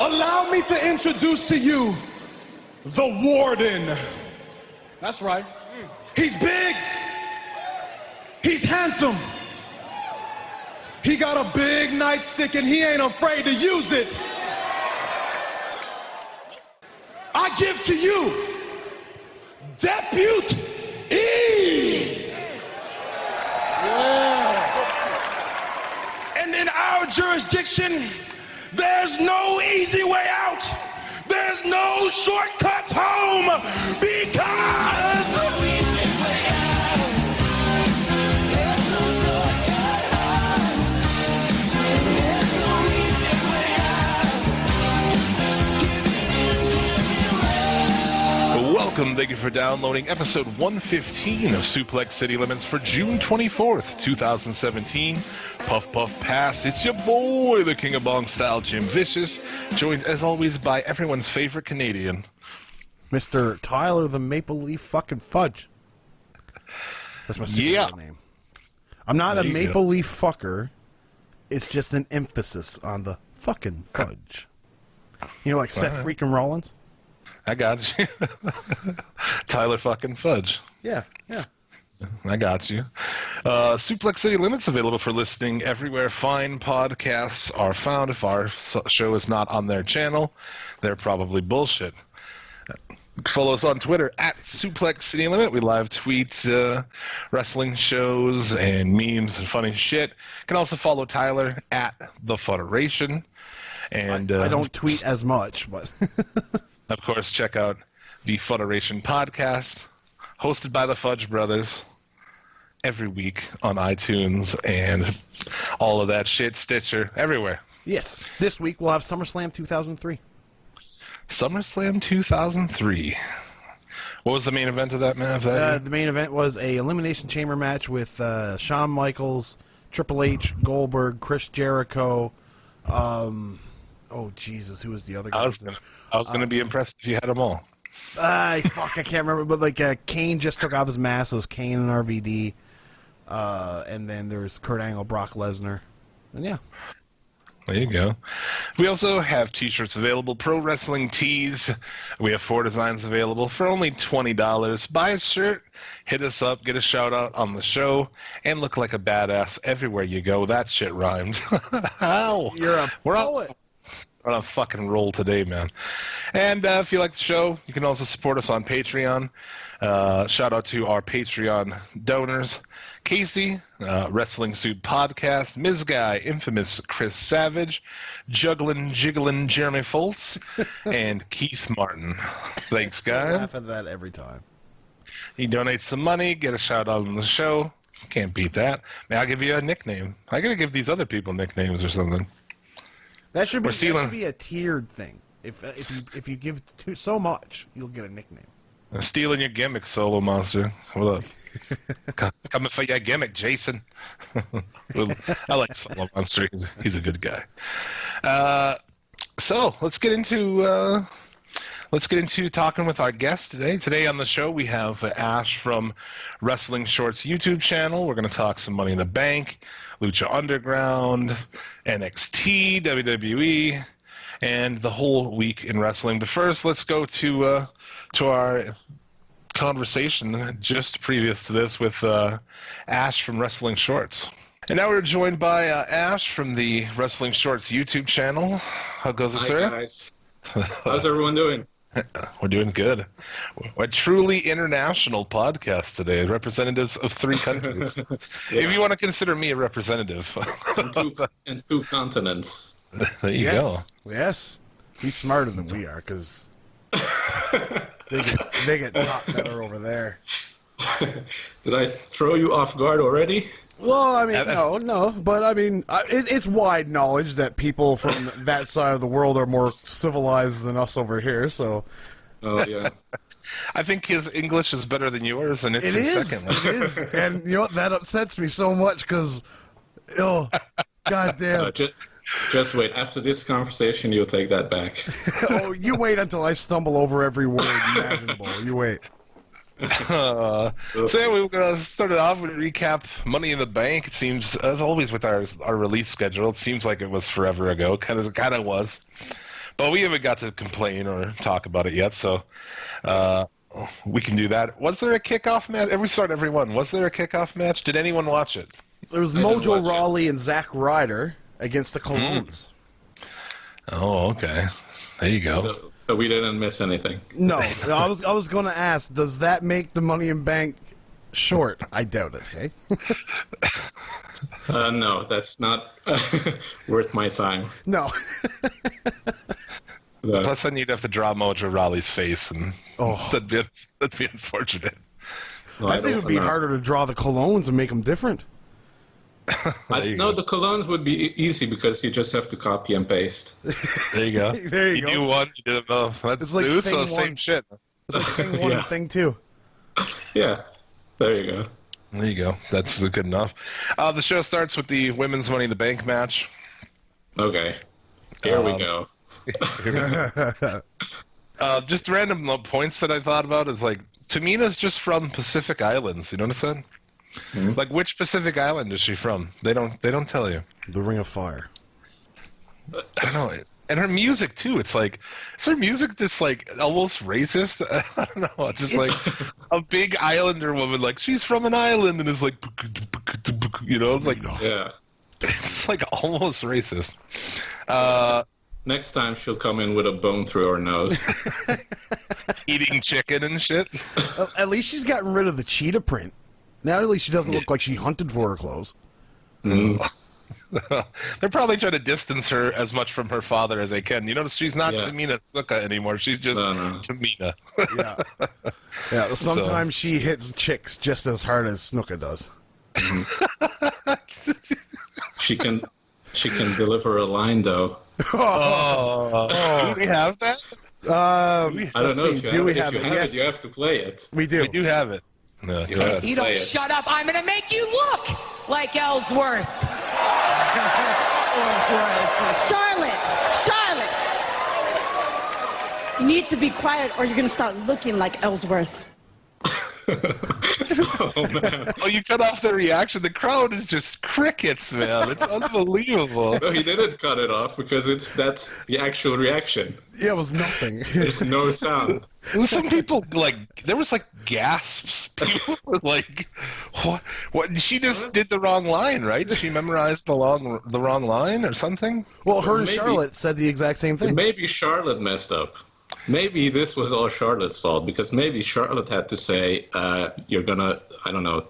Allow me to introduce to you the Warden. That's right. He's big. He's handsome. He got a big nightstick and he ain't afraid to use it. I give to you Deputy E. Yeah. And in our jurisdiction, there's no easy way out. There's no shortcuts home because no easy way out. There's no shortcut home. There's no easy way out. Welcome, thank you for downloading episode 115 of Suplex City Limits for June 24th, 2017. Puff Puff Pass, it's your boy, the King of Bong Style, Jim Vicious, joined as always by everyone's favorite Canadian, Mr. Tyler the Maple Leaf fucking Fudge. That's my secret name. I'm not a Maple Leaf fucker. It's just an emphasis on the fucking fudge. You know, like Seth freaking Rollins? I got you. Tyler fucking Fudge. Yeah. I got you. Suplex City Limits available for listening everywhere fine podcasts are found. If our show is not on their channel, they're probably bullshit. Follow us on Twitter at Suplex City Limit. We live tweet wrestling shows and memes and funny shit. You can also follow Tyler at The Federation. And I don't tweet as much, but... Of course, check out the Federation podcast, hosted by the Fudge Brothers, every week on iTunes and all of that shit, Stitcher, everywhere. Yes. This week we'll have SummerSlam 2003. SummerSlam 2003. What was the main event of that, man? The main event was a Elimination Chamber match with Shawn Michaels, Triple H, Goldberg, Chris Jericho. Oh, Jesus, who was the other guy? I was gonna be impressed if you had them all. I can't remember. But, Kane just took off his mask. It was Kane and RVD. And then there's Kurt Angle, Brock Lesnar. And, yeah. There you go. We also have T-shirts available. Pro Wrestling Tees. We have 4 designs available for only $20. Buy a shirt, hit us up, get a shout-out on the show, and look like a badass everywhere you go. That shit rhymed. Ow. You're a poet. On a fucking roll today, man. And if you like the show, you can also support us on Patreon. Shout out to our Patreon donors: Casey, Wrestling Suit Podcast, Ms. Guy, Infamous Chris Savage, Jiggling Jeremy Foltz, and Keith Martin. Thanks, guys. I laugh at that every time. You donate some money, get a shout out on the show. Can't beat that. Man, I'll give you a nickname. I gotta give these other people nicknames or something. That should be a tiered thing. If you give so much, you'll get a nickname. I'm stealing your gimmick, Solo Monster. What up? Coming for your gimmick, Jason. I like Solo Monster. He's a good guy. So let's get into talking with our guest today. Today on the show we have Ash from Wrestling Shorts YouTube channel. We're going to talk some Money in the Bank, Lucha Underground, NXT, WWE, and the whole week in wrestling. But first, let's go to our conversation just previous to this with Ash from Wrestling Shorts. And now we're joined by Ash from the Wrestling Shorts YouTube channel. How goes it, sir? Hi, guys. How's everyone doing? We're doing good. We're a truly international podcast today, representatives of 3 countries. Yeah. If you want to consider me a representative. And two continents. There you go. Yes. He's smarter than we are, because they get top better over there. Did I throw you off guard already? Well, I mean, no, but I mean, it's wide knowledge that people from that side of the world are more civilized than us over here, so... Oh, yeah. I think his English is better than yours, and it's his second language. It is, and you know what, that upsets me so much, because, goddamn. Just wait. After this conversation, you'll take that back. Oh, you wait until I stumble over every word imaginable. You wait. So yeah, we're going to start it off with a recap. Money in the Bank. It seems, as always with our release schedule, it seems like it was forever ago. Kind of was. Well, we haven't got to complain or talk about it yet, so we can do that. Was there a kickoff match? We start everyone. Was there a kickoff match? Did anyone watch it? There was Mojo Rawley and Zack Ryder against the Colognes. Oh, okay. There you go. So we didn't miss anything. No, I was going to ask, does that make the Money in Bank short? I doubt it, hey? No, that's not worth my time. No. Plus, then you'd have to draw Mojo Rawley's face, and that'd be unfortunate. I think it would be harder to draw the Colognes and make them different. The Colognes would be easy because you just have to copy and paste. There you go. There you go. You do one, you did both. It's like Usos, same shit. It's like thing 1 and thing 2. Yeah, there you go. There you go. That's good enough. The show starts with the women's Money in the Bank match. Okay, here we go. Just random points that I thought about is like Tamina's just from Pacific Islands. You notice that? Mm-hmm. Like, which Pacific Island is she from? They don't tell you. The Ring of Fire. I don't know. And her music too. It's like, is her music just like almost racist? I don't know. It's just like a big Islander woman. Like, she's from an island and is like, you know, it's like, yeah, it's like almost racist. Next time she'll come in with a bone through her nose. Eating chicken and shit. At least she's gotten rid of the cheetah print. Now at least she doesn't look like she hunted for her clothes. Mm. They're probably trying to distance her as much from her father as they can. You notice she's not Tamina Snuka anymore. She's just Tamina. Yeah. Sometimes she hits chicks just as hard as Snuka does. She can deliver a line though. Do we have that? I don't know if you have it. Yes. You have to play it. We do. We do have it. No, if you don't shut up, I'm going to make you look like Ellsworth. Charlotte, you need to be quiet or you're going to start looking like Ellsworth. Oh, man. Oh, you cut off the reaction. The crowd is just crickets, man. It's unbelievable. No, he didn't cut it off because that's the actual reaction. Yeah, it was nothing. There's no sound. Some people, there was gasps. People were like, what? She just did the wrong line, right? She memorized the wrong line or something? Well, her and Charlotte said the exact same thing. Maybe Charlotte messed up. Maybe this was all Charlotte's fault because maybe Charlotte had to say, you're gonna, I don't know,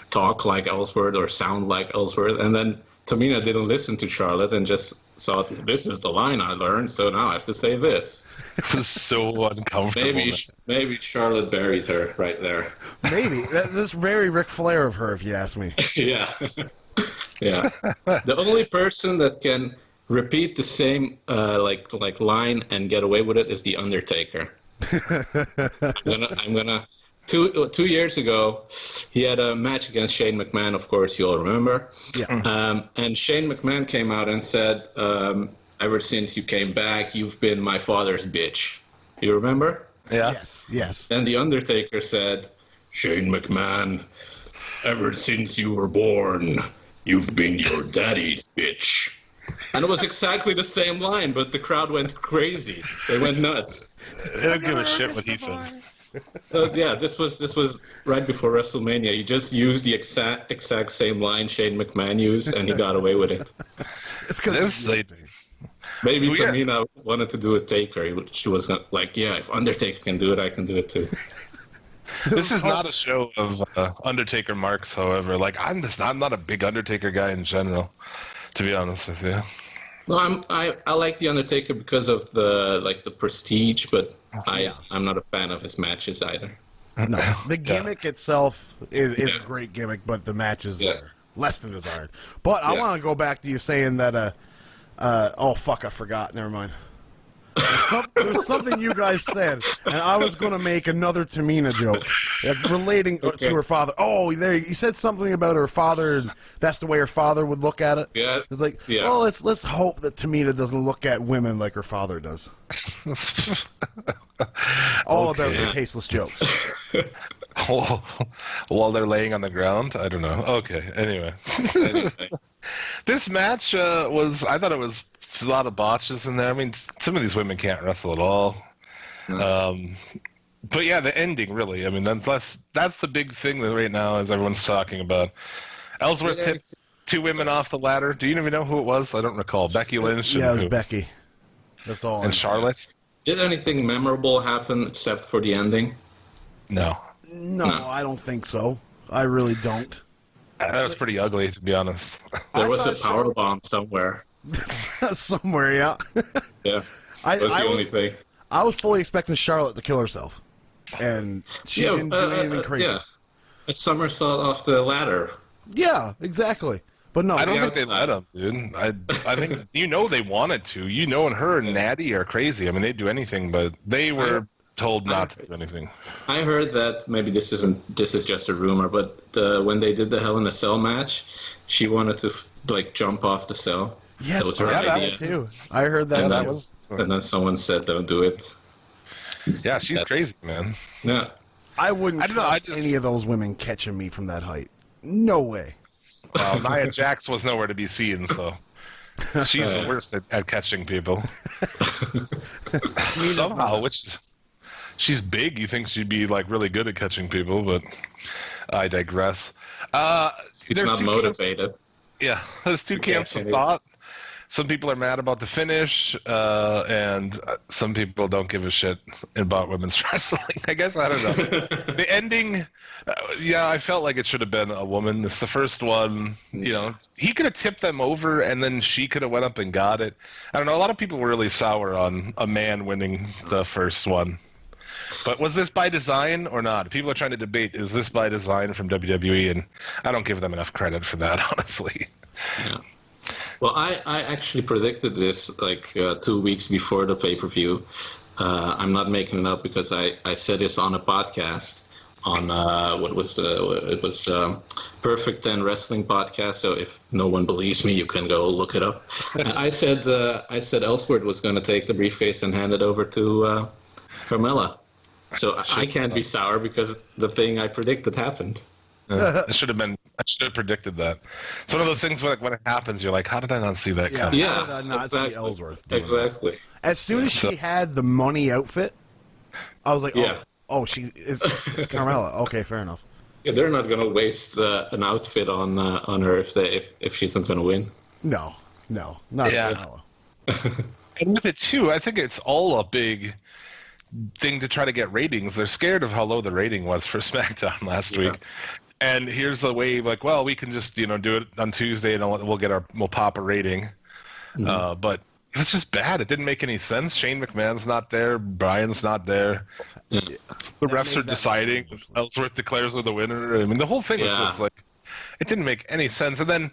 talk like Ellsworth or sound like Ellsworth, and then Tamina didn't listen to Charlotte and just thought, this is the line I learned, so now I have to say this. It was so uncomfortable. Maybe Charlotte buried her right there. Maybe. That's very Ric Flair of her, if you ask me. Yeah. Yeah. The only person that can repeat the same like line and get away with it is the Undertaker. I'm gonna. 2 years ago, he had a match against Shane McMahon. Of course, you all remember. Yeah. And Shane McMahon came out and said, "Ever since you came back, you've been my father's bitch." You remember? Yeah. Yes. Then the Undertaker said, "Shane McMahon, ever since you were born, you've been your daddy's bitch." And it was exactly the same line, but the crowd went crazy. They went nuts. They don't give a shit what he says. So yeah, this was right before WrestleMania. He just used the exact same line Shane McMahon used, and he got away with it. It's because Maybe Tamina wanted to do a Taker. She was like, "Yeah, if Undertaker can do it, I can do it too." This is not a show of Undertaker marks, however. I'm not a big Undertaker guy in general, to be honest with you. No, I like the Undertaker because of the prestige, but I'm not a fan of his matches either. No, the gimmick itself is a great gimmick, but the matches are less than desired. But I want to go back to you saying that. Oh fuck! I forgot. Never mind. There's something you guys said, and I was going to make another Tamina joke relating to her father. Oh, there you said something about her father, and that's the way her father would look at it. Yeah, it's like, oh, let's hope that Tamina doesn't look at women like her father does. All about the tasteless jokes. While they're laying on the ground? I don't know. Okay, anyway. This match I thought it was a lot of botches in there. I mean, some of these women can't wrestle at all. But yeah, the ending really. I mean, that's the big thing that right now is everyone's talking about. Ellsworth tipped 2 women off the ladder. Do you even know who it was? I don't recall. Becky Lynch. Yeah, it was who? Becky. That's all. And Charlotte. Did anything memorable happen except for the ending? No. No, I don't think so. I really don't. That was pretty ugly, to be honest. There was a thought power bomb somewhere. Somewhere, yeah. Yeah, that was the only thing. I was fully expecting Charlotte to kill herself, and she didn't do anything crazy. Yeah, a somersault off the ladder. Yeah, exactly. But no, I don't think they let him, dude. I think they wanted to. And her and Natty are crazy. I mean, they'd do anything, but they were told not to do anything. I heard that maybe this is just a rumor, but when they did the Hell in a Cell match, she wanted to jump off the cell. Yes, that was her idea too. I heard that. And then someone said, "Don't do it." Yeah, she's crazy, man. Yeah, I wouldn't trust any of those women catching me from that height. No way. Well, Nia Jax was nowhere to be seen, so she's the worst at catching people. Somehow, she's big. You think she'd be really good at catching people, but I digress. she's not motivated. There's 2 camps of thought. Some people are mad about the finish, and some people don't give a shit about women's wrestling. I guess, I don't know. The ending, I felt like it should have been a woman. It's the first one. He could have tipped them over, and then she could have went up and got it. I don't know. A lot of people were really sour on a man winning the first one. But was this by design or not? People are trying to debate, is this by design from WWE? And I don't give them enough credit for that, honestly. Yeah. Well, I actually predicted this 2 weeks before the pay-per-view. I'm not making it up because I said this on a podcast on it was Perfect 10 Wrestling podcast. So if no one believes me, you can go look it up. I said Ellsworth was going to take the briefcase and hand it over to Carmella. So I can't be sour because the thing I predicted happened. I should have predicted that. It's one of those things where when it happens, you're like, how did I not see that coming? How did I not see Ellsworth doing exactly. This? As soon as she had the money outfit, I was like, she is Carmella. Okay, fair enough. Yeah, they're not going to waste an outfit on her if she's not going to win. No, not Carmella. And with it too, I think it's all a big thing to try to get ratings. They're scared of how low the rating was for SmackDown last week. And here's the way, we can just do it on Tuesday and we'll pop a rating. Mm-hmm. But it's just bad. It didn't make any sense. Shane McMahon's not there. Brian's not there. Yeah. The refs are deciding. Ellsworth declares her the winner. I mean, the whole thing was just it didn't make any sense. And then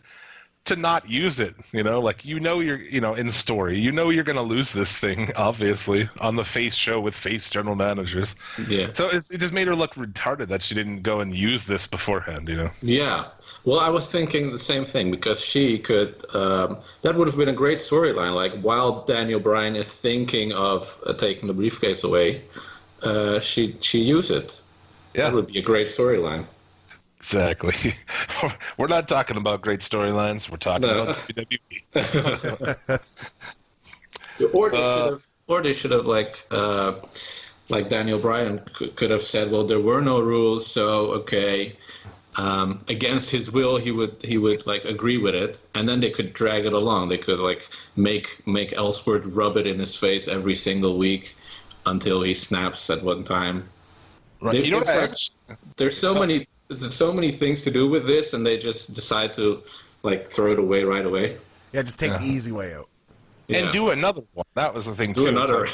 to not use it, you're in story, you're going to lose this thing, obviously, on the face show with face general managers. Yeah. So it just made her look retarded that she didn't go and use this beforehand, Yeah. Well, I was thinking the same thing because she could, that would have been a great storyline. While Daniel Bryan is thinking of taking the briefcase away, she used it. Yeah. That would be a great storyline. Exactly. We're not talking about great storylines. We're talking about WWE. Or they should have like Daniel Bryan could have said, well, there were no rules, so against his will, he would agree with it, and then they could drag it along. They could make Ellsworth rub it in his face every single week until he snaps at one time. Right. There's so many things to do with this, and they just decide to throw it away right away. Yeah, just take the easy way out. And do another one. That was the thing too. Do another.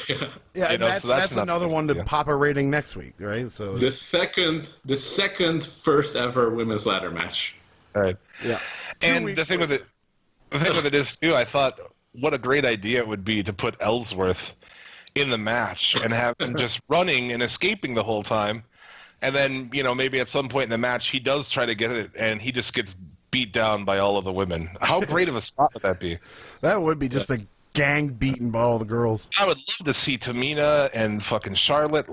That's another one to pop a rating next week, right? So the second first ever women's ladder match. All right. Yeah. And the thing with it is too, I thought what a great idea it would be to put Ellsworth in the match and have him just running and escaping the whole time. And then, maybe at some point in the match, he does try to get it, and he just gets beat down by all of the women. How great of a spot would that be? That would be just a gang beaten by all the girls. I would love to see Tamina and fucking Charlotte,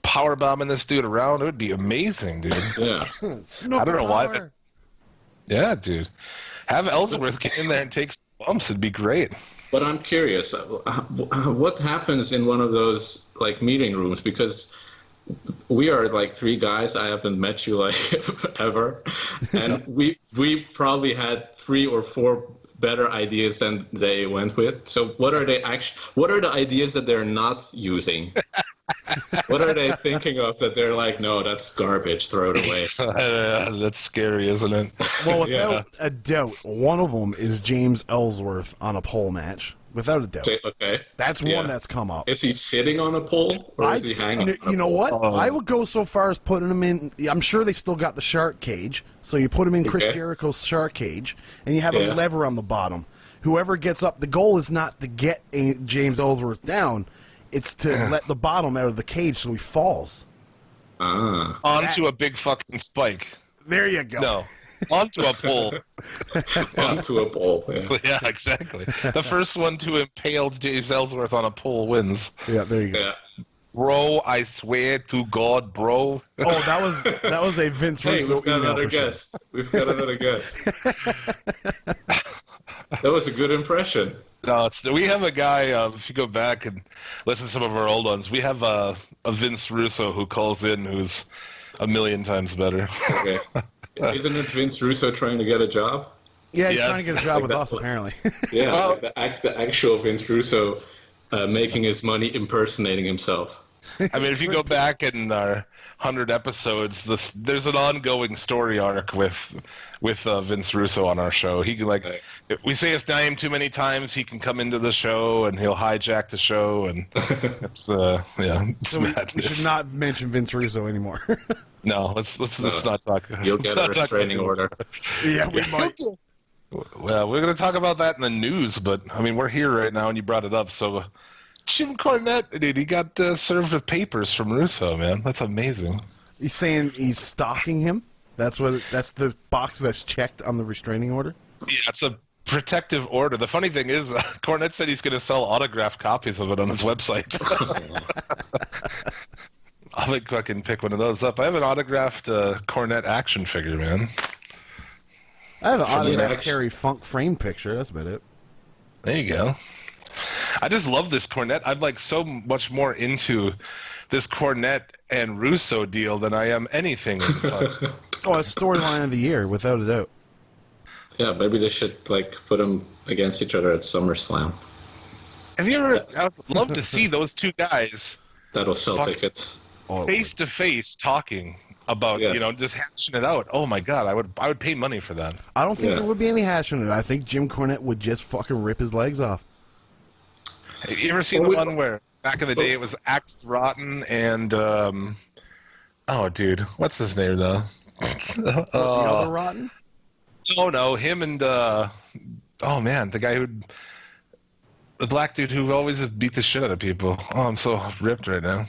powerbombing this dude around. It would be amazing, dude. Yeah. I don't know why. Yeah, dude. Have Ellsworth get in there and take some bumps. It'd be great. But I'm curious, what happens in one of those like meeting rooms? Because we are like three guys. I haven't met you like ever, and we probably had 3 or 4 better ideas than they went with. So what are they what are the ideas that they're not using? What are they thinking of that they're like, no, that's garbage, throw it away? That's scary, isn't it? Well, without a doubt, one of them is James Ellsworth on a pole match. Without a doubt. Okay. That's one that's come up. Is he sitting on a pole or is he hanging? You know what? I would go so far as putting him in. I'm sure they still got the shark cage, so you put him in Chris Jericho's shark cage, and you have a lever on the bottom. Whoever gets up, the goal is not to get James Ellsworth down; it's to let the bottom out of the cage so he falls onto a big fucking spike. There you go. No. Onto a pole. Onto a pole, yeah. Yeah, exactly. The first one to impale James Ellsworth on a pole wins. Yeah, there you go. Yeah. Bro, I swear to God, bro. Oh, that was a Vince Russo we've got email another for sure. guest. We've got another guest. That was a good impression. No, we have a guy, if you go back and listen to some of our old ones, we have a Vince Russo who calls in who's a million times better. Okay. Isn't it Vince Russo trying to get a job? Yeah, he's trying to get a job with us, apparently. Yeah, well, the actual Vince Russo making his money impersonating himself. I mean, if you go back in our 100 episodes, there's an ongoing story arc with Vince Russo on our show. He can if we say his name too many times, he can come into the show and he'll hijack the show, and it's so we should not mention Vince Russo anymore. No, let's not talk. You'll get a restraining order. Yeah, we might. Well, we're going to talk about that in the news, but I mean, we're here right now, and you brought it up. So, Jim Cornette, dude, he got served with papers from Russo, man. That's amazing. He's saying he's stalking him. That's the box that's checked on the restraining order. Yeah, it's a protective order. The funny thing is, Cornette said he's going to sell autographed copies of it on his website. I'll fucking pick one of those up. I have an autographed Cornette action figure, man. I have an autographed Terry Funk frame picture. That's about it. There you go. I just love this Cornette. I'm like so much more into this Cornette and Russo deal than I am anything. Oh, it's storyline of the year, without a doubt. Yeah, maybe they should put them against each other at SummerSlam. Have you ever? I'd love to see those two guys. That'll sell tickets. Face to face talking about just hashing it out. Oh my god, I would pay money for that. I don't think there would be any hashing it. I think Jim Cornette would just fucking rip his legs off. Have you ever seen the one where back in the day it was Axe Rotten and oh dude, what's his name though? The other Rotten? Oh no, him and the guy the black dude who always beat the shit out of people. Oh, I'm so ripped right now.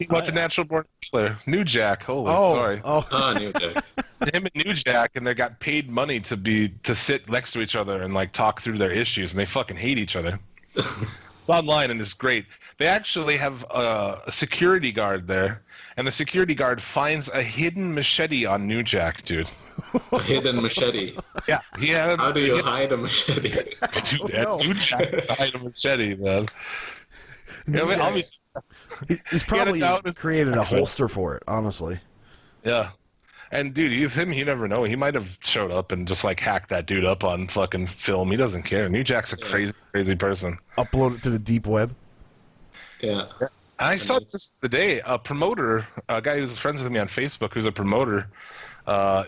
What's a natural born killer? New Jack. Sorry. New Jack. Him and New Jack, and they got paid money to sit next to each other and talk through their issues, and they fucking hate each other. It's online and it's great. They actually have a security guard there, and the security guard finds a hidden machete on New Jack, dude. A hidden machete. Yeah, How do you hide a machete? New Jack hide a machete, man. He's probably created a holster for it, honestly. Yeah. And, dude, you never know. He might have showed up and just, hacked that dude up on fucking film. He doesn't care. New Jack's a crazy, crazy person. Upload it to the deep web. Yeah. I saw this today. A promoter, a guy who's friends with me on Facebook who's a promoter,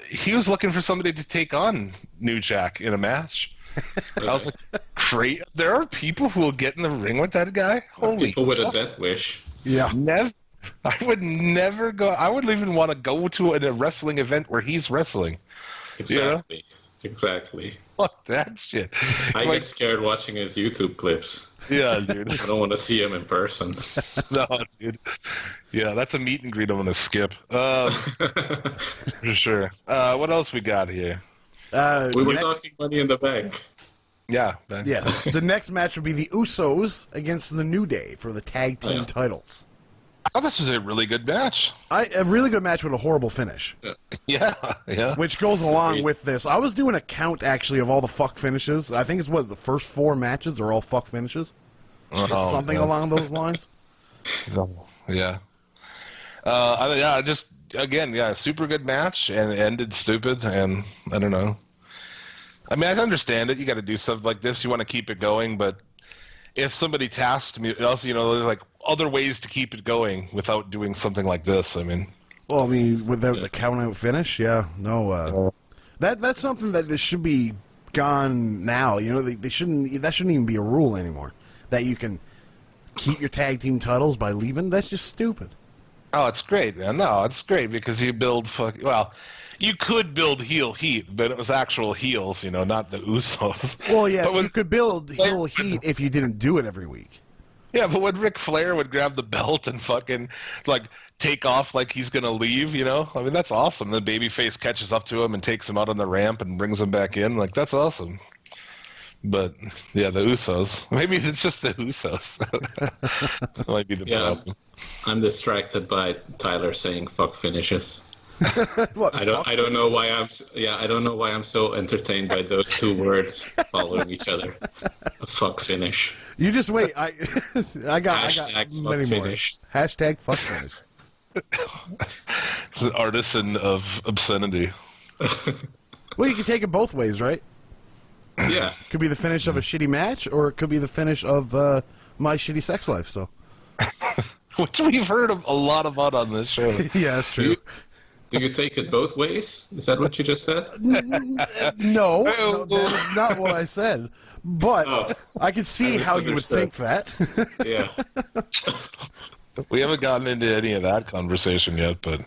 he was looking for somebody to take on New Jack in a match. I was like, great. There are people who will get in the ring with that guy? Holy people with a death wish. Yeah. Never. I would never go. I wouldn't even want to go to a wrestling event where he's wrestling. Exactly. You know? Exactly. Fuck that shit. I get scared watching his YouTube clips. Yeah, dude. I don't want to see him in person. No, dude. Yeah, that's a meet and greet I'm going to skip. For sure. What else we got here? We were talking Money in the Bank. Yeah. Ben. Yes. The next match would be the Usos against the New Day for the tag team titles. I thought this was a really good match. A really good match with a horrible finish. Yeah. Which goes along with this. I was doing a count, actually, of all the fuck finishes. I think it's the first 4 matches are all fuck finishes? Something along those lines? Yeah. Just, again, super good match, and it ended stupid, and I don't know. I mean, I understand it. You got to do stuff like this. You want to keep it going, but if somebody tasked me, also, there's like other ways to keep it going without doing something like this. I mean, well, without the count-out finish, no. That's something that this should be gone now. They shouldn't. That shouldn't even be a rule anymore. That you can keep your tag team titles by leaving. That's just stupid. Oh, it's great, man. No, it's great because you build you could build heel heat, but it was actual heels, not the Usos. Well, yeah, you could build heel heat if you didn't do it every week. Yeah, but when Ric Flair would grab the belt and fucking, take off like he's going to leave, I mean, that's awesome. The babyface catches up to him and takes him out on the ramp and brings him back in. That's awesome. But, yeah, the Usos. Maybe it's just the Usos. That might be the problem. I'm distracted by Tyler saying fuck finishes. What, I don't know why I'm so entertained by those 2 words following each other. A fuck finish. You just wait. I got many more. Finish. Hashtag fuck finish. It's an artisan of obscenity. Well, you can take it both ways, right? Yeah. Could be the finish of a shitty match, or it could be the finish of my shitty sex life. So, which we've heard a lot about on this show. Yeah, that's true. Do you take it both ways? Is that what you just said? No, that is not what I said. But I can see how you would think that. Yeah. We haven't gotten into any of that conversation yet, but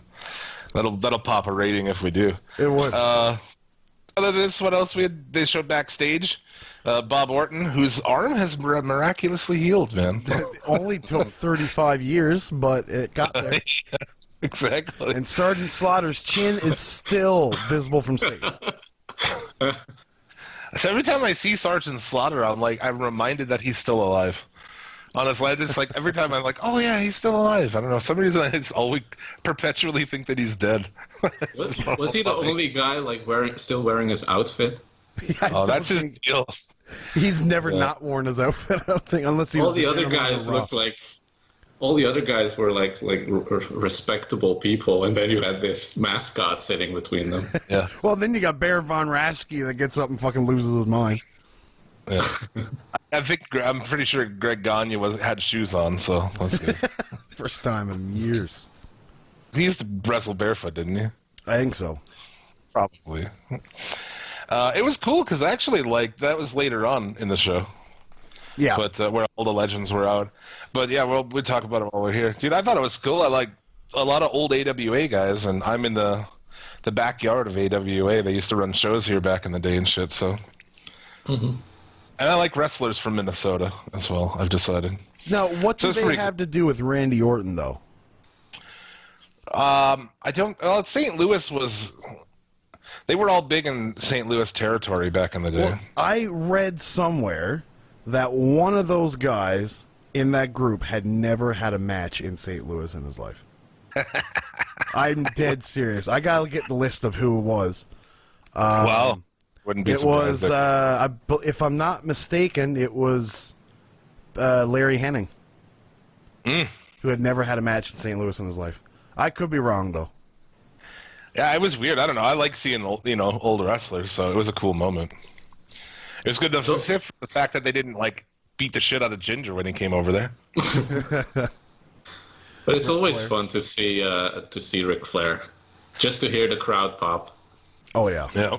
that'll pop a rating if we do. It would. Other than this, what else they showed backstage? Bob Orton, whose arm has miraculously healed, man. It only took 35 years, but it got there. Exactly. And Sergeant Slaughter's chin is still visible from space. So every time I see Sergeant Slaughter, I'm reminded that he's still alive. Honestly, I just every time I'm like, oh yeah, he's still alive. I don't know. For some reason, I just always perpetually think that he's dead. Was he the only guy still wearing his outfit? Yeah, that's his deal. He's never not worn his outfit. I don't think, unless he. All the other guys looked like. All the other guys were like respectable people, and then you had this mascot sitting between them. Yeah. Well, then you got Baron Von Raschke that gets up and fucking loses his mind. Yeah. I'm pretty sure Greg Gagne had shoes on, so that's good. First time in years. He used to wrestle barefoot, didn't he? I think so. Probably. It was cool because actually, that was later on in the show. Yeah. But where all the legends were out. But yeah, we'll talk about it while we're here. Dude, I thought it was cool. I like a lot of old AWA guys, and I'm in the backyard of AWA. They used to run shows here back in the day and shit, so. Mm-hmm. And I like wrestlers from Minnesota as well, I've decided. Now, what do they have to do with Randy Orton, though? I don't. Well, St. Louis was. They were all big in St. Louis territory back in the day. Well, I read somewhere that one of those guys in that group had never had a match in St. Louis in his life. I'm dead serious. I gotta get the list of who it was. Wow. Wouldn't be surprised. It was, if I'm not mistaken, it was Larry Hennig, who had never had a match in St. Louis in his life. I could be wrong, though. Yeah, it was weird. I don't know. I like seeing old wrestlers, so it was a cool moment. It was good enough, except for the fact that they didn't beat the shit out of Ginger when he came over there. But it's always fun to see Ric Flair, just to hear the crowd pop. Oh yeah, yeah.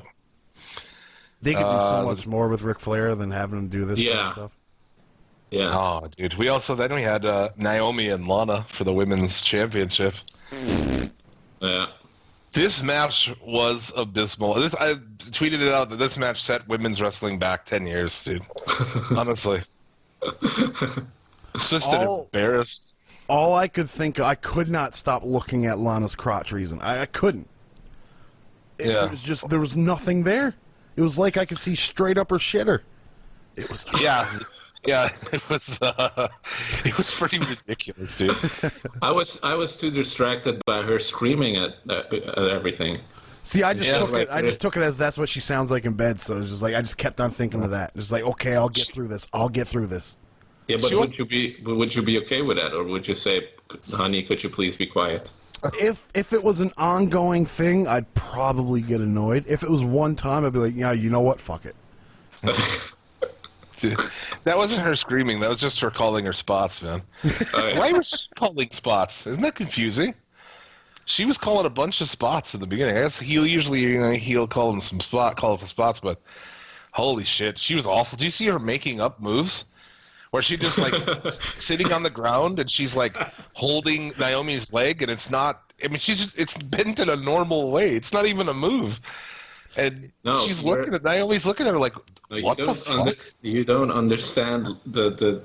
They could do so much more with Ric Flair than having him do this kind of stuff. Yeah. Oh, dude. We had Naomi and Lana for the women's championship. Yeah. This match was abysmal. I tweeted it out that this match set women's wrestling back 10 years, dude. Honestly. It's just an embarrassment. All I could think, I could not stop looking at Lana's crotch reason. I couldn't. There was nothing there. It was like I could see straight up her shitter. It was yeah. Yeah, it was pretty ridiculous, dude. I was too distracted by her screaming at everything. See, I just Yeah, took like, it. I just took it as that's what she sounds like in bed. So it's just like I just kept on thinking of that. Just like, okay, I'll get through this. I'll get through this. Yeah, but would you be okay with that, or would you say, "Honey, could you please be quiet"? If it was an ongoing thing, I'd probably get annoyed. If it was one time, I'd be like, yeah, you know what? Fuck it. Dude, that wasn't her screaming. That was just her calling her spots, man. Yeah. Why was she calling spots? Isn't that confusing? She was calling a bunch of spots in the beginning. I guess he'll call them calls the spots, but holy shit, she was awful. Do you see her making up moves? Where she just like sitting on the ground and she's like holding Naomi's leg and it's not. I mean, it's bent in a normal way. It's not even a move. And she's looking at Naomi's looking at her like, what the fuck? You don't understand the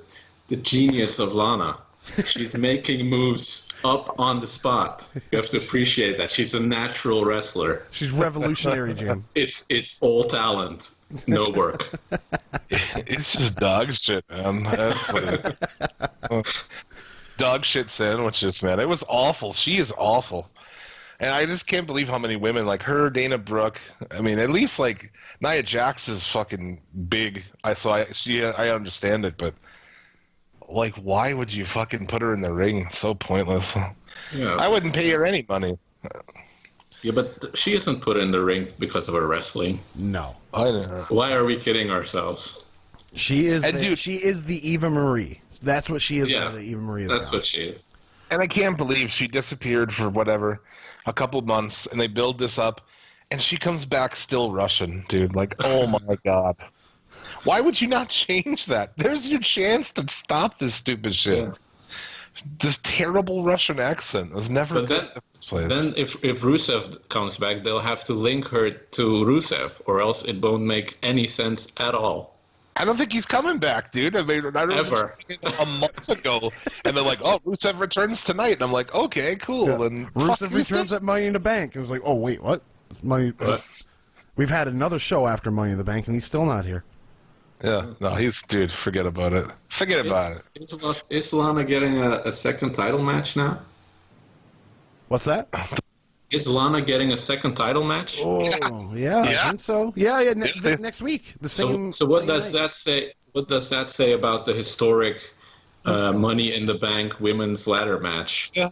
genius of Lana. She's making moves up on the spot. You have to appreciate that. She's a natural wrestler. She's revolutionary, Jim. It's all talent, no work. It's just dog shit, man. That's what it is. Dog shit sandwiches, man. It was awful. She is awful. And I just can't believe how many women, like her, Dana Brooke, I mean, at least, like, Nia Jax is fucking big. I understand it, but, like, why would you fucking put her in the ring? It's so pointless. Yeah. I wouldn't pay her any money. Yeah, but she isn't put in the ring because of her wrestling. No. I know. Why are we kidding ourselves? She is. And She is the Eva Marie. That's what she is. Yeah, The Eva Marie. that's what she is. And I can't believe she disappeared for whatever, a couple months, and they build this up, and she comes back still Russian, dude. Like, oh my god. Why would you not change that? There's your chance to stop this stupid shit. Yeah. This terrible Russian accent was never but good in the first place. Then if Rusev comes back, they'll have to link her to Rusev, or else it won't make any sense at all. I don't think he's coming back, dude. I mean, I Ever. a month ago, and they're like, "Oh, Rusev returns tonight," and I'm like, "Okay, cool." Yeah. And Rusev returns at Money in the Bank. It was like, "Oh wait, what? It's Money." We've had another show after Money in the Bank, and he's still not here. Yeah, no, dude. Forget about it. Forget about it. Is Lana getting a second title match now? What's that? Is Lana getting a second title match? Oh, yeah, I think so. Yeah. Next week, the same. So what same does night. that say? What does that say about the historic Money in the Bank women's ladder match? Yeah.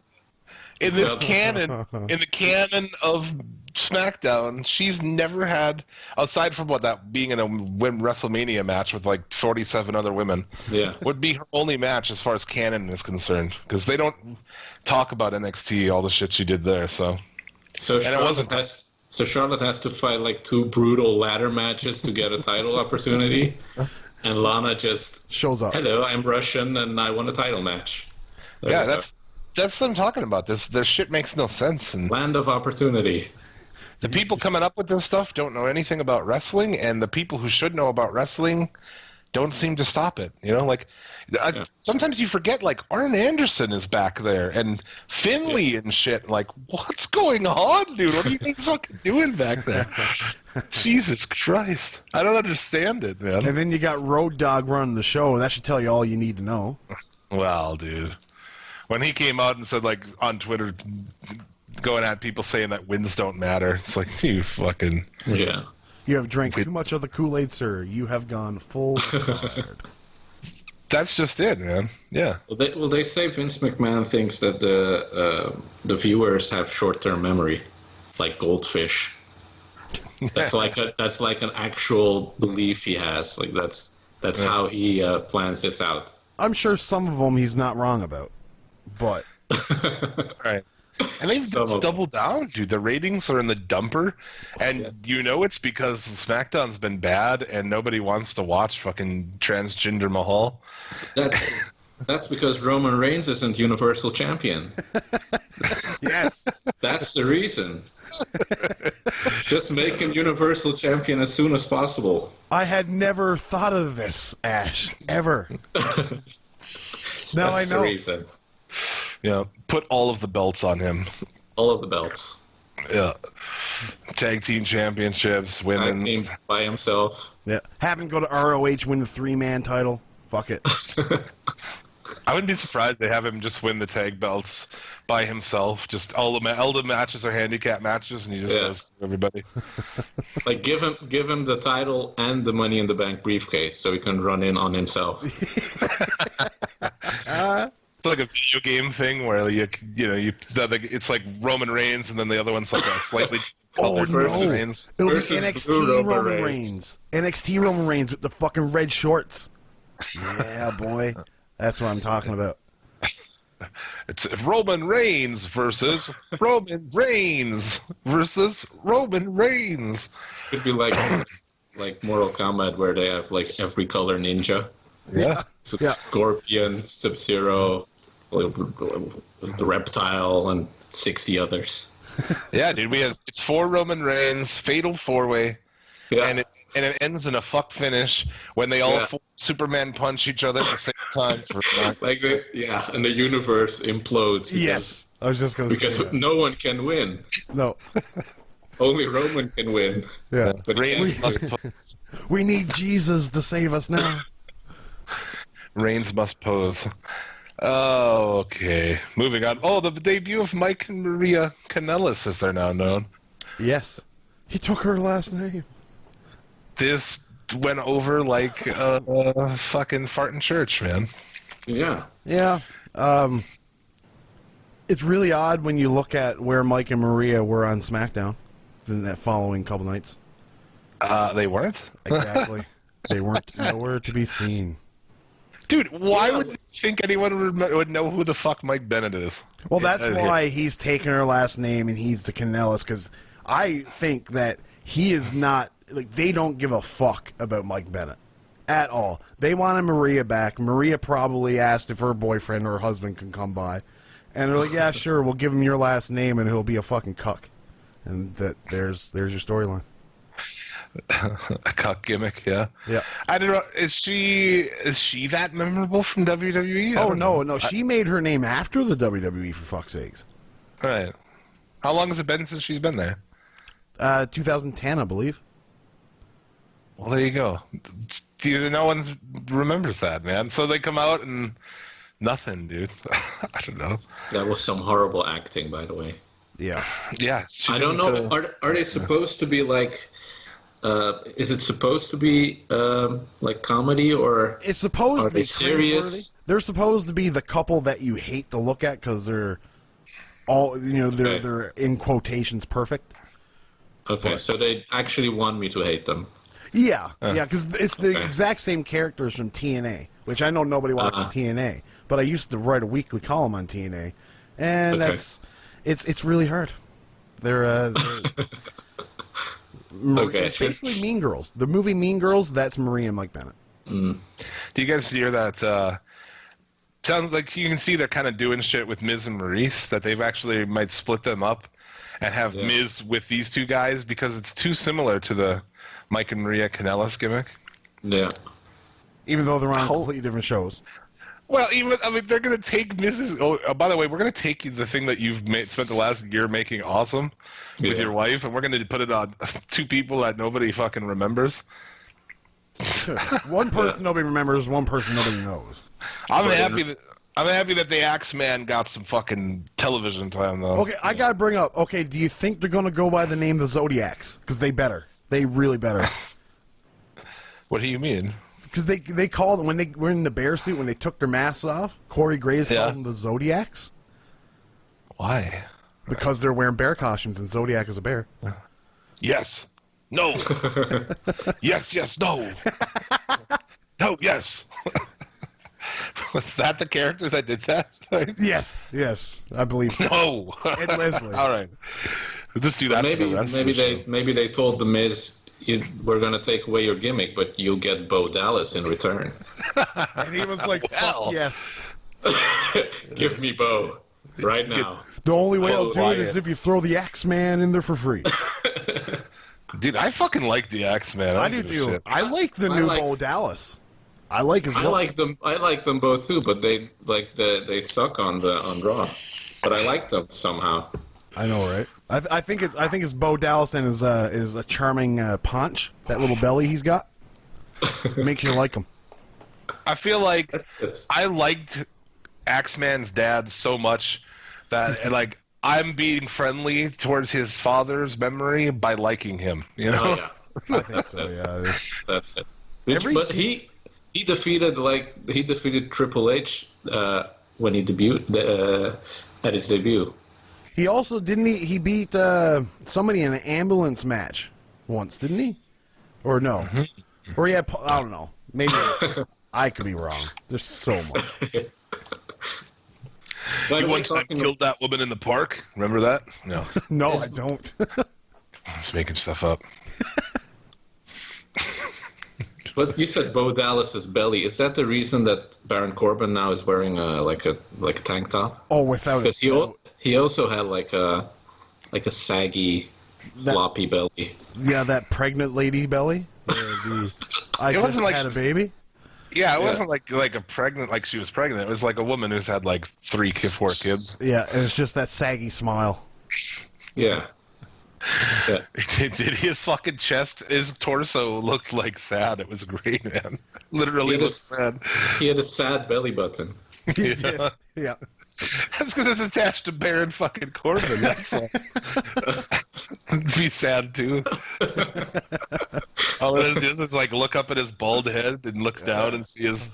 In this canon, in the canon of SmackDown, she's never had, aside from that being in a WrestleMania match with like 47 other women, would be her only match as far as canon is concerned, because they don't talk about NXT, all the shit she did there. So Charlotte has to fight like 2 brutal ladder matches to get a title opportunity, and Lana just shows up. Hello, I'm Russian and I want a title match. There that's what I'm talking about. Their shit makes no sense. And land of opportunity. The people coming up with this stuff don't know anything about wrestling, and the people who should know about wrestling don't seem to stop it. You know, like sometimes you forget, like Arn Anderson is back there and Finley and shit. Like, what's going on, dude? What are you guys fucking doing back there? Jesus Christ, I don't understand it, man. And then you got Road Dogg running the show. That should tell you all you need to know. Well, dude, when he came out and said, like, on Twitter, going at people saying that wins don't matter, it's like, you fucking... Yeah. You have drank too much of the Kool-Aid, sir. You have gone full hard. That's just it, man. Yeah. Well, they say Vince McMahon thinks that the viewers have short-term memory, like goldfish. That's like an actual belief he has. Like that's how he plans this out. I'm sure some of them he's not wrong about, but right. And they've doubled down, dude. The ratings are in the dumper, and you know it's because SmackDown's been bad, and nobody wants to watch fucking transgender Mahal. That's because Roman Reigns isn't Universal Champion. Yes, that's the reason. Just make him Universal Champion as soon as possible. I had never thought of this, Ash, ever. Now I know. The reason. Yeah, put all of the belts on him. All of the belts. Yeah. Tag team championships, women's. By himself. Yeah. Have him go to ROH, win the 3-man title. Fuck it. I wouldn't be surprised they have him just win the tag belts by himself. Just all the matches are handicap matches, and he just goes through everybody. Like give him the title and the Money in the Bank briefcase, so he can run in on himself. It's like a video game thing where it's like Roman Reigns, and then the other one's like a slightly. Oh no! Reigns. It'll be Versus NXT Roman Roman Reigns. Reigns. NXT Roman Reigns with the fucking red shorts. Yeah, boy. That's what I'm talking about. It's Roman Reigns versus Roman Reigns versus Roman Reigns. Could be like Mortal Kombat, where they have like every color ninja. Yeah. So Scorpion, Sub-Zero, the Reptile, and 60 others. Yeah, dude. It's 4 Roman Reigns, fatal 4-way. Yeah. And it ends in a fuck finish when they all Superman punch each other at the same time. And the universe implodes. Yes, I was just going to say because that. no one can win. No. Only Roman can win. Yeah. But Reigns must pose. We need Jesus to save us now. Reigns must pose. Oh, okay. Moving on. Oh, the debut of Mike and Maria Kanellis, as they're now known. Yes. He took her last name. This went over like a fucking fart in church, man. Yeah. Yeah. It's really odd when you look at where Mike and Maria were on SmackDown in that following couple nights. They weren't? Exactly. They weren't nowhere to be seen. Dude, why would you think anyone would know who the fuck Mike Bennett is? Well, that's why he's taking her last name and he's the Kanellis, because I think that he is not, like, they don't give a fuck about Mike Bennett at all. They wanted Maria back. Maria probably asked if her boyfriend or her husband can come by. And they're like, yeah, sure, we'll give him your last name and he'll be a fucking cuck. And there's your storyline. A cuck gimmick, yeah. Yeah. I don't know. Is she that memorable from WWE? Oh, no. She made her name after the WWE, for fuck's sakes. All right. How long has it been since she's been there? 2010, I believe. Well, there you go. No one remembers that, man. So they come out and nothing, dude. I don't know. That was some horrible acting, by the way. Yeah. Yeah. I don't know. Are they supposed to be like... is it supposed to be like comedy, or it's supposed to be serious? They're supposed to be the couple that you hate to look at because they're all, they're in quotations perfect. Okay, so they actually want me to hate them. Yeah, because it's the exact same characters from TNA, which I know nobody watches TNA, but I used to write a weekly column on TNA, and it's really hard. They're it's basically Mean Girls. The movie Mean Girls, that's Maria and Mike Bennett. Do you guys hear that? Sounds like you can see they're kind of doing shit with Miz and Maurice, that they've actually might split them up and have Miz with these two guys because it's too similar to the Mike and Maria Kanellis gimmick. Yeah. Even though they're on completely different shows. Well, they're going to take Mrs. Oh, by the way, we're going to take you the thing that you've spent the last year making awesome with your wife, and we're going to put it on 2 people that nobody fucking remembers. One person nobody remembers, one person nobody knows. I'm happy that the Axeman got some fucking television time, though. Okay, I gotta bring up. Okay, do you think they're gonna go by the name the Zodiacs? Because they better. They really better. What do you mean? Because they called them when they were in the bear suit, when they took their masks off. Corey Graves called them the Zodiacs. Why? Because they're wearing bear costumes, and Zodiac is a bear. Yes. No. Yes. No. No. Yes. Was that the character that did that? Yes, I believe so. No. Ed Leslie. All right. We'll just do that. Maybe they told the Miz, we're gonna take away your gimmick, but you'll get Bo Dallas in return. And he was like, "Fuck yes." Give me Bo right now. The only way I'll do it is if you throw the Axeman in there for free. Dude, I fucking like the Axeman. I do too. Shit. I like the new Bo Dallas. I like his look. I like them both too, but they suck on Raw. But I like them somehow. I know, right? I think it's Bo Dallas and his a charming paunch, that little belly he's got. Makes you like him. I feel like I liked Axeman's dad so much that like I'm being friendly towards his father's memory by liking him. You know? Oh, yeah. I think so. Yeah. That's it. But he defeated Triple H when he debuted at his debut. He also didn't he beat somebody in an ambulance match once, didn't he? Or no? Or he had, I don't know. Maybe I could be wrong. There's so much. He one time killed that woman in the park. Remember that? No. No, I don't. I was making stuff up. But you said Bo Dallas's belly. Is that the reason that Baron Corbin now is wearing like a tank top? Oh, without Because he also had like a saggy, floppy belly. Yeah, that pregnant lady belly. I just wasn't like had a baby. Yeah, it wasn't like a pregnant, like she was pregnant. It was like a woman who's had like 4 kids. Yeah, and it's just that saggy smile. Yeah. Yeah. Did his fucking chest, his torso looked like sad. It was great, man. Literally looked sad. He had a sad belly button. Yeah. Yeah. That's because it's attached to Baron fucking Corbin. That's why. Be sad too. All it is like look up at his bald head and look down and see his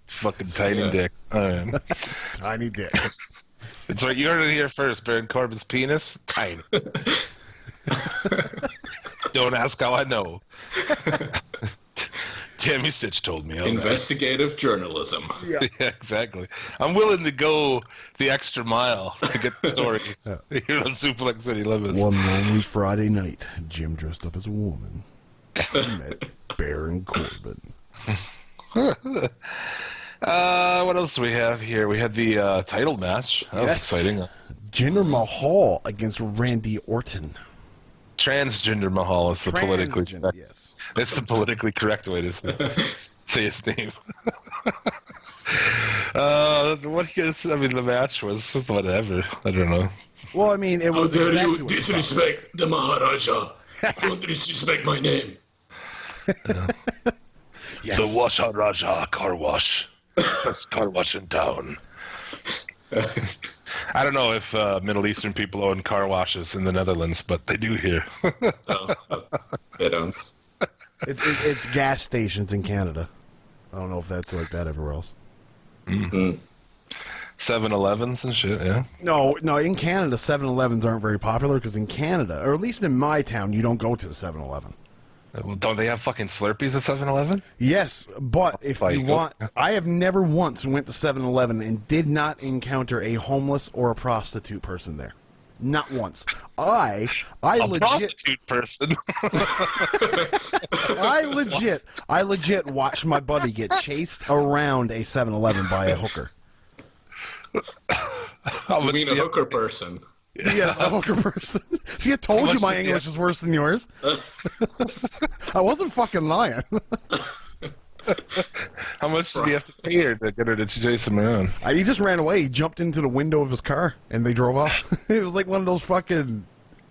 fucking tiny dick. Oh, man. Tiny dick. It's right. You heard it here first. Baron Corbin's penis, tiny. Don't ask how I know. Tammy Stitch told me. Investigative journalism. Yeah. Yeah, exactly. I'm willing to go the extra mile to get the story here on Suplex City Limits. One lonely Friday night, Jim dressed up as a woman met Baron Corbin. What else do we have here? We had the title match. That was exciting. Jinder Mahal against Randy Orton. Transgender Mahal is the politically correct. Yes. That's the politically correct way to say his name. What is? I mean, the match was whatever. I don't know. Well, I mean, it was exactly you what disrespect the Maharaja? Don't disrespect my name. Yes. The Washa Raja car wash. Best car wash in town. I don't know if Middle Eastern people own car washes in the Netherlands, but they do here. They don't. It's gas stations in Canada. I don't know if that's like that everywhere else. 7-Elevens and shit, yeah. No, in Canada, 7-Elevens aren't very popular because in Canada, or at least in my town, you don't go to the 7-Eleven. Well, don't they have fucking Slurpees at 7-Eleven? Yes, but if you want, I have never once went to 7-Eleven and did not encounter a homeless or a prostitute person there. Not once. I legit prostitute person. I legit watched my buddy get chased around a 7-Eleven by a hooker. You mean a hooker person? Yeah, a hooker person. See, I told you my English is worse than yours. I wasn't fucking lying. How much did he have to pay her to get her to chase him around? He just ran away. He jumped into the window of his car, and they drove off. It was like one of those fucking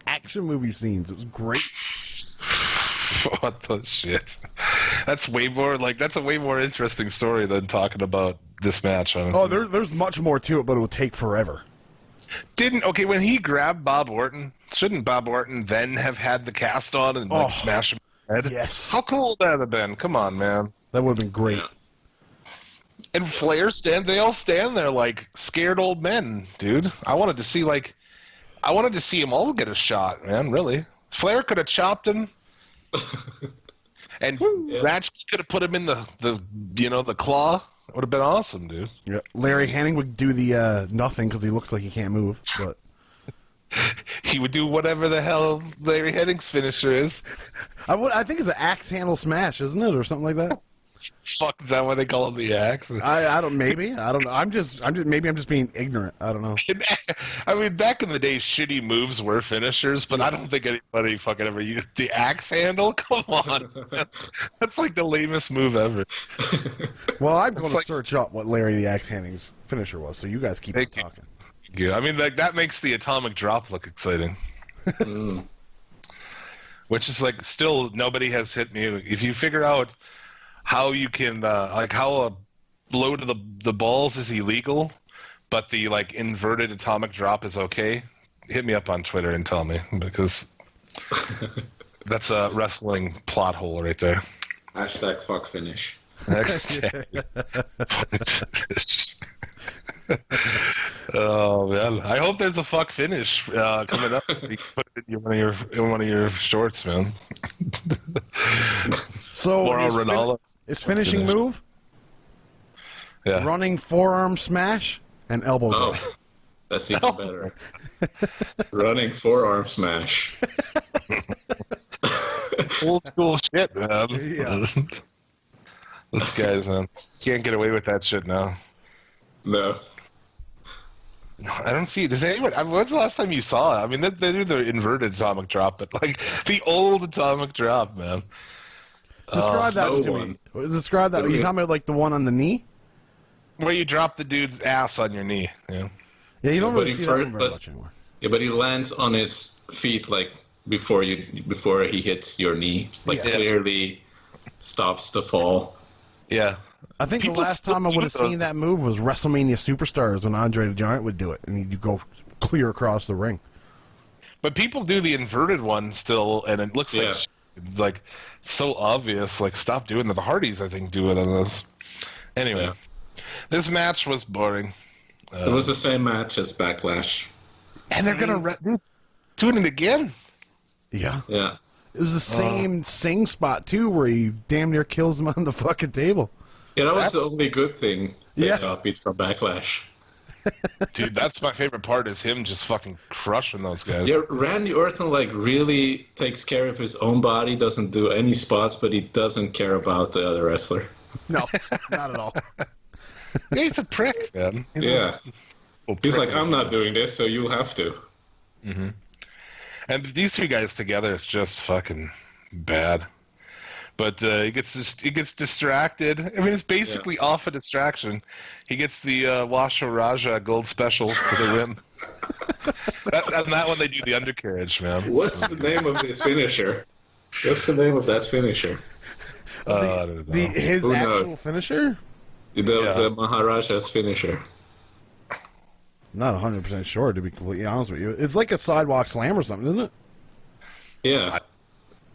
action movie scenes. It was great. What the shit? That's a way more interesting story than talking about this match. Honestly. Oh, there's much more to it, but it would take forever. When he grabbed Bob Orton, shouldn't Bob Orton then have had the cast on and smash him in the head? Yes. How cool would that have been? Come on, man. That would have been great. And Flair they all stand there like scared old men, dude. I wanted to see them all get a shot, man, really. Flair could have chopped him. And Ratchet could have put him in the claw. It would have been awesome, dude. Yeah. Larry Hanning would do the nothing because he looks like he can't move, but he would do whatever the hell Larry Hanning's finisher is. I think it's an axe handle smash, isn't it, or something like that? Fuck, is that why they call him the axe? I don't know. I'm just maybe I'm just being ignorant. I don't know. I mean, back in the day, shitty moves were finishers, but I don't think anybody fucking ever used the axe handle. Come on, that's like the lamest move ever. Well, I'm going to search up what Larry the Axe Hanning's finisher was, so you guys keep on talking. Yeah, I mean, that makes the atomic drop look exciting. Which is still nobody has hit me. If you figure out how you can how low to the balls is illegal, but the like inverted atomic drop is okay, hit me up on Twitter and tell me, because that's a wrestling plot hole right there. Hashtag fuck finish. Oh man, I hope there's a fuck finish coming up. You can put it in one of your shorts, man. So Ronaldo. his finishing move, Yeah. running forearm smash and elbow drop. Oh, that's even better. Running forearm smash. Old school shit, man. Yeah. Those guys, man, can't get away with that shit now. No. I don't see. Does anyone? When's the last time you saw it? I mean, they do the inverted atomic drop, but like the old atomic drop, man. Describe that no to one. me. Describe that. Are you talking about like the one on the knee? Where you drop the dude's ass on your knee. Yeah. Yeah, you don't But really he see that one very but- much anymore. Yeah, but he lands on his feet like before he hits your knee. Like Yeah. clearly stops the fall. Yeah. I think People the last time I still would have do those. seen that move was WrestleMania Superstars when Andre the Giant would do it, and he'd go clear across the ring. But people do the inverted one still, and it looks Yeah. like so obvious. Like, stop doing that. The Hardys, I think, do it on this. Anyway, Yeah. this match was boring. It was the same match as Backlash. And they're going to doing it again? Yeah. Yeah. It was the same sing spot, too, where he damn near kills him on the fucking table. Yeah, that was the only good thing Yeah. they beat from Backlash. Dude, that's my favorite part, is him just fucking crushing those guys. Yeah, Randy Orton like really takes care of his own body, doesn't do any spots, but he doesn't care about the other wrestler. No, not at all. Yeah, he's a prick, man. He's Yeah. a He's prick. like, I'm not doing this, so you have to. And these two guys together is just fucking bad. But he gets distracted. I mean, it's basically off a distraction. He gets the Washa Raja gold special for the win. And that one they do the undercarriage, man. What's the name of this finisher? What's the name of that finisher? I don't know. His Who knows? actual finisher? The Maharaja's finisher. Not 100% sure, to be completely honest with you. It's like a sidewalk slam or something, isn't it? Yeah.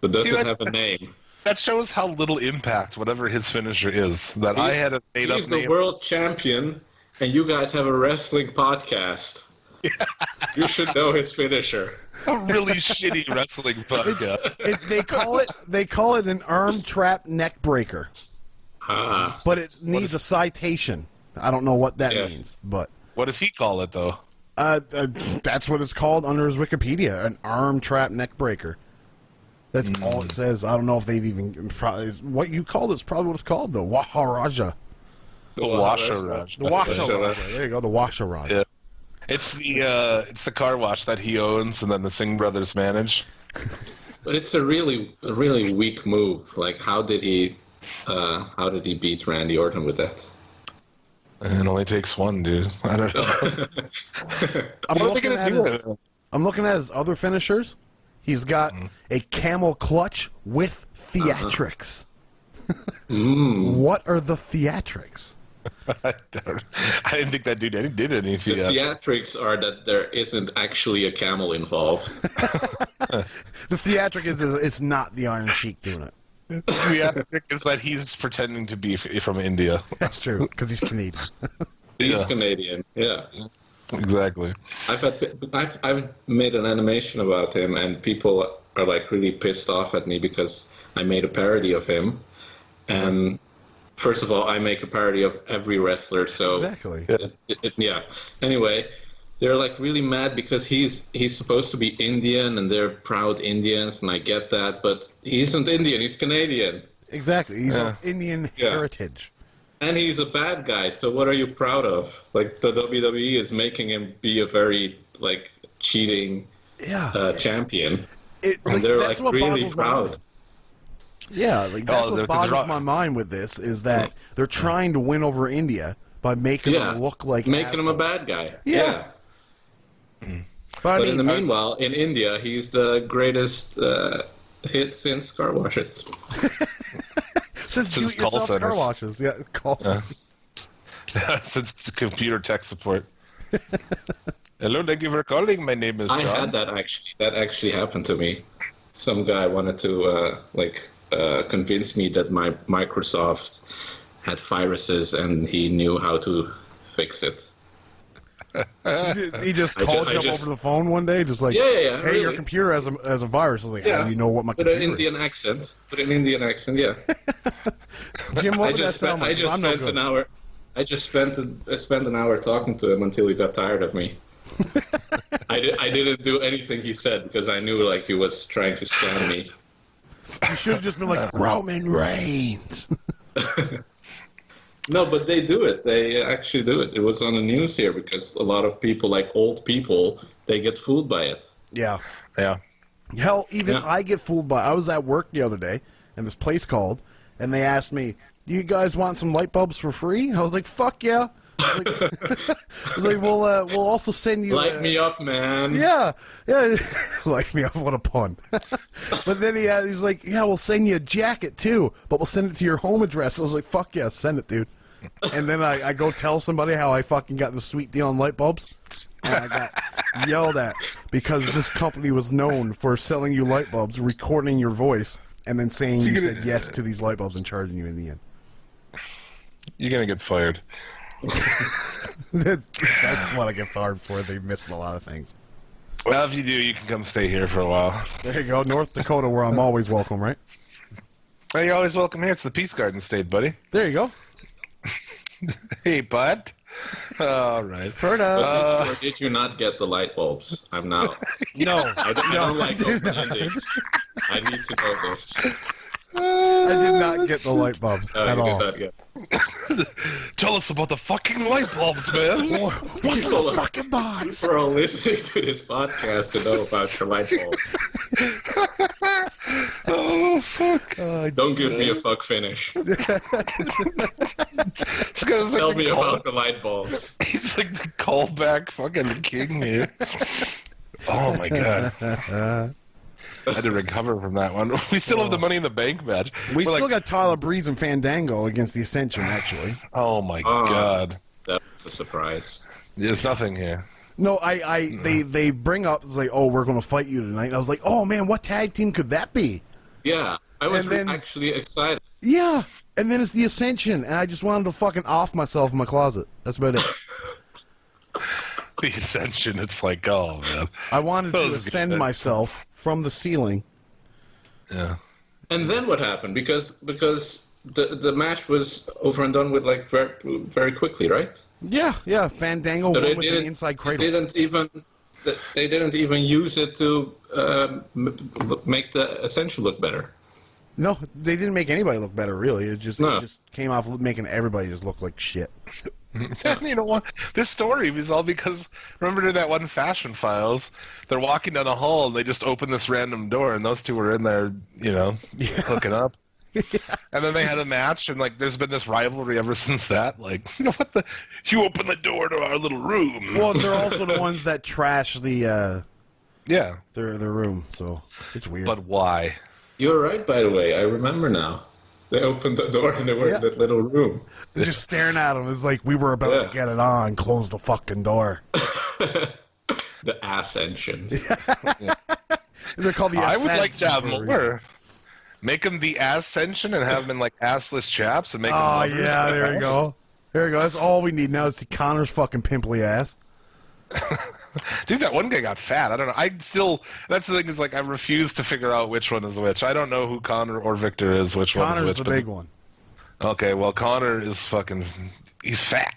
But doesn't See, have a name. That shows how little impact whatever his finisher is. That I had a made up He's the name. world champion, and you guys have a wrestling podcast. You should know his finisher. A really shitty wrestling podcast. They call it an arm trap neck breaker, Ah. but it needs a citation. I don't know what that Yeah. means, but What does he call it, though? that's what it's called under his Wikipedia, an arm trap neck breaker. That's all it says. I don't know if they've even probably what you called it's probably what it's called, the Waharaja. The Washa The Washaraja. There you go, the Washaraja. Yeah. It's the car wash that he owns, and then the Singh brothers manage. But it's a really weak move. Like, how did he beat Randy Orton with that? And it only takes one, dude. I don't know. I'm What are they gonna do? I'm looking at his other finishers. He's got a camel clutch with theatrics. What are the theatrics? I didn't think that dude did any The theatrics are that there isn't actually a camel involved. The theatric is it's not the Iron Sheik doing it. The theatric is that he's pretending to be from India. That's true, because he's Canadian. He's Yeah. Canadian, yeah. Exactly. I've made an animation about him, and people are like really pissed off at me because I made a parody of him. And first of all, I make a parody of every wrestler, so Exactly. yeah. Anyway, they're like really mad because he's supposed to be Indian, and they're proud Indians, and I get that, but he isn't Indian. He's Canadian, Exactly. He's of Indian Yeah. heritage. and he's a bad guy. So what are you proud of? Like, the WWE is making him be a very like cheating Yeah. champion, It, and they're that's like what really boggles my proud. mind. Yeah, like that's what they're boggles wrong. my mind with this is that they're trying to win over India by making them look like making him a assholes. bad guy. Yeah. But I But mean, in the meanwhile, in India, he's the greatest hit since car washes. since since do-it-yourself call car centers. washes, yeah, call centers. Since it's computer tech support. Hello, thank you for calling. My name is John. I had that actually. That actually happened to me. Some guy wanted to convince me that my Microsoft had viruses and he knew how to fix it. He just called you up over the phone one day, just like, yeah, hey, really. your computer has a virus. I was like, how do you know what my with computer an Indian is? accent. With an Indian accent, yeah. Jim, what would that sound like? I'm no good. An hour. I spent an hour talking to him until he got tired of me. I didn't do anything he said because I knew like he was trying to scam me. You should have just been like, Roman Reigns. No, but they do it. They actually do it. It was on the news here because a lot of people, like old people, they get fooled by it. Yeah. Yeah. Hell, even I get fooled by. I was at work the other day, and this place called, and they asked me, "Do you guys want some light bulbs for free?" I was like, "Fuck yeah!" I was like, "We'll also send you." Light me up, man. Yeah. Light me up. What a pun. But then he's like, "Yeah, we'll send you a jacket too, but we'll send it to your home address." I was like, "Fuck yeah, send it, dude." And then I go tell somebody how I fucking got the sweet deal on light bulbs, and I got yelled at because this company was known for selling you light bulbs, recording your voice, and then saying you said yes to these light bulbs and charging you in the end. You're going to get fired. That's what I get fired for. They missed a lot of things. Well, if you do, you can come stay here for a while. There you go, North Dakota, where I'm always welcome, right? Oh, you're always welcome here. It's the Peace Garden State, buddy. There you go. Hey, bud. All right. But did you not get the light bulbs? I'm now. No. I don't like open endings. I need to know this. I did not get the light bulbs at all. Tell us about the fucking light bulbs, man. What's in the fucking box? We're all listening to this podcast to know about your light bulbs. Oh, fuck. Don't give me a fuck finish. Tell me about the light bulbs. He's like the callback fucking king here. Oh, my God. I had to recover from that one. We still have the Money in the Bank match. We still got Tyler Breeze and Fandango against the Ascension, actually. Oh, my God. That was a surprise. There's nothing here. No, they bring up, it's like, oh, we're going to fight you tonight. And I was like, oh, man, what tag team could that be? Yeah, I was actually excited. Yeah, and then it's the Ascension, and I just wanted to fucking off myself in my closet. That's about it. The Ascension, it's like, oh, man. I wanted to ascend myself from the ceiling. Yeah. And then what happened? Because the match was over and done with like very, very quickly, right? Yeah. Fandango So won with an inside cradle. They didn't even use it to make the Ascension look better. No, they didn't make anybody look better, really. It just came off making everybody just look like shit. You know what? This story is all because, remember that one Fashion Files? They're walking down the hall, and they just open this random door, and those two were in there, hooking up. Yeah. And then they had a match, and, like, there's been this rivalry ever since that. Like, what the? You open the door to our little room. Well, they're also the ones that trash the, their room, so it's weird. But why? You're right, by the way. I remember now. They opened the door and they were in that little room. They're just staring at him. It's like we were about to get it on. Close the fucking door. The Ascension. They're called the Ascension. I would like to have more. Make them the Ascension and have them in like assless chaps and make them lovers. Yeah, there you go. There you go. That's all we need now is Connor's fucking pimply ass. Dude, that one guy got fat. I don't know. That's the thing is, like, I refuse to figure out which one is which. I don't know who Connor or Victor is, which one is which. Connor's the big one. Okay, well, Connor is he's fat.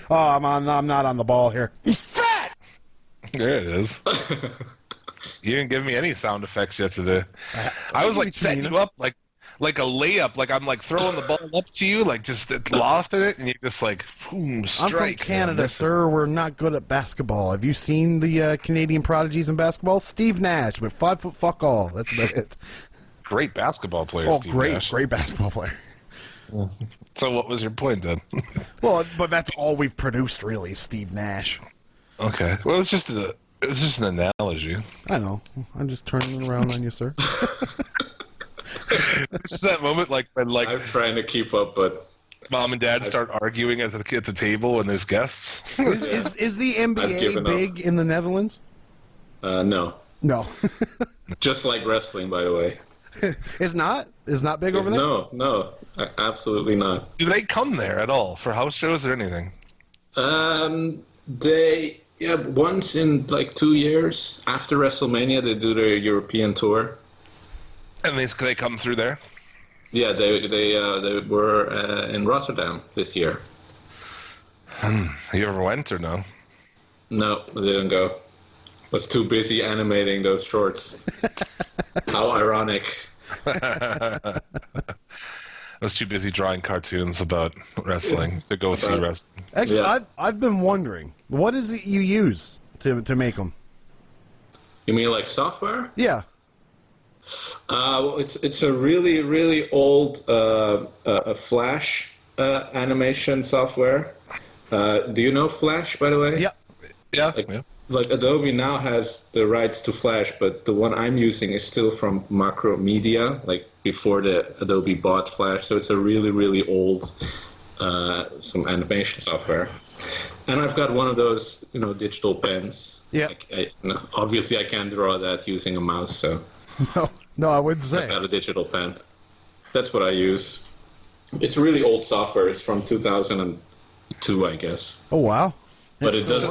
I'm not on the ball here. He's fat! There it is. You didn't give me any sound effects yet today. I was, like, setting you up, like a layup, like I'm like throwing the ball up to you, like just lofting it, and you just like boom, strike. I'm from Canada, sir. We're not good at basketball. Have you seen the Canadian prodigies in basketball? Steve Nash, with 5 foot fuck all. That's about it. Great basketball player. Oh, Steve great, Nash. Great basketball player. So what was your point then? Well, but that's all we've produced, really, Steve Nash. Okay. Well, it's just an analogy. I know. I'm just turning it around on you, sir. This is that moment, like when, like I'm trying to keep up, but Mom and Dad start arguing at the table when there's guests. Is the I've NBA given big in the Netherlands? No. No. Just like wrestling, by the way. It's not? It's not big over there? No, absolutely not. Do they come there at all for house shows or anything? They once in like 2 years after WrestleMania they do their European tour. And they come through there? Yeah, they were in Rotterdam this year. You ever went or no? No, they didn't go. Was too busy animating those shorts. How ironic. I was too busy drawing cartoons about wrestling to go see wrestling. Actually, Yeah. I've been wondering, what is it you use to make them? You mean like software? Yeah. Well, it's a really, really old Flash animation software. Do you know Flash, by the way? Yeah. Yeah. Like Adobe now has the rights to Flash, but the one I'm using is still from Macromedia, like before the Adobe bought Flash. So it's a really, really old some animation software. And I've got one of those, digital pens. Yeah. Obviously, I can't draw that using a mouse, so No, I wouldn't say. I have a digital pen. That's what I use. It's really old software. It's from 2002, I guess. Oh, wow. But it does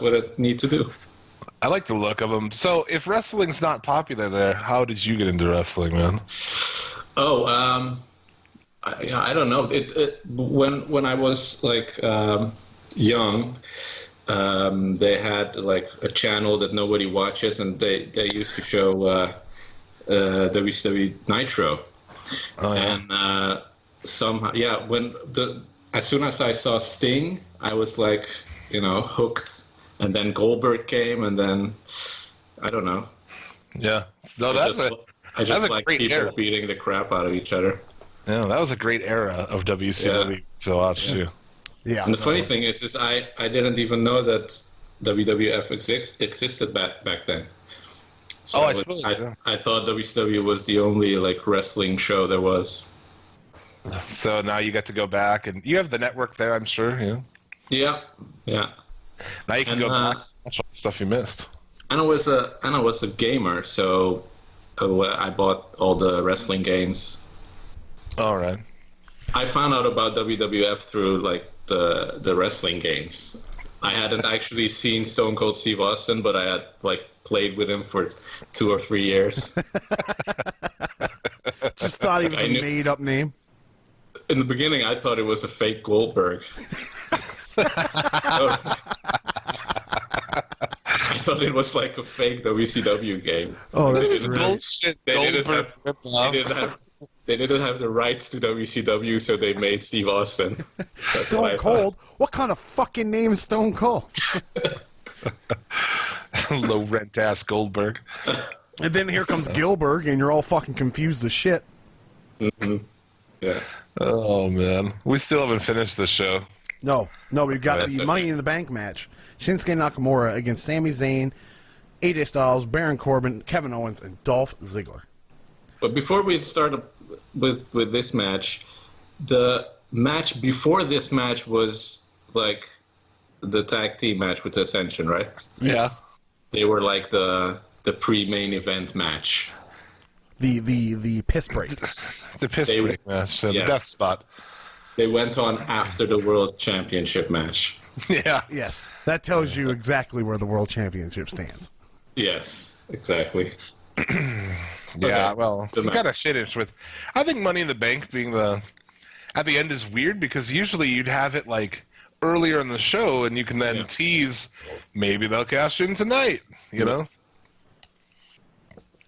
what it needs to do. I like the look of them. So if wrestling's not popular there, how did you get into wrestling, man? Oh, I don't know. When I was like young, they had like a channel that nobody watches, and they used to show WCW Nitro. Oh, yeah. And somehow, as soon as I saw Sting, I was like, hooked. And then Goldberg came, and then I don't know. Yeah. No, I just like great people era. beating the crap out of each other. Yeah, that was a great era of WCW to watch too. Yeah. And the funny thing is I didn't even know that WWF existed back then. So I suppose. Yeah. I thought WCW was the only like wrestling show there was. So now you get to go back, and you have the network there, I'm sure. Yeah. Yeah. Now you can And, go back and watch all the stuff you missed. And I was a gamer, so I bought all the wrestling games. All right. I found out about WWF through like the wrestling games. I hadn't actually seen Stone Cold Steve Austin, but I had like played with him for 2 or 3 years. Just thought he was a made-up name. In the beginning, I thought it was a fake Goldberg. I thought it was like a fake WCW game. Oh, They that's didn't great. Bullshit. They Goldberg. didn't have the rights to WCW, so they made Steve Austin. That's what I Stone thought. Cold? What kind of fucking name is Stone Cold? Low rent ass Goldberg. And then here comes Gilbert, and you're all fucking confused as shit. Yeah. Oh man, we still haven't finished the show. No, we've got That's the okay. Money in the Bank match. Shinsuke Nakamura against Sami Zayn, AJ Styles, Baron Corbin, Kevin Owens, and Dolph Ziggler. But before we start with this match, the match before this match was like the tag team match with Ascension, right? Yeah. They were like the pre-main event match. The piss break. The piss They- break match, the yeah. death spot. They went on after the World Championship match. Yeah. Yes, that tells you exactly where the World Championship stands. Yes, exactly. Yeah, Okay. well, The you match. gotta finish with. I think Money in the Bank being at the end is weird because usually you'd have it like earlier in the show and you can then tease maybe they'll cash in tonight, you know?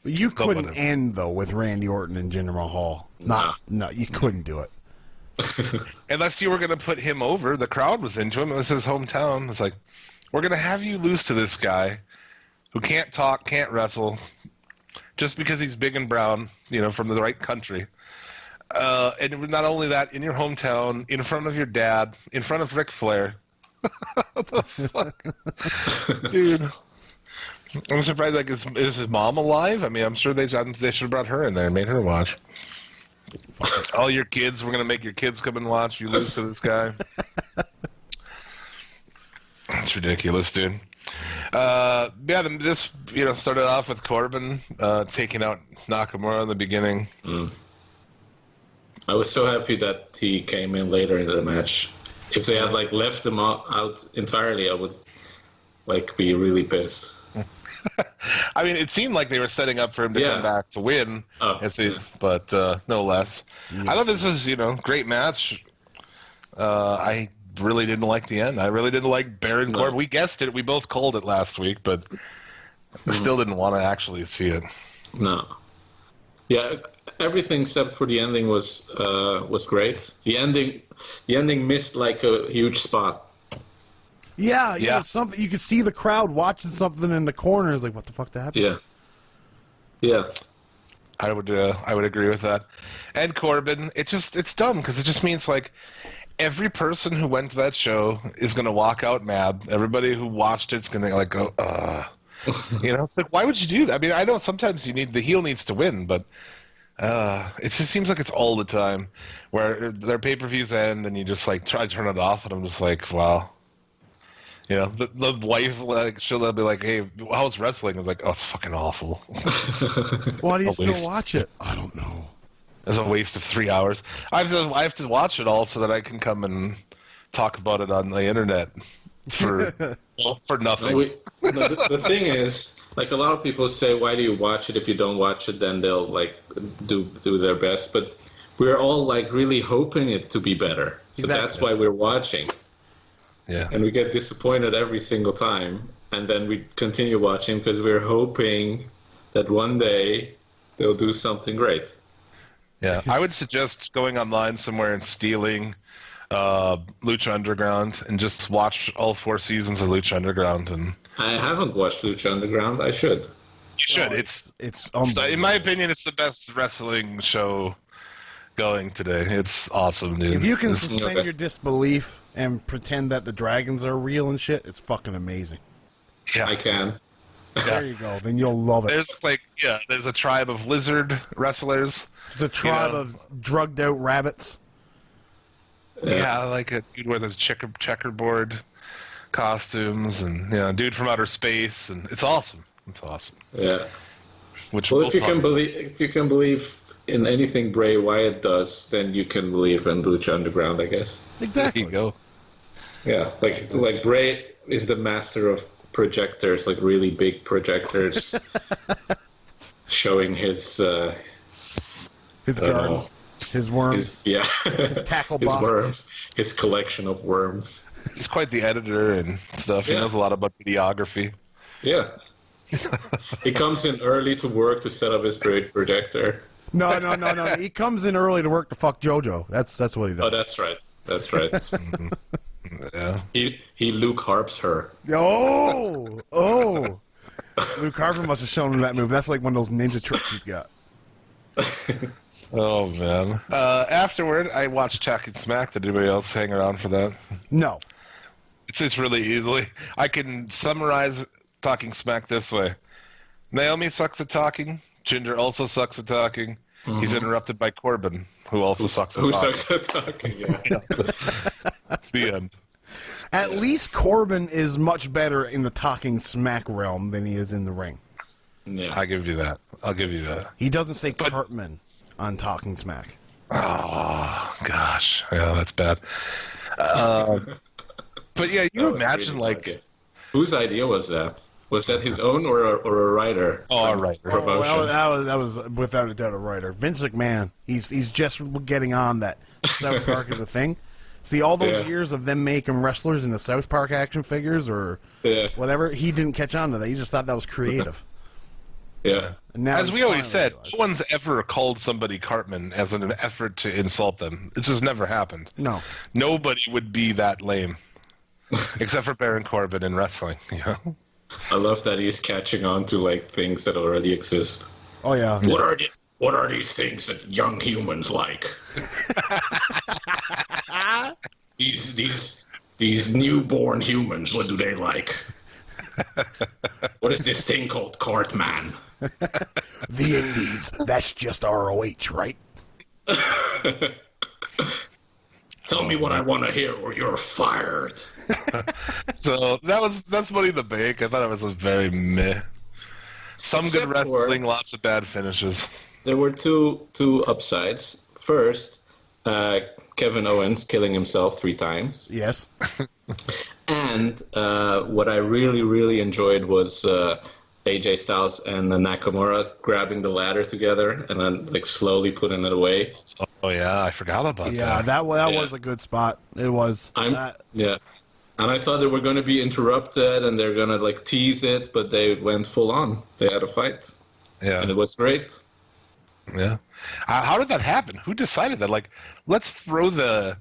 But you couldn't whatever. end though with Randy Orton and Jinder Mahal. No, you couldn't do it. Unless you were gonna put him over, the crowd was into him. It was his hometown. It's like, we're gonna have you lose to this guy who can't talk, can't wrestle, just because he's big and brown, from the right country. And not only that, in your hometown, in front of your dad, in front of Ric Flair. What the fuck? Dude. I'm surprised, is his mom alive? I mean, I'm sure they should have brought her in there and made her watch. All your kids, we're going to make your kids come and watch you lose to this guy. That's ridiculous, dude. This started off with Corbin taking out Nakamura in the beginning. I was so happy that he came in later in the match. If they had left him out entirely, I would be really pissed. I mean, it seemed like they were setting up for him to come back to win, but no less. I thought this was great match. I really didn't like the end. I really didn't like Baron Corbin. We guessed it. We both called it last week, but I still didn't want to actually see it. No. Yeah, everything except for the ending was great. The ending missed a huge spot. Yeah. Something you could see the crowd watching something in the corner. It's like, what the fuck happened? Yeah. I would agree with that. And Corbin, it's dumb because it just means every person who went to that show is going to walk out mad. Everybody who watched it's going to go, it's why would you do that? I mean, I know sometimes the heel needs to win, but it just seems like it's all the time where their pay-per-views end and you just try to turn it off and I'm just like, wow. The wife, she'll be like, hey, how's wrestling? It's like, oh, it's fucking awful. Why do you still watch it? I don't know. It's a waste of 3 hours. I have to watch it all so that I can come and talk about it on the internet for nothing. The thing is, a lot of people say, why do you watch it? If you don't watch it, then they'll do their best. But we're all really hoping it to be better. So that's why we're watching. Yeah. And we get disappointed every single time, and then we continue watching because we're hoping that one day they'll do something great. Yeah, I would suggest going online somewhere and stealing Lucha Underground and just watch all 4 seasons of Lucha Underground. And I haven't watched Lucha Underground. I should. You should. It's in my opinion, it's the best wrestling show going today. It's awesome, dude. If you can suspend your disbelief and pretend that the dragons are real and shit, it's fucking amazing. Yeah, I can. There you go. Then you'll love it. There's a tribe of lizard wrestlers. There's a tribe of drugged out rabbits. Yeah, a dude with his checkerboard costumes and a dude from outer space, and it's awesome. It's awesome. Yeah. If you can believe in anything Bray Wyatt does, then you can believe in Lucha Underground, I guess. Exactly. There you go. Yeah, like Bray is the master of projectors, really big projectors, showing his garden, his worms, his tackle box, his worms, his collection of worms. He's quite the editor and stuff. He knows a lot about videography. Yeah. He comes in early to work to set up his projector. No. He comes in early to work to fuck JoJo. That's what he does. Oh, that's right. That's right. Yeah. He Luke Harps her. Oh. Luke Harper must have shown him that move. That's like one of those ninja tricks he's got. Oh, man. Afterward, I watched Talking Smack. Did anybody else hang around for that? No. It's really easily. I can summarize Talking Smack this way. Naomi sucks at talking. Jinder also sucks at talking. Mm-hmm. He's interrupted by Corbin, who also sucks at talking. Who sucks at talking, yeah. The end. At least Corbin is much better in the Talking Smack realm than he is in the ring. Yeah. I'll give you that. He doesn't say Cartman on Talking Smack. Oh, gosh. Yeah, that's bad. But yeah, you imagine like... Whose idea was that? Was that his own or a writer? Oh, a writer. Promotion? That was without a doubt a writer. Vince McMahon. He's just getting on that South Park is a thing. See, all those years of them making wrestlers in the South Park action figures or whatever, he didn't catch on to that. He just thought that was creative. Yeah. As we always said, no one's ever called somebody Cartman as an effort to insult them. It's just never happened. No. Nobody would be that lame. Except for Baron Corbin in wrestling, you know? I love that he's catching on to like things that already exist. Oh yeah. What are these things that young humans like? these newborn humans, what do they like? What is this thing called Cartman? The Indies. That's just ROH, right? Tell me what I want to hear, or you're fired. So that's Money in the Bank. I thought it was a very meh. Some Except good wrestling, lots of bad finishes. There were two upsides. First, Kevin Owens killing himself 3 times. Yes. And what I really, really enjoyed was AJ Styles and Nakamura grabbing the ladder together and then like slowly putting it away. Oh yeah, I forgot about Yeah, that. that was a good spot. It was. Yeah. And I thought they were going to be interrupted and they're going to like tease it, but they went full on. They had a fight. Yeah. And it was great. Yeah. How did that happen? Who decided that? Like, let's throw the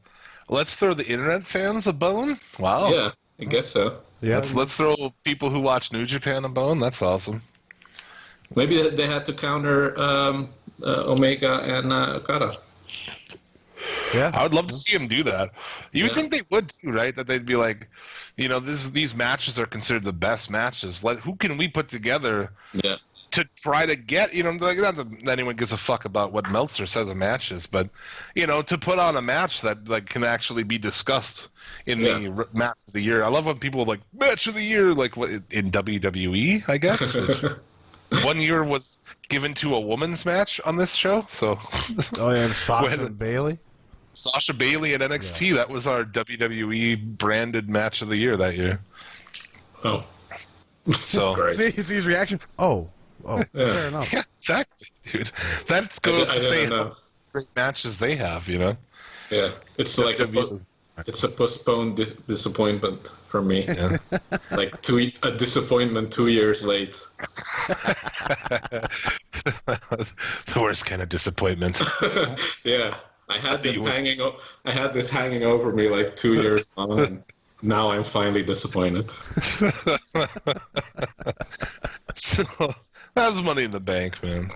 internet fans a bone. Wow. Yeah, I guess so. Yeah. Let's throw people who watch New Japan a bone. That's awesome. Maybe they had to counter Omega and Okada. Yeah. I would love to see him do that. You would Yeah. think they would too, right? That they'd be like, these matches are considered the best matches. Like, who can we put together Yeah. to try to get, like, not that anyone gives a fuck about what Meltzer says a match is, but, to put on a match that like can actually be discussed in the match of the year. I love when people like match of the year, like what in WWE, I guess. Which one year was given to a woman's match on this show. So, Oh yeah, Sasha and Bailey. Sasha Bailey and NXT. That was our WWE branded match of the year that year. Oh. So Great. See his reaction. Oh, fair enough. yeah, exactly, dude. That goes I to didn't say know. how great matches they have. Yeah. It's like it's a postponed disappointment for me. Yeah. Like a disappointment 2 years late. The worst kind of disappointment. Yeah. I had this hanging over me like 2 years long, and now I'm finally disappointed. So that was Money in the Bank, man.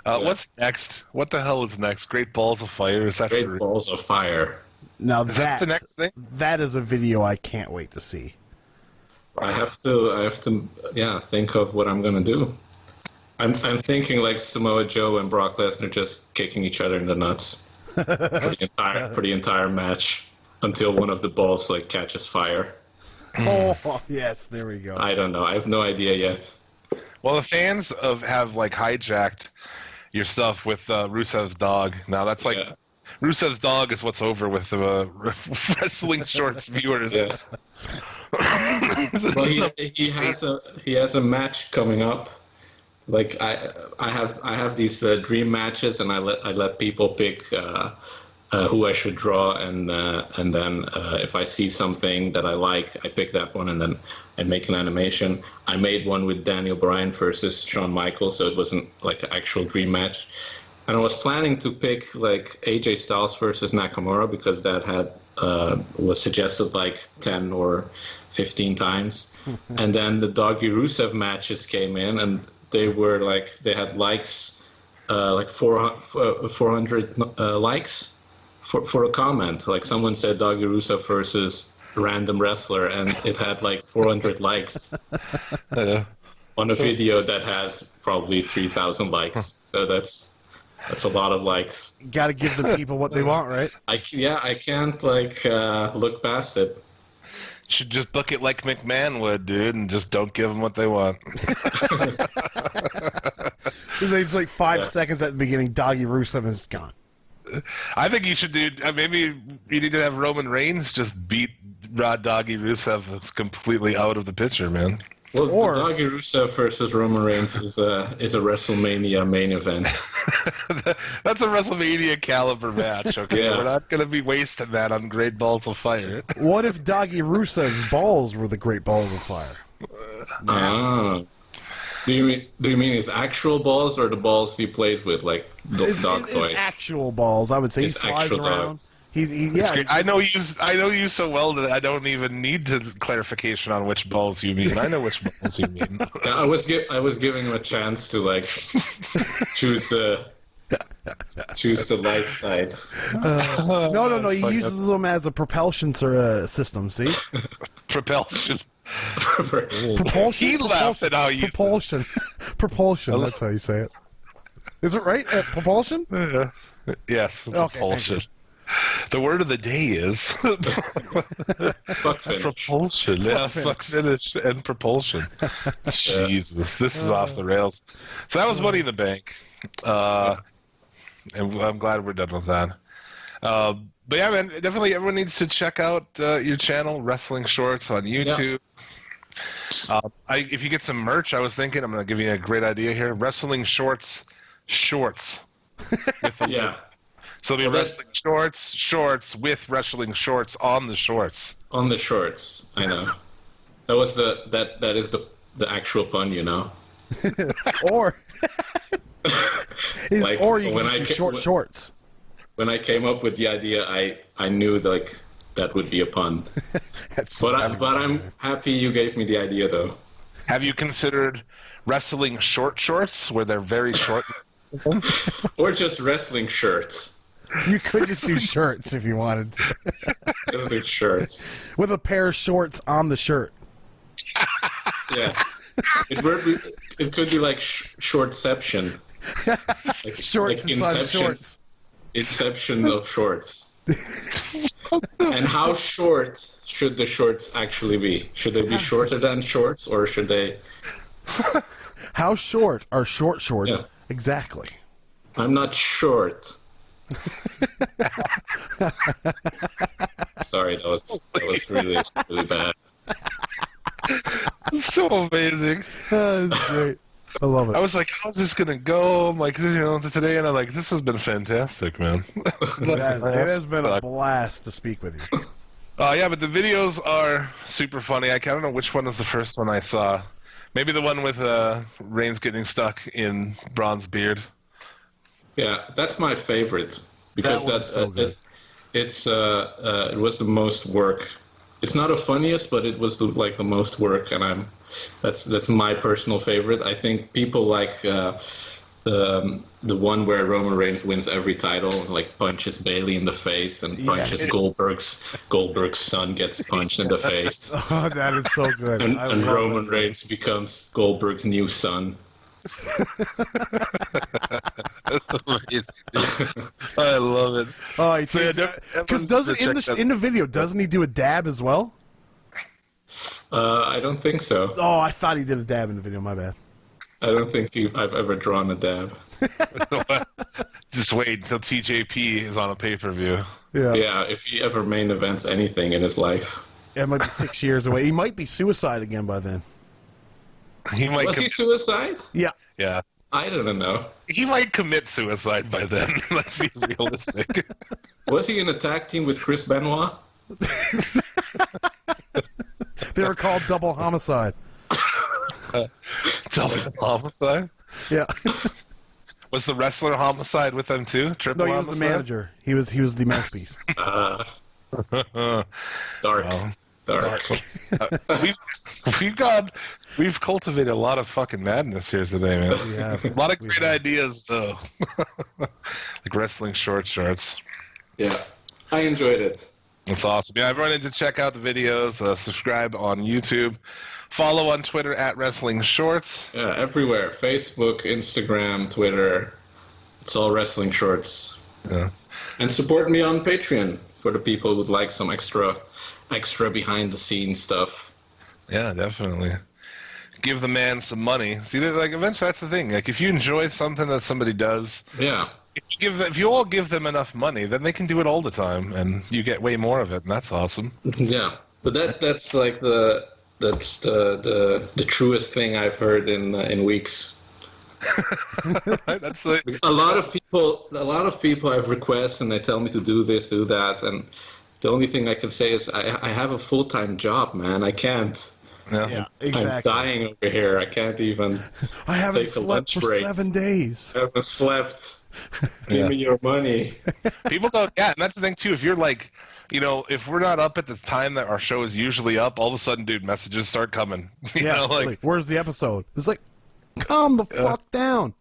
What's next? What the hell is next? Great Balls of Fire? Is that Great for Balls of Fire. Now Is that the next thing? that is a video I can't wait to see. I have to think of what I'm gonna do. I'm thinking like Samoa Joe and Brock Lesnar just kicking each other in the nuts for the entire match until one of the balls like catches fire. Oh yes, there we go. I don't know. I have no idea yet. Well, the fans have like hijacked your stuff with Rusev's dog. Now that's like Rusev's dog is what's over with wrestling shorts viewers. Yeah. Well, he has a match coming up. Like I have these dream matches, and I let people pick who I should draw, and then if I see something that I like, I pick that one, and then I make an animation. I made one with Daniel Bryan versus Shawn Michaels, so it wasn't like an actual dream match. And I was planning to pick like AJ Styles versus Nakamura because that was suggested like 10 or 15 times. And then the Doggy Rusev matches came in, and they had likes, like 400 likes for a comment. Like someone said Doggy Rusev versus random wrestler, and it had like 400 likes on a video that has probably 3,000 likes. So that's a lot of likes. Got to give the people what they want, right? I can't like look past it. Should just book it like McMahon would, dude, and just don't give them what they want. It's like 5 seconds at the beginning. Doggy Rusev and it's gone. I think you should do. Maybe you need to have Roman Reigns just beat Doggy Rusev. It's completely out of the picture, man. Well, the Doggy Rusev versus Roman Reigns is a WrestleMania main event. That's a WrestleMania caliber match. Okay, Yeah. We're not going to be wasting that on Great Balls of Fire. What if Doggy Rusev's balls were the Great Balls of Fire? Do you mean his actual balls or the balls he plays with, like dog toys? His actual balls, I would say. He His flies actual around. dog. I know you so well that I don't even need clarification on which balls you mean. I know which balls you mean. Yeah, I was giving him a chance to like choose the light side. No. He uses them as a propulsion system. See, Propulsion. propulsion. He laughed at how you propulsion. Propulsion. That's how you say it. Is it right? Propulsion. Yeah. Yes, Okay, propulsion. The word of the day is Fuck finish. propulsion. Yeah, fuck finish and propulsion. Jesus, this is off the rails. So that was Money in the Bank. And I'm glad we're done with that. But yeah, man, definitely everyone needs to check out your channel, Wrestling Shorts, on YouTube. If you get some merch, I was thinking, I'm going to give you a great idea here. Wrestling Shorts. Yeah. So it'll be Wrestling Shorts with Wrestling Shorts on the shorts. On the shorts, I know. That was that is the actual pun, you know. Or Like, or you when can just do shorts. When I came up with the idea, I knew like that would be a pun. But I'm happy you gave me the idea, though. Have you considered wrestling shorts, where they're very short? Or just wrestling shirts. You could just do shirts if you wanted to. Just do shirts. With a pair of shorts on the shirt. Yeah. It could be like shortception. Like, Shorts like inside shorts. Inception of shorts. And how short should the shorts actually be? Should they be shorter than shorts, or should they... How short are shorts? Yeah. Exactly. I'm not short. Sorry, that was really bad. So amazing. That's great. I love it. I was like, how's this going to go? I'm like, today, and I'm like, this has been fantastic, man. It has been a blast to speak with you. Yeah, but the videos are super funny. I don't know which one was the first one I saw. Maybe the one with Reigns getting stuck in Braun's beard. Yeah, that's my favorite because That one's so good. It was the most work. It's not the funniest, but it was the most work, and that's my personal favorite. I think people like the one where Roman Reigns wins every title, like punches Bayley in the face and punches Goldberg's son gets punched in the face. Oh, that is so good. And Roman Reigns becomes Goldberg's new son. That's amazing. I love it. Oh, because in the video, doesn't he do a dab as well? I don't think so. Oh, I thought he did a dab in the video. My bad. I don't think I've ever drawn a dab. Just wait until TJP is on a pay-per-view. Yeah, if he ever main events anything in his life. It might be 6 years away. He might be suicide again by then. Was he suicide? Yeah. Yeah. I don't know. He might commit suicide by then. Let's be realistic. Was he in a tag team with Chris Benoit? They were called Double Homicide. Double Homicide? Yeah. Was the wrestler Homicide with them too? Triple No, he was Homicide? the manager. He was the mouthpiece. Dark. We've cultivated a lot of fucking madness here today, man. Yeah, A lot of great ideas, though. Like wrestling shorts. Yeah, I enjoyed it. That's awesome. Yeah, everyone need to check out the videos. Subscribe on YouTube. Follow on Twitter at Wrestling Shorts. Yeah, everywhere. Facebook, Instagram, Twitter. It's all Wrestling Shorts. Yeah. And support me on Patreon for the people who would like some extra behind-the-scenes stuff. Yeah, definitely. Give the man some money. See, eventually that's the thing. Like, if you enjoy something that somebody does, Yeah. if you all give them enough money, then they can do it all the time, and you get way more of it, and that's awesome. Yeah. But that's like the truest thing I've heard in weeks. That's like, A lot of people have requests and they tell me to do this, do that, and the only thing I can say is I have a full-time job, man. I can't. Yeah, exactly. I'm dying over here. I can't even. I haven't take a slept lunch for break. 7 days. I haven't slept. Give me your money. people don't. Yeah, and that's the thing too. If you're like, if we're not up at the time that our show is usually up, all of a sudden, dude, messages start coming. You know, like, where's the episode? It's like, calm the fuck down.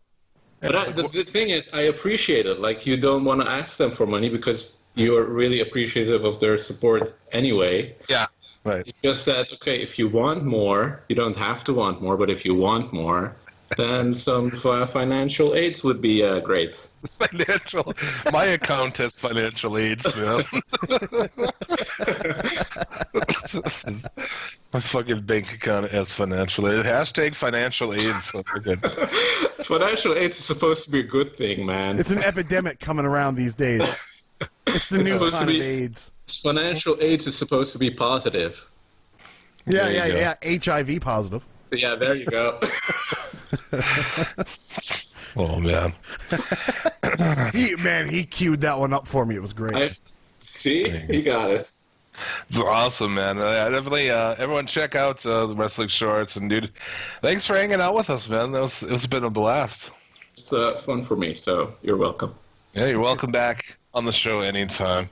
But the thing is, I appreciate it. Like, you don't want to ask them for money because you're really appreciative of their support anyway. Yeah. Right. It's just that, okay, if you want more, you don't have to want more, but if you want more, Then some financial aids would be great. Financial. My account has financial aids, man. My fucking bank account has financial aid. Hashtag financial aids. So we're good. Financial aids is supposed to be a good thing, man. It's an epidemic coming around these days. It's the new supposed kind to of be- AIDS. Financial aids is supposed to be positive. Yeah, There you yeah, yeah. HIV positive. Yeah, there you go. Oh, man. He queued that one up for me. It was great. See? He got it. It's awesome, man. Definitely, everyone check out the Wrestling Shorts. And, dude, thanks for hanging out with us, man. It's been a blast. It's fun for me, so you're welcome. Yeah, you're welcome back on the show anytime.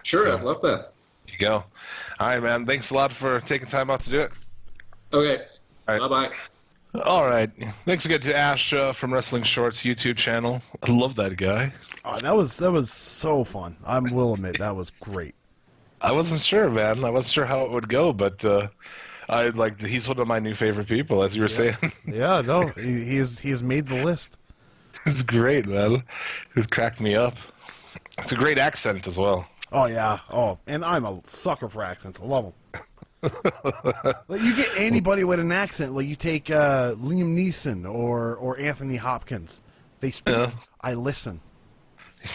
Sure, So, I'd love that. there you go. All right, man. Thanks a lot for taking time out to do it. Okay. All right. Bye-bye. All right. Thanks again to Ash from Wrestling Shorts YouTube channel. I love that guy. Oh, that was so fun. I will admit that was great. I wasn't sure, man. I wasn't sure how it would go, but he's one of my new favorite people, as you were saying. Yeah, no, he has made the list. It's great, man. It cracked me up. It's a great accent as well. Oh yeah. Oh, and I'm a sucker for accents. I love them. Like, you get anybody with an accent, like you take Liam Neeson or Anthony Hopkins. They speak. Yeah. I listen.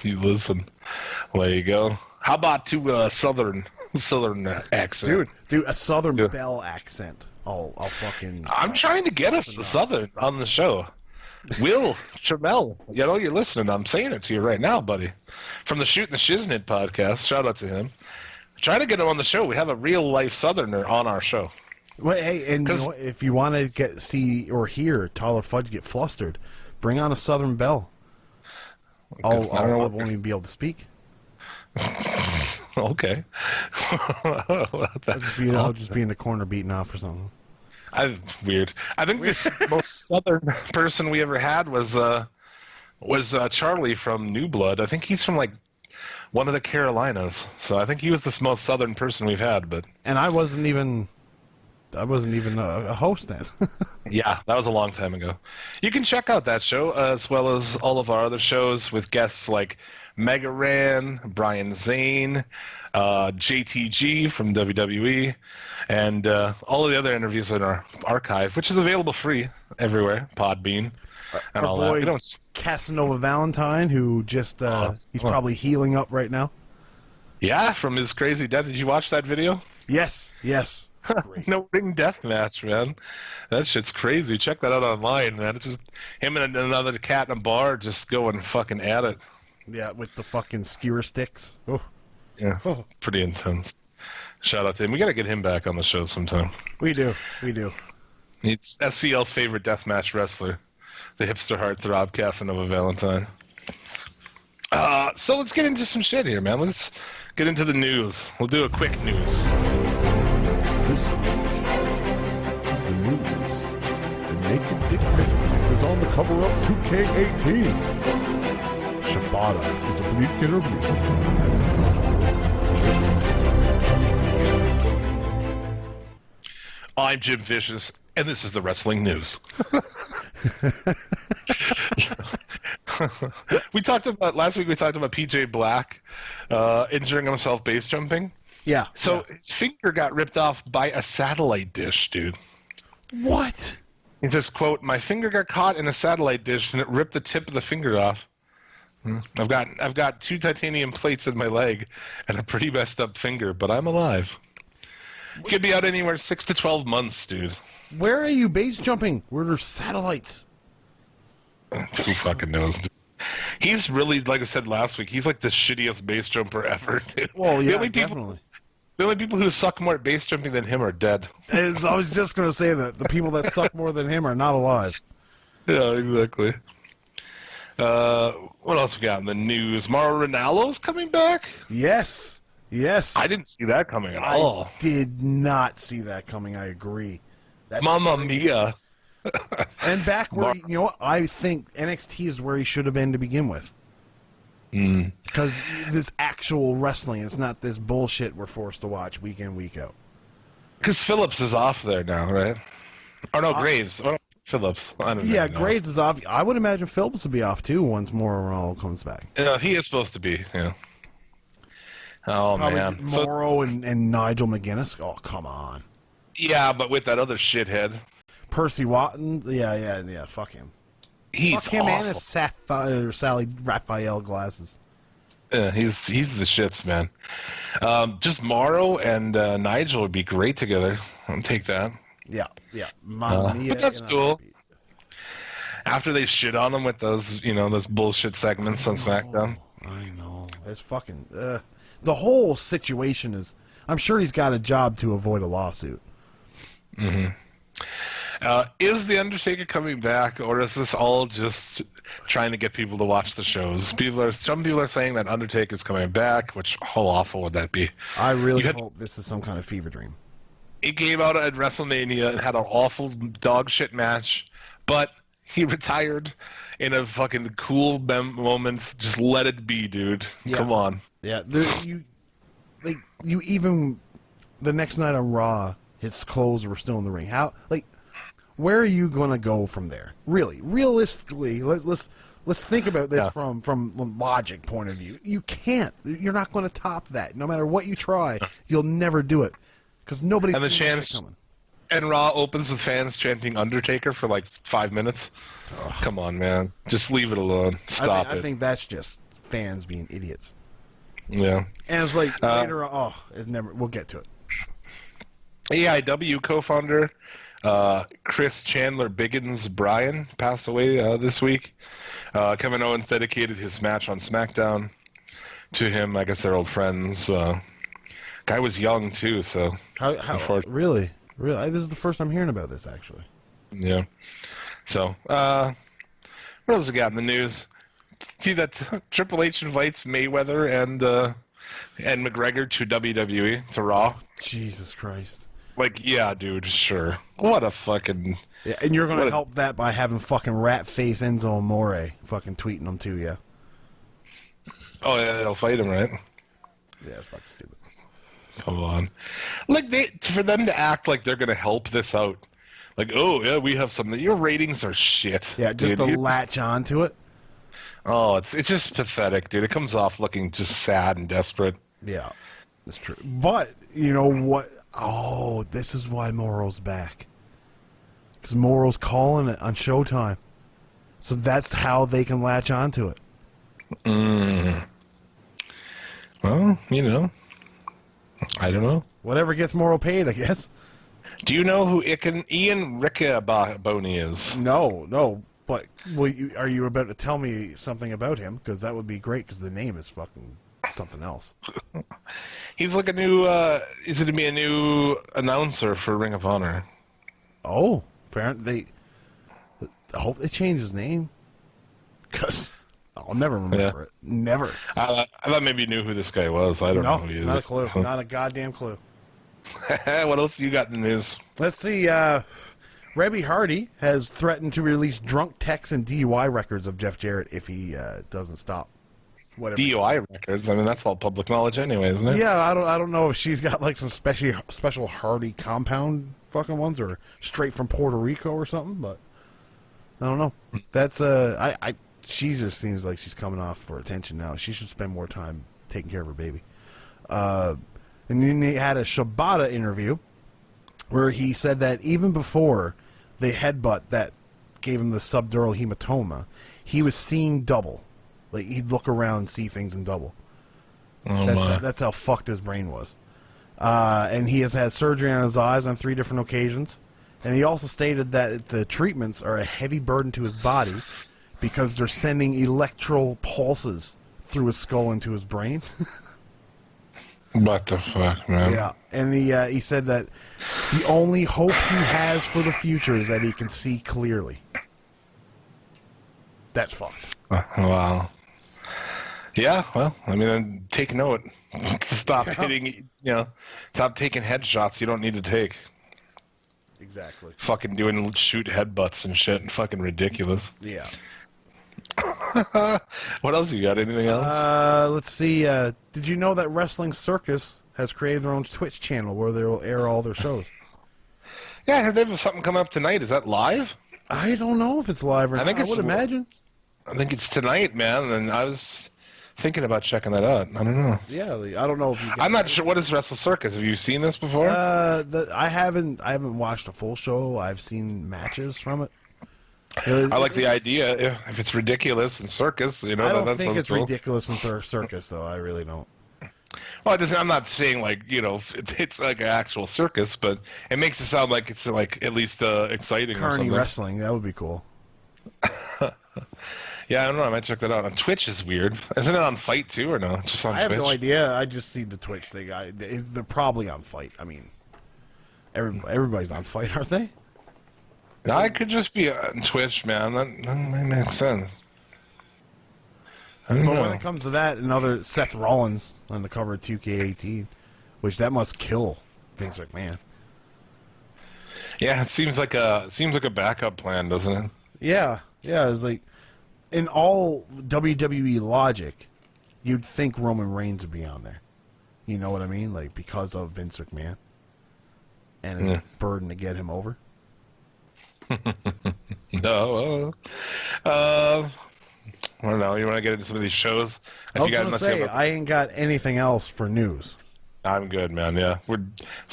You listen. There you go. How about to southern accent? Dude, a Southern Yeah. Belle accent. I'll fucking. I'm trying to get us a southern on the show. Will Chamel, you're listening. I'm saying it to you right now, buddy. From the Shooting the Shiznit podcast. Shout out to him. Try to get him on the show. We have a real life southerner on our show. Well, hey, and you know what? If you want to see or hear Tyler Fudge get flustered, bring on a Southern Belle. I won't even be able to speak. Okay. I'll just be in the corner beating off or something. Weird. I think the most southern person we ever had was Charlie from New Blood. I think he's from like one of the Carolinas. So I think he was the most southern person we've had. But And I wasn't even a host then. yeah, that was a long time ago. You can check out that show as well as all of our other shows with guests like Mega Ran, Brian Zane, JTG from WWE, and all of the other interviews in our archive, which is available free everywhere, Podbean, and Our all boy that. Casanova Valentine, who just he's probably healing up right now. Yeah, from his crazy death. Did you watch that video? Yes. It's great. No ring death match, man. That shit's crazy. Check that out online, man. It's just him and another cat in a bar just going fucking at it. Yeah, with the fucking skewer sticks. Oh. Yeah, pretty intense. Shout out to him. We got to get him back on the show sometime. We do. He's SCL's favorite deathmatch wrestler, the hipster heartthrob Casanova Valentine. So let's get into some shit here, man. Let's get into the news. We'll do a quick news. This week, the news. The naked dick pic is on the cover of 2K18. Shibata gives a brief interview. I'm Jim Vicious, and this is the wrestling news. Last week we talked about PJ Black injuring himself base jumping. Yeah. So his finger got ripped off by a satellite dish, dude. What? He says, quote, "My finger got caught in a satellite dish and it ripped the tip of the finger off. I've got 2 titanium plates in my leg and a pretty messed up finger, but I'm alive." Could be out anywhere 6 to 12 months, dude. Where are you base jumping? Where there's satellites? Who fucking knows? He's really, like I said last week, he's like the shittiest base jumper ever, dude. Well, yeah, The only people who suck more at base jumping than him are dead. I was just going to say that the people that suck more than him are not alive. Yeah, exactly. What else we got in the news? Mauro Ranallo's coming back? Yes. I didn't see that coming at all. I did not see that coming. I agree. That's Mamma mia. And back where, you know what? I think NXT is where he should have been to begin with. Because this actual wrestling, it's not this bullshit we're forced to watch week in, week out. Because Phillips is off there now, right? Or no, Graves. Oh, Phillips. I don't know. Yeah, Graves is off. I would imagine Phillips would be off too once Morrow comes back. He is supposed to be. Yeah. Oh Probably man. Morrow and Nigel McGuinness. Oh, come on. Yeah, but with that other shithead. Percy Watton. Yeah. Fuck him. He's Fuck him awful. and his Sally Raphael glasses. Yeah, he's the shits, man. Just Morrow and Nigel would be great together. I'll take that. Yeah. Mamma mia, But that's in a cool. heartbeat. After they shit on him with those, those bullshit segments on SmackDown. I know. It's fucking... the whole situation is... I'm sure he's got a job to avoid a lawsuit. Is The Undertaker coming back, or is this all just trying to get people to watch the shows? Some people are saying that Undertaker's coming back, which, how awful would that be? I really hope this is some kind of fever dream. He came out at WrestleMania and had an awful dog shit match, but he retired in a fucking cool moment. Just let it be, dude. Yeah. Come on. Yeah, you even the next night on Raw, his clothes were still in the ring. How, where are you going to go from there? Really, realistically, let's think about this from a logic point of view. You can't. You're not going to top that. No matter what you try, you'll never do it because nobody's And the seeing chance, this coming. and Raw opens with fans chanting Undertaker for like 5 minutes. Come on, man. Just leave it alone. Stop I it. think that's just fans being idiots. Yeah. And it's like later on, it's never. We'll get to it. AIW co-founder Chris Chandler Biggins Bryan passed away this week. Kevin Owens dedicated his match on SmackDown to him. I guess they're old friends. Guy was young too, so How really? This is the first I'm hearing about this actually. yeah. So what else we got in the news? See that Triple H invites Mayweather and McGregor to WWE, to Raw. Jesus Christ. Like, yeah, dude, sure. What a fucking... Yeah, and you're going to help that by having fucking rat face Enzo Amore fucking tweeting them to you. Oh, yeah, they'll fight him, right? Yeah, it's fucking stupid. Come on. Like, for them to act like they're going to help this out. Like, oh, yeah, we have something. Your ratings are shit. Yeah, just dude. to latch on to it. Oh, it's just pathetic, dude. It comes off looking just sad and desperate. Yeah, that's true. But, you know what? Oh, this is why Morrow's back. Because Morrow's calling it on Showtime. So that's how they can latch onto it. Well, I don't know. Whatever gets Morrow paid, I guess. Do you know who Ian Riccaboni is? No. But are you about to tell me something about him? Because that would be great, because the name is fucking something else. He's like he's going to be a new announcer for Ring of Honor. Oh, fair. I hope they change his name. Because I'll never remember it. Never. I thought maybe you knew who this guy was. I don't know who he is. Not a clue. Not a goddamn clue. What else you got in the news? Let's see. Rebby Hardy has threatened to release drunk texts and DUI records of Jeff Jarrett if he doesn't stop. Whatever. DUI records? I mean, that's all public knowledge anyway, isn't it? Yeah, I don't know if she's got like some special Hardy compound fucking ones or straight from Puerto Rico or something, but I don't know. That's she just seems like she's coming off for attention now. She should spend more time taking care of her baby. And then he had a Shibata interview where he said that even before the headbutt that gave him the subdural hematoma, he was seeing double. Like, he'd look around and see things in double. That's how fucked his brain was. And he has had surgery on his eyes on 3 different occasions. And he also stated that the treatments are a heavy burden to his body because they're sending electrical pulses through his skull into his brain. What the fuck, man? Yeah, and he said that the only hope he has for the future is that he can see clearly. That's fucked. Wow. Yeah, well, I mean, take note. Stop hitting, stop taking headshots you don't need to take. Exactly. Fucking doing shoot headbutts and shit. Fucking ridiculous. Yeah. What else you got? Anything else? Let's see. Did you know that Wrestling Circus has created their own Twitch channel where they will air all their shows? Yeah, I heard they have something coming up tonight. Is that live? I don't know if it's live or not. I would imagine. I think it's tonight, man, and I was thinking about checking that out. I don't know. Yeah, I don't know if you I'm not sure. What is Wrestle Circus? Have you seen this before? I haven't watched a full show. I've seen matches from it. I like the idea. If it's ridiculous and circus, you know, I don't that think it's cool. ridiculous in circus, though. I really don't. Well, I'm not saying like, you know, it's like an actual circus, but it makes it sound like it's like at least exciting. Carney wrestling, that would be cool. Yeah, I don't know. I might check that out. On Twitch is weird. Isn't it on Fight too, or no? Just on Twitch? I have no idea. I just see the Twitch thing. They're probably on Fight. I mean, everybody's on Fight, aren't they? I could just be on Twitch, man. That makes sense. But when it comes to that, another Seth Rollins on the cover of 2K18, which that must kill Vince McMahon. Yeah, it seems like a backup plan, doesn't it? Yeah. It's like in all WWE logic, you'd think Roman Reigns would be on there. You know what I mean? Like because of Vince McMahon and his burden to get him over. No. I don't know. You want to get into some of these shows? I was going to say, I ain't got anything else for news. I'm good, man. Yeah, so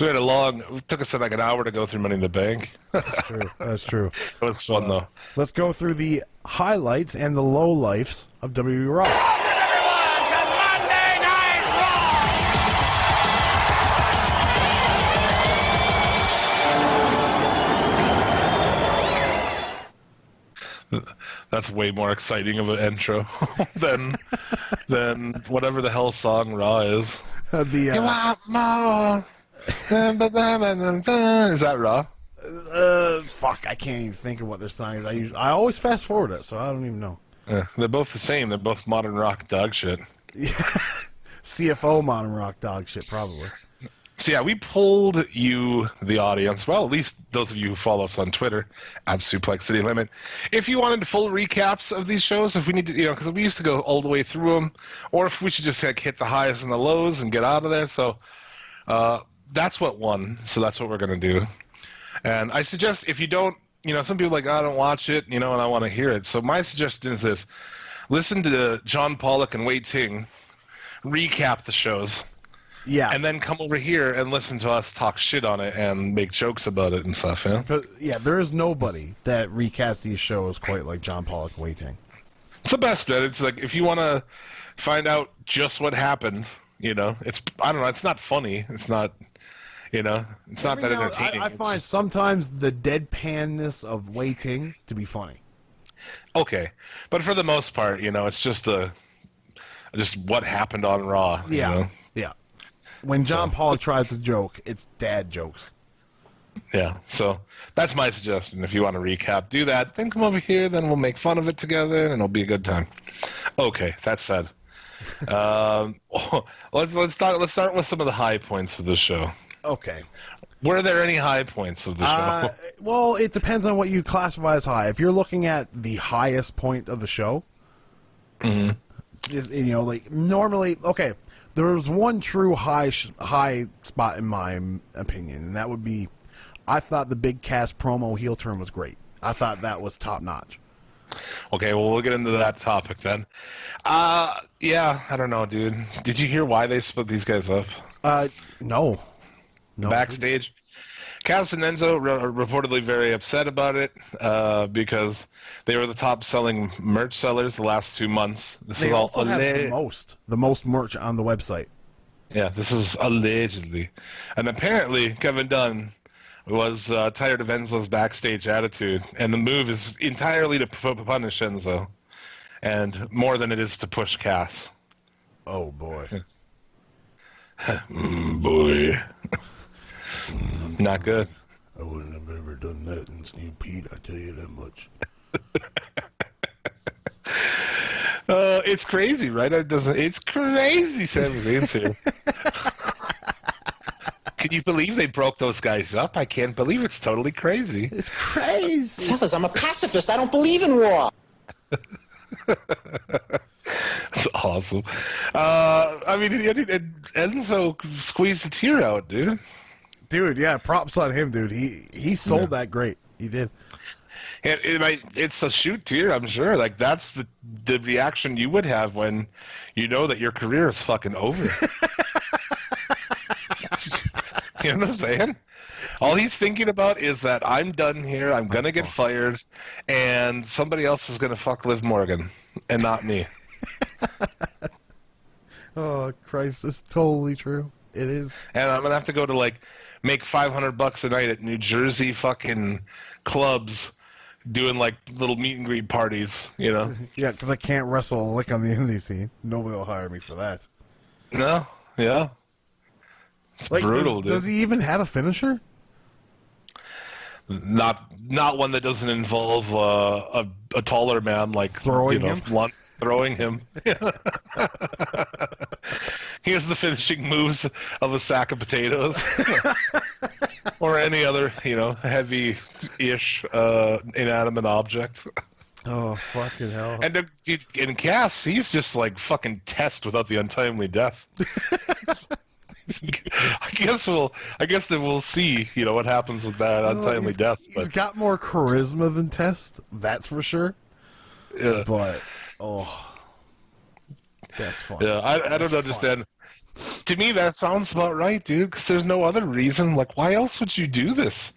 we had it took us like an hour to go through Money in the Bank. That's true. It was fun though. Let's go through the highlights and the lowlifes of WWE Raw. Welcome everyone to Monday Night Raw. That's way more exciting of an intro than whatever the hell song Raw is. You want more? Is that Raw? Fuck, I can't even think of what their song is. I always fast forward it, so I don't even know. They're both the same. They're both modern rock dog shit. CFO modern rock dog shit, probably. So yeah, we polled you, the audience, well, at least those of you who follow us on Twitter, at Suplex City Limit, if you wanted full recaps of these shows, if we need to, you know, because we used to go all the way through them, or if we should just like hit the highs and the lows and get out of there. So that's what won. So that's what we're going to do. And I suggest if you don't, you know, some people are like, I don't watch it, you know, and I want to hear it. So my suggestion is this. Listen to John Pollock and Wei Ting recap the shows. Yeah. And then come over here and listen to us talk shit on it and make jokes about it and stuff, yeah? Yeah, there is nobody that recaps these shows quite like John Pollock and Wei Ting. It's the best, man. It's like, if you want to find out just what happened, you know, I don't know, it's not funny. It's not, you know, it's not that entertaining. I find sometimes the deadpanness of Wei Ting to be funny. Okay. But for the most part, you know, it's just what happened on Raw. Yeah. You know? Yeah. When John Pollock tries to joke, it's dad jokes. Yeah, so that's my suggestion. If you want to recap, do that. Then come over here, then we'll make fun of it together, and it'll be a good time. Okay, that said, let's start with some of the high points of the show. Okay. Were there any high points of the show? Well, it depends on what you classify as high. If you're looking at the highest point of the show, you know, like normally, okay. There was one true high spot in my opinion, and that would be, I thought the Big Cass promo heel turn was great. I thought that was top notch. Okay, well, we'll get into that topic then. Yeah, I don't know, dude. Did you hear why they split these guys up? No. Backstage, Cass and Enzo are reportedly very upset about it because they were the top-selling merch sellers the last 2 months. They also have the most merch on the website. Yeah, this is allegedly. And apparently, Kevin Dunn was tired of Enzo's backstage attitude, and the move is entirely to punish Enzo, and more than it is to push Cass. Oh, boy. Boy. Not good. I wouldn't have ever done that in Sneak Pete, I tell you that much. It's crazy, right? It's crazy, Sami Zayn's here. Can you believe they broke those guys up? I can't believe it's totally crazy. It's crazy. Fellas, I'm a pacifist. I don't believe in war. That's awesome. I mean, Enzo squeezed a tear out, dude. Dude, yeah, props on him, dude. He sold that great. He did. It's a shoot too, I'm sure. Like that's the reaction you would have when you know that your career is fucking over. You know what I'm saying? All he's thinking about is that I'm done here, I'm gonna get fired, and somebody else is gonna fuck Liv Morgan, and not me. Oh, Christ, it's totally true. It is. And I'm gonna have to go to like make $500 a night at New Jersey fucking clubs, doing like little meet and greet parties. You know? Yeah, because I can't wrestle a lick on the indie scene. Nobody will hire me for that. No, yeah, it's Like, brutal, dude. Does he even have a finisher? Not one that doesn't involve a taller man like Throwing him? Throwing him. He has the finishing moves of a sack of potatoes, or any other heavy-ish inanimate object. Oh, fucking hell! And in Cass, he's just like fucking Test without the untimely death. I guess that we'll see, what happens with that untimely death. He's got more charisma than Test, that's for sure. Yeah. But that's funny. Yeah, I don't understand. To me, that sounds about right, dude. Because there's no other reason. Like, why else would you do this?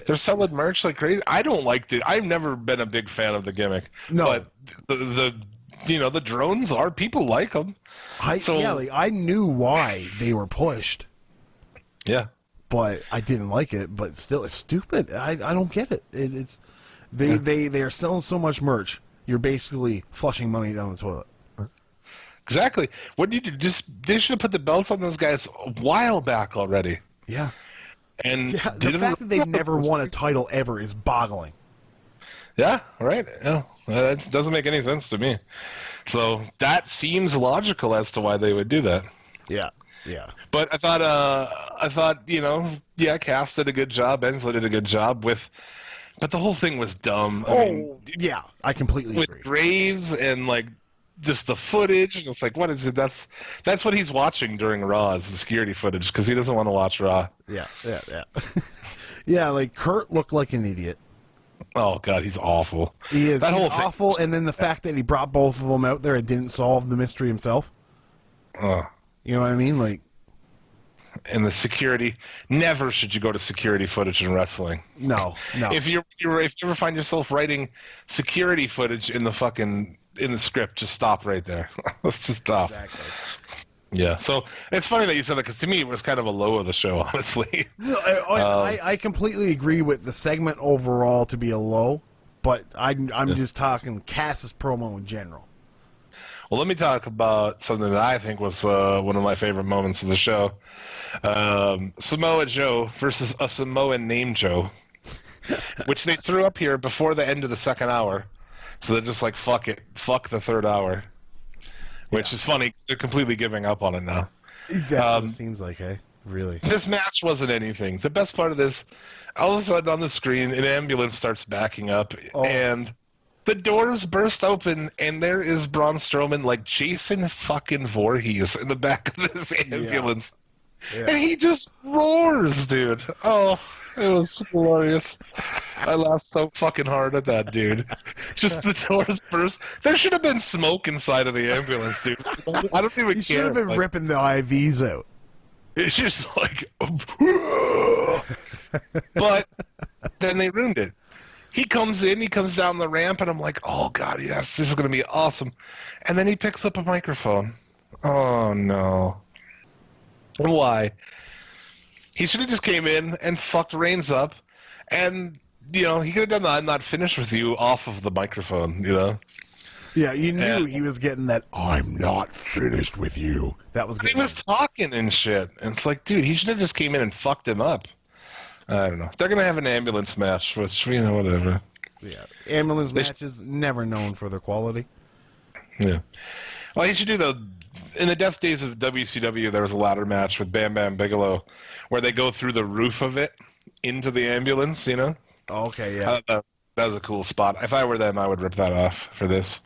They're selling merch like crazy. I don't like it. I've never been a big fan of the gimmick. No, but the drones are, people like them. I knew why they were pushed. Yeah, but I didn't like it. But still, it's stupid. I don't get it. They are selling so much merch. You're basically flushing money down the toilet. Exactly. What did you do? They should have put the belts on those guys a while back already. Yeah. And the fact that they've never won a title ever is boggling. Yeah, right. Yeah, that doesn't make any sense to me. So that seems logical as to why they would do that. Yeah, yeah. But I thought, Cass did a good job. Enzo did a good job but the whole thing was dumb. I mean, yeah, I completely agree. With Graves and like just the footage, and it's like, what is it? That's what he's watching during Raw, is the security footage, because he doesn't want to watch Raw. Yeah. Yeah, like Kurt looked like an idiot. Oh God, he's awful. He is. That he's whole awful, and then the fact that he brought both of them out there and didn't solve the mystery himself. You know what I mean? Like, and the security. Never should you go to security footage in wrestling. No. If you ever find yourself writing security footage in the script, just stop right there. Let's just stop. Exactly. Yeah, so it's funny that you said that, because to me it was kind of a low of the show, honestly. I completely agree with the segment overall to be a low, but I'm just talking Cass's promo in general. Well, let me talk about something that I think was one of my favorite moments of the show. Samoa Joe versus a Samoan named Joe, which they threw up here before the end of the second hour. So they're just like, fuck it. Fuck the third hour. Which is funny. They're completely giving up on it now. That's what it seems like, hey? Really? This match wasn't anything. The best part of this, all of a sudden on the screen, an ambulance starts backing up, and the doors burst open, and there is Braun Strowman like Jason fucking Voorhees in the back of this ambulance. Yeah. And he just roars, dude. Oh, it was glorious. I laughed so fucking hard at that, dude. Just the doors burst. There should have been smoke inside of the ambulance, dude. I don't even care. You should have been ripping the IVs out. It's just like... But then they ruined it. He comes down the ramp, and I'm like, oh, God, yes, this is going to be awesome. And then he picks up a microphone. Oh, no. Why? He should have just came in and fucked Reigns up, and, he could have done the I'm not finished with you off of the microphone, Yeah, you knew he was getting that I'm not finished with you. That was good. He was talking and shit, and it's like, dude, he should have just came in and fucked him up. I don't know. They're going to have an ambulance match, which, whatever. Yeah, ambulance matches, never known for their quality. Yeah. Well, he should do in the death days of WCW, there was a ladder match with Bam Bam Bigelow where they go through the roof of it into the ambulance, Okay, yeah. That was a cool spot. If I were them, I would rip that off for this.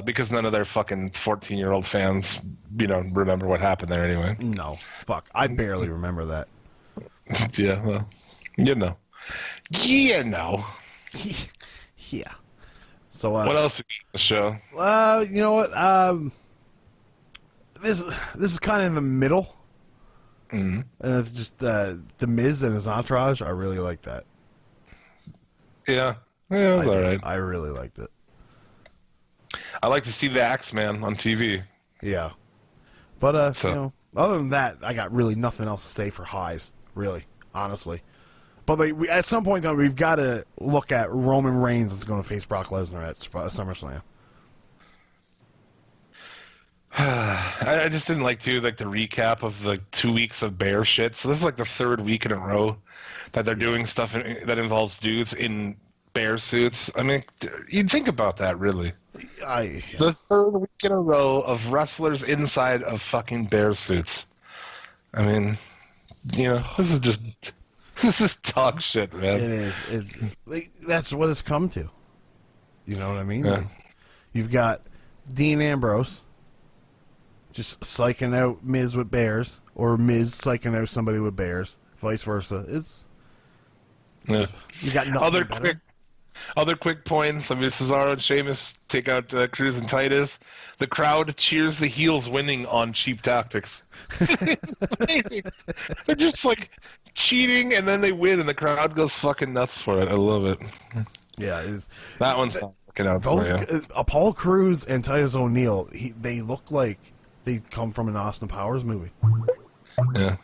Because none of their fucking 14-year-old fans, remember what happened there anyway. No. Fuck. I barely remember that. Yeah, well, Yeah. So what else we got on the show? you know what? This is kind of in the middle. Mm-hmm. And it's just the Miz and his entourage. I really like that. Yeah, it was all right. I really liked it. I like to see the Axeman on TV. Yeah. But, So- you know, other than that, I got really nothing else to say for highs, really, honestly. But like, at some point, though, we've got to look at Roman Reigns that's going to face Brock Lesnar at SummerSlam. I just didn't like the recap of the 2 weeks of bear shit. So this is like the third week in a row that they're doing stuff that involves dudes in bear suits. I mean, you'd think about that, really. The third week in a row of wrestlers inside of fucking bear suits. I mean, you know, this is dog shit, man. It is. It's like, that's what it's come to. You know what I mean? Yeah. Like, you've got Dean Ambrose just psyching out Miz with bears, or Miz psyching out somebody with bears, vice versa. It's you got nothing better. Other quick points. I mean, Cesaro and Sheamus take out Cruz and Titus. The crowd cheers the heels winning on cheap tactics. It's amazing. They're just like cheating, and then they win, and the crowd goes fucking nuts for it. I love it. Yeah, That one's not working out for you. Apollo Crews and Titus O'Neil, they look like they come from an Austin Powers movie. Yeah.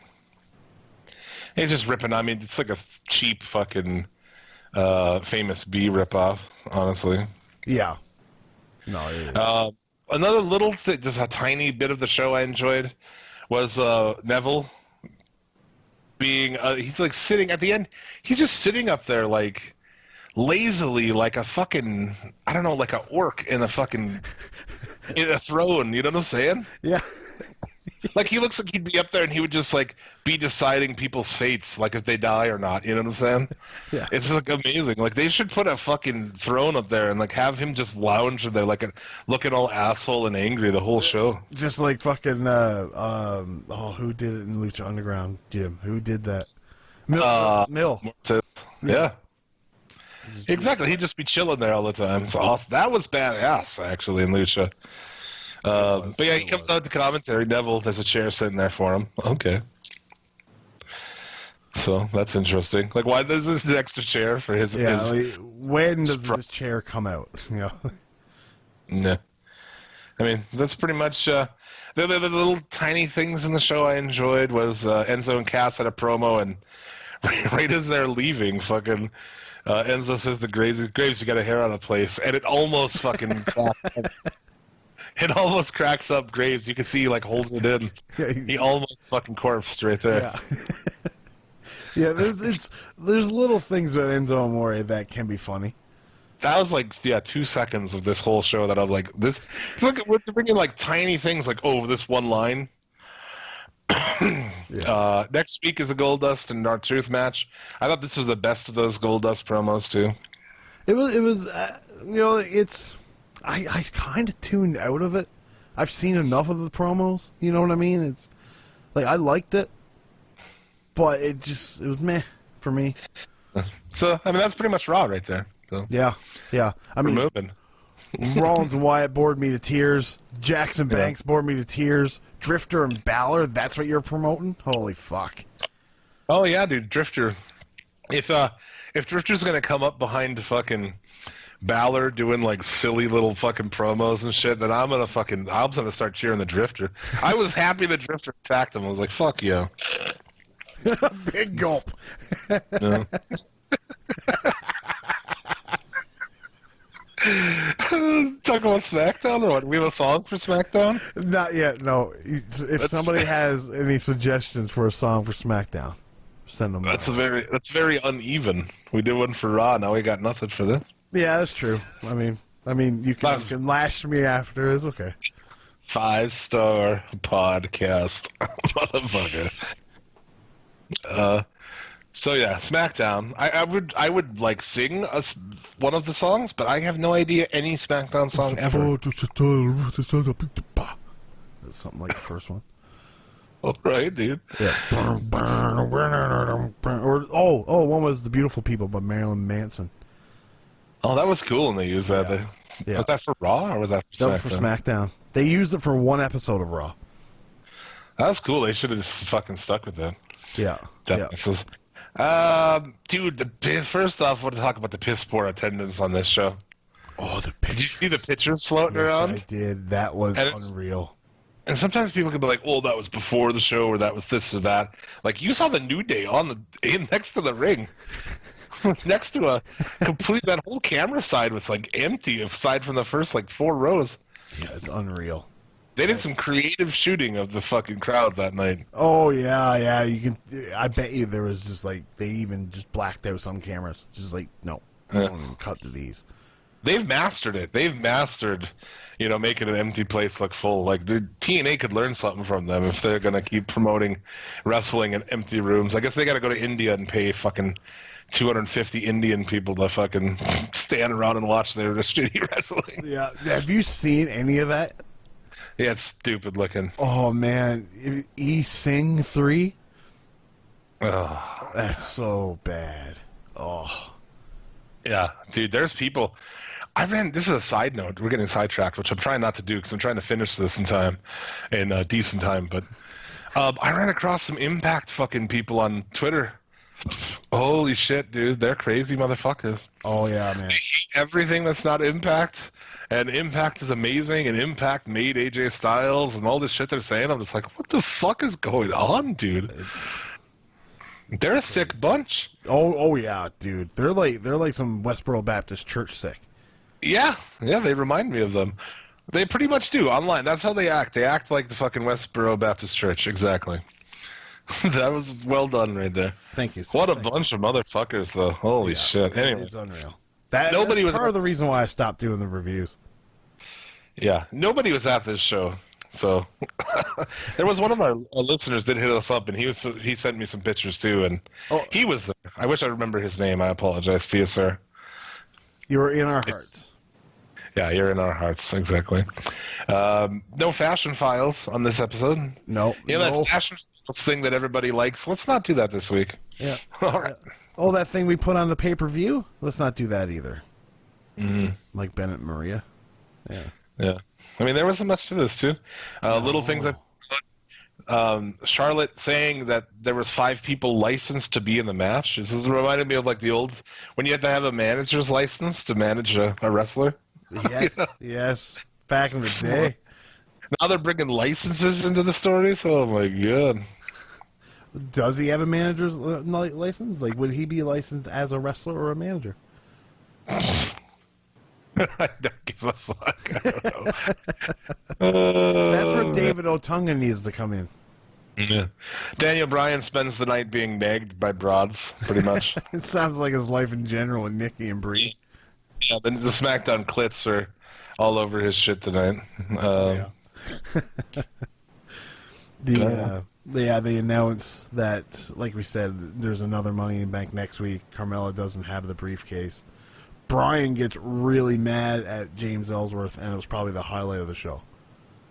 He's just ripping. I mean, it's like a cheap fucking Famous B ripoff, honestly. Yeah. No, it is. Another little thing, just a tiny bit of the show I enjoyed, was Neville being, he's like sitting at the end, he's just sitting up there like lazily, like a fucking, I don't know, like a orc in a fucking, in a throne, you know what I'm saying? Yeah. Like, he looks like he'd be up there and he would just, like, be deciding people's fates, like, if they die or not, you know what I'm saying? Yeah. It's, like, amazing. Like, they should put a fucking throne up there and, like, have him just lounge there, like, looking all asshole and angry the whole show. Just like fucking, who did it in Lucha Underground, Jim? Who did that? Mill. Yeah. Exactly. He'd just be chilling there all the time. It's awesome. That was badass, actually, in Lucha. But yeah, he comes out to commentary. Neville, there's a chair sitting there for him. Okay. So that's interesting. Like, why does this extra chair for his? Yeah. His, when does this chair come out? You know. No. I mean, that's pretty much the little tiny things in the show I enjoyed was Enzo and Cass had a promo, and right as they're leaving, fucking Enzo says to Graves, you got a hair out of place, and it almost fucking. It almost cracks up Graves. You can see he, like, holds it in. Yeah, he almost fucking corpsed right there. Yeah. Yeah, there's little things with Enzo Amore that can be funny. That was, like, 2 seconds of this whole show that I was like, this... Look, we're bringing, like, tiny things, like, oh, this one line. Yeah. Next week is the Goldust and R-Truth match. I thought this was the best of those Goldust promos, too. It was you know, it's... I kind of tuned out of it. I've seen enough of the promos. You know what I mean? It's like, I liked it, but it was meh for me. So, I mean, that's pretty much Raw right there. So. Yeah. I mean, moving. Rollins and Wyatt bored me to tears. Jackson Banks bored me to tears. Drifter and Balor, that's what you're promoting? Holy fuck. Oh, yeah, dude, Drifter. If Drifter's going to come up behind fucking Balor doing, like, silly little fucking promos and shit, then I'm gonna start cheering the Drifter. I was happy the Drifter attacked him. I was like, fuck yeah. Big gulp. Yeah. Talk about SmackDown, or what? We have a song for SmackDown? Not yet, no. If somebody has any suggestions for a song for SmackDown, send them. That's very uneven. We did one for Raw, now we got nothing for this. Yeah, that's true. I mean, you can lash me after. It's okay. 5-star podcast, motherfucker. So yeah, SmackDown. I would like sing one of the songs, but I have no idea any SmackDown song ever. That's something like the first one. All right, dude. Yeah. Or one was "The Beautiful People" by Marilyn Manson. Oh, that was cool when they used that. Yeah. Was that for Raw or was that for That was for SmackDown. They used it for one episode of Raw. That was cool. They should have just fucking stuck with that. Yeah. Dude, first off, I want to talk about the piss poor attendance on this show. Oh, the pictures. Did you see the pictures floating Yes, around? I did. That was unreal. And sometimes people can be like, "Oh, that was before the show, or that was this or that." Like you saw the New Day next to the ring, next to a that whole camera side was like empty, aside from the first like 4 rows. Yeah, it's unreal. They did some creative shooting of the fucking crowd that night. Oh yeah. You can. I bet you there was just like they even just blacked out some cameras. Just like no, don't even cut to these. They've mastered it. They've mastered, making an empty place look full. Like the TNA could learn something from them if they're gonna keep promoting wrestling in empty rooms. I guess they got to go to India and pay fucking 250 Indian people to fucking stand around and watch their shitty wrestling. Yeah. Have you seen any of that? Yeah, it's stupid looking. Oh man, E-Sing 3. Oh, That's so bad. Oh. yeah, dude. There's people. This is a side note. We're getting sidetracked, which I'm trying not to do because I'm trying to finish this in decent time. But I ran across some Impact fucking people on Twitter. Holy shit, dude. They're crazy motherfuckers. Oh, yeah, man. They hate everything that's not Impact. And Impact is amazing. And Impact made AJ Styles and all this shit they're saying. I'm just like, what the fuck is going on, dude? They're a sick bunch. Oh yeah, dude. They're like some Westboro Baptist church sick. Yeah, they remind me of them. They pretty much do online. That's how they act. They act like the fucking Westboro Baptist Church. Exactly. That was well done right there. Thank you. Sir. What a bunch of motherfuckers, though. Holy shit. Anyway, It's unreal. Nobody that's was part of the reason why I stopped doing the reviews. Yeah, nobody was at this show. So there was one of our listeners did hit us up, and he sent me some pictures too, and he was there. I wish I remember his name. I apologize to you, sir. You were in our hearts. Yeah, you're in our hearts, exactly. No fashion files on this episode. No. That fashion files thing that everybody likes. Let's not do that this week. Yeah. All right. Oh, that thing we put on the pay-per-view? Let's not do that either. Mm-hmm. Like Bennett and Maria. Yeah. Yeah. I mean, there wasn't much to this, too. Little things that... Charlotte saying that there was 5 people licensed to be in the match. This reminded me of like the old... when you had to have a manager's license to manage a wrestler. Yes, yes. Back in the day. Now they're bringing licenses into the stories? Oh, my God. Does he have a manager's license? Like, would he be licensed as a wrestler or a manager? I don't give a fuck. I don't know. That's where David Otunga needs to come in. Yeah. Daniel Bryan spends the night being nagged by broads, pretty much. It sounds like his life in general with Nikki and Brie. Yeah, the SmackDown clits are all over his shit tonight. They announced that, like we said, there's another Money in the Bank next week. Carmella doesn't have the briefcase. Brian gets really mad at James Ellsworth, and it was probably the highlight of the show.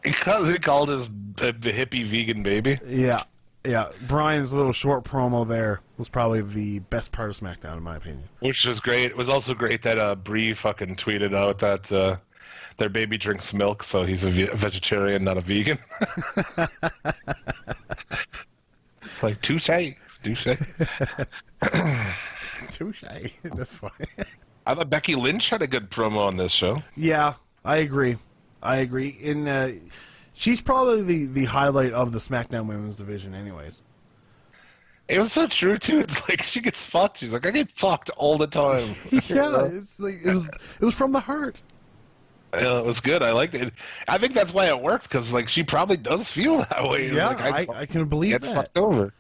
Because he called his hippie vegan baby. Yeah. Brian's little short promo there was probably the best part of SmackDown, in my opinion. Which was great. It was also great that Brie fucking tweeted out that their baby drinks milk, so he's a vegetarian, not a vegan. It's like, touche. Touche. That's funny. I thought Becky Lynch had a good promo on this show. Yeah, I agree. She's probably the highlight of the SmackDown Women's Division anyways. It was so true, too. It's like she gets fucked. She's like, I get fucked all the time. Yeah, it's like it was from the heart. Yeah, it was good. I liked it. I think that's why it worked, because like she probably does feel that way. Yeah, like, I can believe get that. fucked over.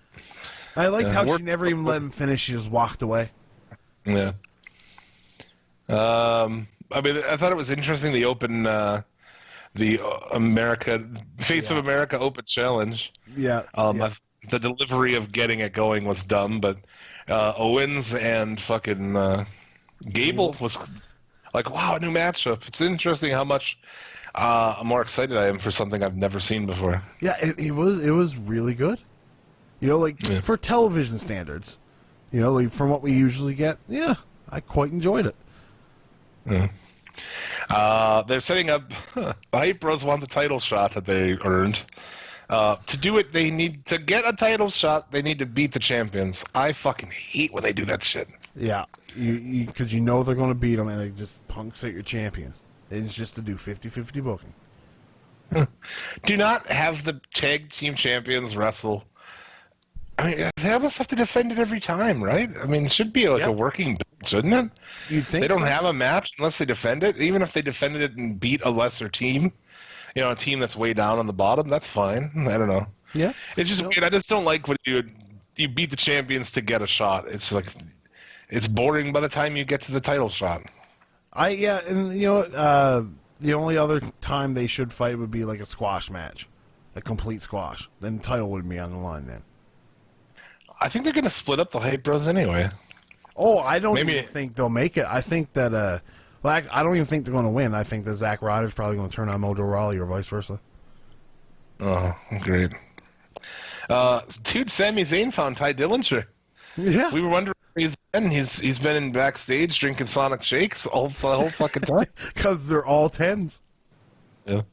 I liked how she never even let him finish. She just walked away. Yeah. I mean, I thought it was interesting. The open, the Face of America Open Challenge. Yeah. The delivery of getting it going was dumb, but Owens and fucking Gable was like, wow, a new matchup. It's interesting how much more excited I am for something I've never seen before. Yeah, it was really good. For television standards, like from what we usually get. Yeah, I quite enjoyed it. They're setting up. The Hype Bros want the title shot that they earned. To do it, they need to get a title shot. They need to beat the champions. I fucking hate when they do that shit. Yeah, because you know they're going to beat them, and it just punks at your champions. It's just to do 50-50 booking. Do not have the tag team champions wrestle. I mean, they almost have to defend it every time, right? I mean, it should be like a working build, shouldn't it? You'd think they don't so. have a match unless they defend it. Even if they defended it and beat a lesser team, a team that's way down on the bottom, that's fine. I don't know. Yeah. It's just weird. I just don't like when you beat the champions to get a shot. It's like it's boring by the time you get to the title shot. And the only other time they should fight would be like a squash match, a complete squash. Then the title wouldn't be on the line then. I think they're going to split up the Hype Bros anyway. Oh, I don't even think they'll make it. I think that, I don't even think they're going to win. I think that Zack Ryder's probably going to turn on Mojo Rawley or vice versa. Oh, great. Dude, Sami Zayn found Ty Dillinger. Yeah. We were wondering where he's been. He's been in backstage drinking Sonic Shakes the whole fucking time. Because they're all 10s. Yeah.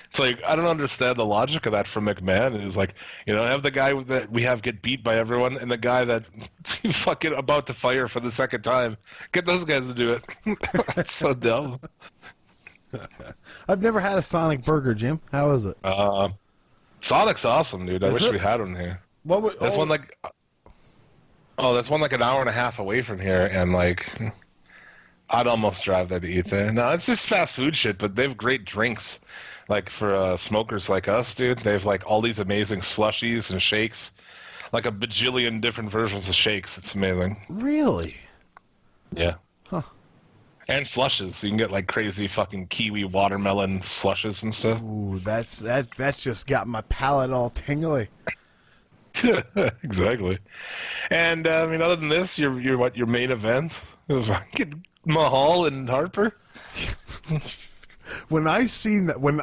It's like, I don't understand the logic of that from McMahon. It's like, have the guy that we have get beat by everyone and the guy that fucking about to fire for the second time. Get those guys to do it. That's so dumb. I've never had a Sonic burger, Jim. How is it? Sonic's awesome, dude. I wish we had one here. There's one like an hour and a half away from here, and like, I'd almost drive there to eat there. No, it's just fast food shit, but they have great drinks. Like for smokers like us, dude, they have like all these amazing slushies and shakes, like a bajillion different versions of shakes. It's amazing. Really? Yeah. Huh. And slushes. You can get like crazy fucking kiwi watermelon slushes and stuff. Ooh, that's just got my palate all tingly. Exactly. And I mean, other than this, your main event? It was fucking Mahal and Harper. When I seen that, when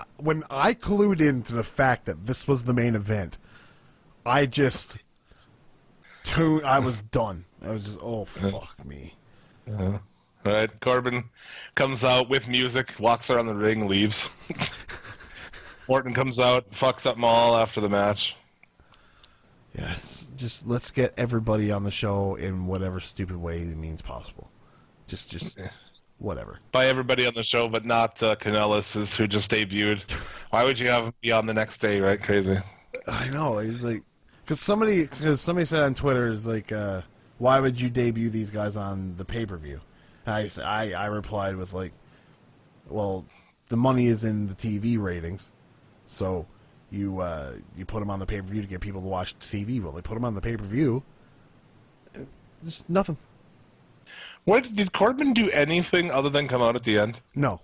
I clued into the fact that this was the main event, I just I was done. I was just, oh fuck me. All right, Corbin comes out with music, walks around the ring, leaves. Orton comes out, fucks up Mahal after the match. Yes, just let's get everybody on the show in whatever stupid way it means possible. Just whatever. By everybody on the show, but not Kanellis, who just debuted. Why would you have him be on the next day, right? Crazy. I know. He's like, because somebody said on Twitter, is like, why would you debut these guys on the pay-per-view? And I replied with like, well, the money is in the TV ratings, so you put them on the pay-per-view to get people to watch the TV. Well, they put them on the pay-per-view. Just nothing. What did Corbin do anything other than come out at the end? No.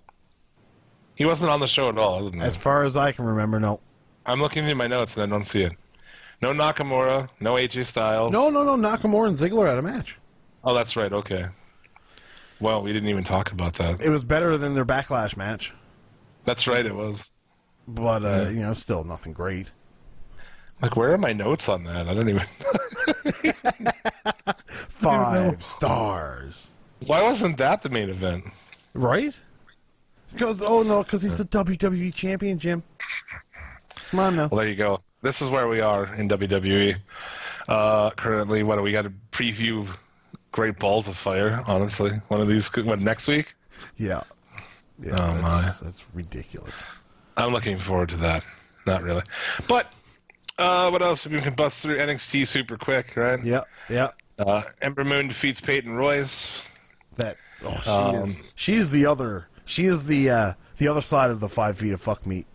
He wasn't on the show at all, other than As that. far as I can remember, no. I'm looking through my notes and I don't see it. No Nakamura, no AJ Styles. No. Nakamura and Ziggler had a match. Oh, that's right. Okay. Well, we didn't even talk about that. It was better than their Backlash match. That's right, it was. But, still nothing great. Like, where are my notes on that? I don't even... 5 stars. Why wasn't that the main event? Right? Because he's the WWE champion, Jim. Come on now. Well, there you go. This is where we are in WWE. Currently, what do we got to preview? Great Balls of Fire, honestly. One of these, next week? Yeah. That's ridiculous. I'm looking forward to that. Not really. But, what else? We can bust through NXT super quick, right? Yeah. Ember Moon defeats Peyton Royce. She is the other side of the 5 feet of fuck meat.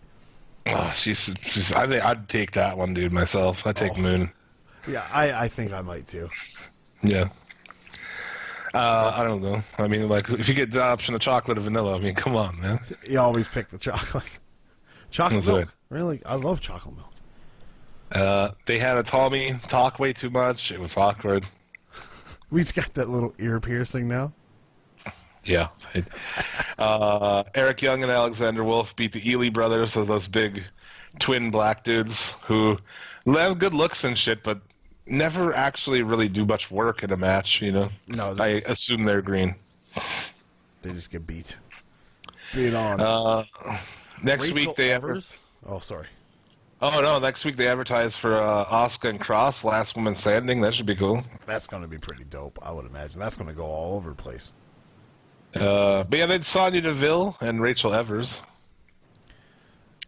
Oh, she's I'd take that one, dude, myself. I'd take Moon. Yeah, I think I might too. Yeah. I don't know. I mean, like, if you get the option of chocolate or vanilla, I mean, come on, man. You always pick the chocolate. Chocolate That's milk. right. Really? I love chocolate milk. They had a Tommy talk way too much. It was awkward. We've got that little ear piercing now. Yeah. Eric Young and Alexander Wolf beat the Ely brothers, so those big twin black dudes who have good looks and shit, but never actually really do much work in a match, No, I assume they're green. They just get beat on. Next Rachel week they Evers. Oh, sorry. Oh no! Next week they advertise for Asuka and Cross, Last Woman Standing. That should be cool. That's going to be pretty dope. I would imagine that's going to go all over the place. But yeah, then Sonya Deville and Rachel Evers.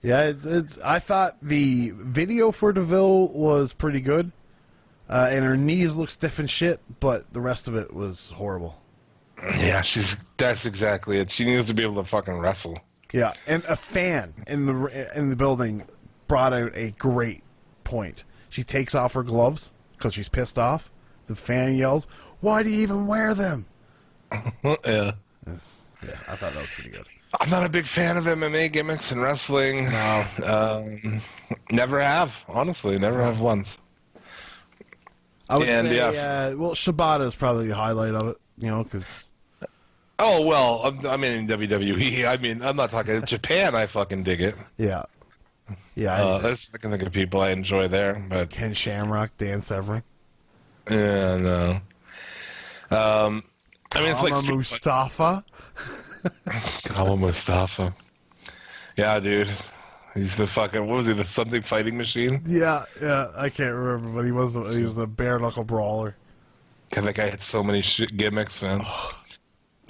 Yeah, it's. I thought the video for Deville was pretty good, and her knees look stiff and shit, but the rest of it was horrible. Yeah, that's exactly it. She needs to be able to fucking wrestle. Yeah, and a fan in the building brought out a great point. She takes off her gloves because she's pissed off. The fan yells, "Why do you even wear them?" Yeah. Yeah, I thought that was pretty good. I'm not a big fan of MMA gimmicks and wrestling. No. Never have, honestly. Never have once. I would say, well, Shibata is probably the highlight of it, because... Oh, well, I'm in WWE. I mean, I'm not talking Japan. I fucking dig it. Yeah. Yeah. I can think of people I enjoy there, but... Ken Shamrock, Dan Severing. Yeah, no. I mean, it's like... Mustafa. Kama Mustafa. Yeah, dude. He's the fucking... What was he, the something fighting machine? Yeah, I can't remember, but he was a bare-knuckle brawler. God, that guy had so many gimmicks, man.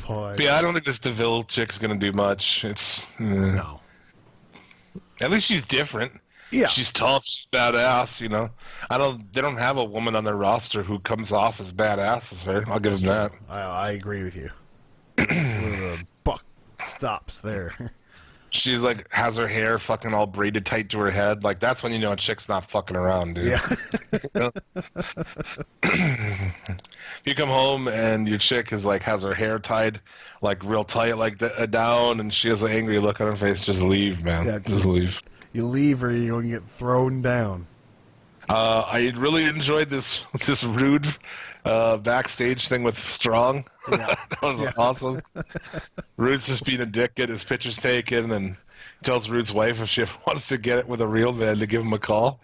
Boy. But yeah, I don't think this DeVille chick's gonna do much. It's... No. At least she's different. Yeah. She's tough, she's badass, They don't have a woman on their roster who comes off as badass as her. I'll give them that. I agree with you. Where the buck stops there. She has her hair fucking all braided tight to her head. Like, that's when you know a chick's not fucking around, dude. Yeah. If you come home and your chick has her hair tied real tight down, and she has an angry look on her face, just leave, man. Yeah, just leave. You leave or you're going to get thrown down. I really enjoyed this rude backstage thing with Strong. Yeah. That was awesome. Rude's just being a dick, get his pictures taken, and tells Rude's wife if she ever wants to get it with a real man to give him a call.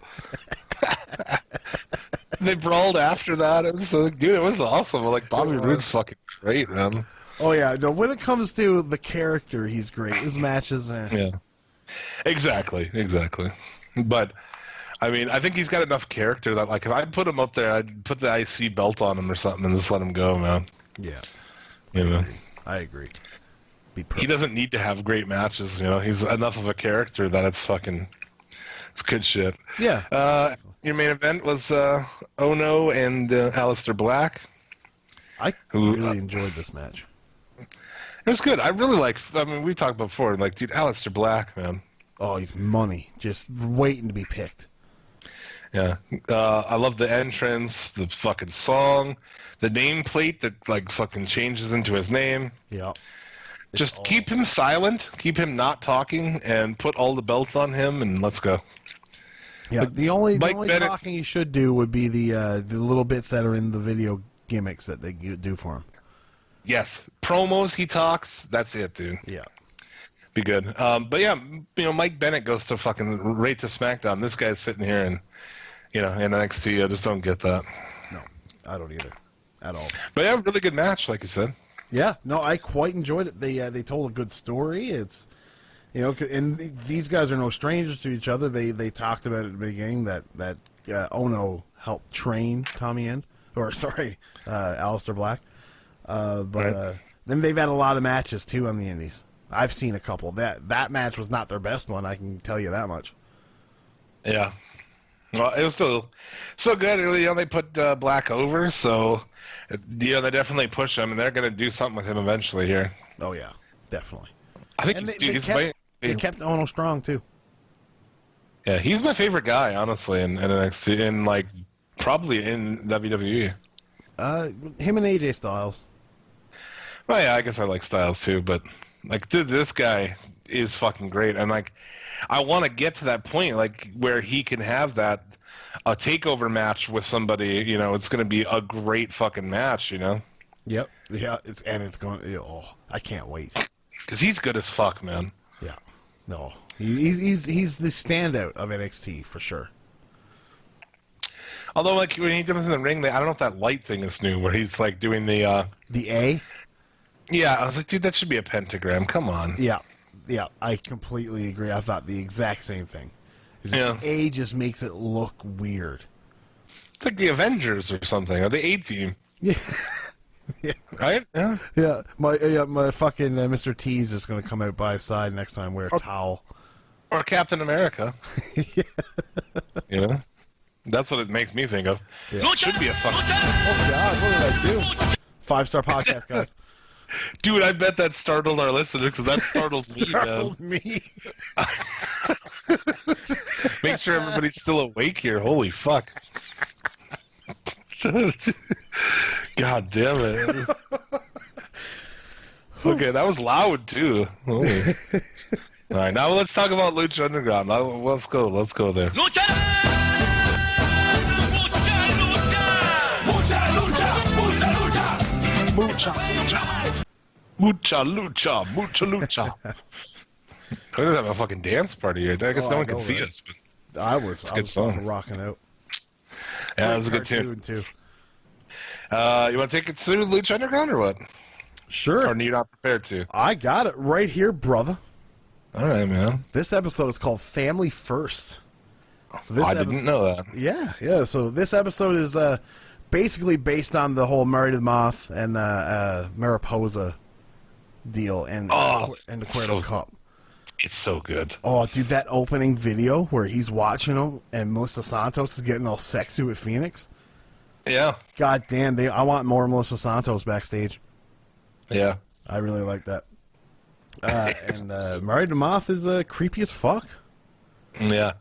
They brawled after that. It was dude, it was awesome. Bobby Roode's fucking great, man. Oh, yeah. No, when it comes to the character, he's great. His matches are... Yeah. Exactly. But... I mean, I think he's got enough character that, if I'd put him up there, I'd put the IC belt on him or something and just let him go, man. Yeah. I agree. He doesn't need to have great matches, He's enough of a character that it's good shit. Yeah. Your main event was Ono and Aleister Black. I really enjoyed this match. It was good. I really we talked before, dude, Aleister Black, man. Oh, he's money. Just waiting to be picked. Yeah, I love the entrance, the fucking song, the nameplate that fucking changes into his name. Yeah. Just keep him silent, keep him not talking, and put all the belts on him, and let's go. Yeah, the only Bennett, talking he should do would be the little bits that are in the video gimmicks that they do for him. Yes, promos he talks. That's it, dude. Yeah. Be good. But yeah, Mike Bennett goes to fucking right to SmackDown. This guy's sitting here and, in NXT. I just don't get that. No, I don't either, at all. But yeah, really good match, like you said. Yeah, no, I quite enjoyed it. They told a good story. It's, and these guys are no strangers to each other. They talked about at the beginning that Ono helped train Aleister Black. Then they've had a lot of matches too on the Indies. I've seen a couple. That match was not their best one, I can tell you that much. Yeah. Well, it was still good. They put Black over, so they definitely push him, and they're going to do something with him eventually here. Oh yeah, definitely. I think they kept Ono strong too. Yeah, he's my favorite guy, honestly, in NXT, and probably in WWE. Him and AJ Styles. Well, yeah, I guess I like Styles too, but dude, this guy is fucking great, and I want to get to that point, where he can have a takeover match with somebody. It's going to be a great fucking match. Yep. Yeah. It's going. Oh, I can't wait. Because he's good as fuck, man. Yeah. No, he's the standout of NXT for sure. Although, when he does in the ring, I don't know if that light thing is new, where he's doing the A. Yeah, I was like, dude, that should be a pentagram. Come on. Yeah, I completely agree. I thought the exact same thing. Yeah. The A just makes it look weird. It's like the Avengers or something, or the A-Team. Yeah. Yeah. Right? Yeah. Yeah, my fucking Mr. T is just going to come out by his side next time, wear a towel. Or Captain America. Yeah. You know? That's what it makes me think of. Yeah. It should be a fucking... Oh, God, what did I do? 5-star podcast, guys. Dude, I bet that startled our listeners, because that startled me, man. Startled me. Make sure everybody's still awake here. Holy fuck. God damn it. Okay, that was loud, too. Holy. All right, now let's talk about Lucha Underground. Let's go there. Lucha! Mucha lucha. We're gonna have a fucking dance party here. I guess no one can see us. But I was song. rocking out. yeah, that was a good tune. Too. You want to take it through Lucha Underground or what? Sure. Or are you not prepared to? I got it right here, brother. All right, man. This episode is called Family First. So I didn't know that. Yeah. So this episode is basically based on the whole Mary the Moth and Mariposa deal and the Cuerno Cup. It's so good. Oh, dude, that opening video where he's watching them and Melissa Santos is getting all sexy with Phoenix. Yeah. God damn, I want more Melissa Santos backstage. Yeah. I really like that. And Mary the Moth is creepy as fuck. Yeah.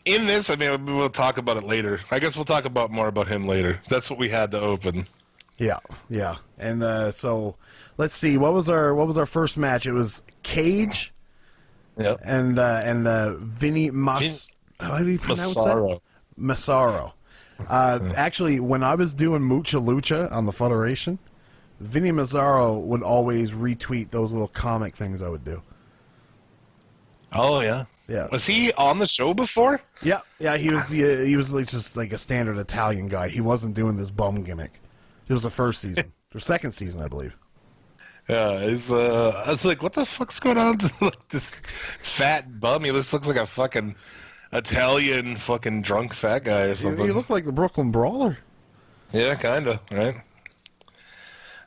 In this, I mean, we'll talk about it later. I guess we'll talk about more about him later. That's what we had to open. Yeah. And so let's see, what was our first match? It was Cage. Yeah. And Vinny how do you pronounce Massaro. that? Massaro. Actually, when I was doing Mucha Lucha on the Federation, Vinny Mazzaro would always retweet those little comic things I would do. Oh yeah. Yeah. Was he on the show before? Yeah. He was like just like a standard Italian guy. He wasn't doing this bum gimmick. It was the first season, or second season, I believe. Yeah, I was like, what the fuck's going on to like, this fat bum? He looks like a fucking Italian fucking drunk fat guy or something. You look like the Brooklyn Brawler. Yeah, kinda, right?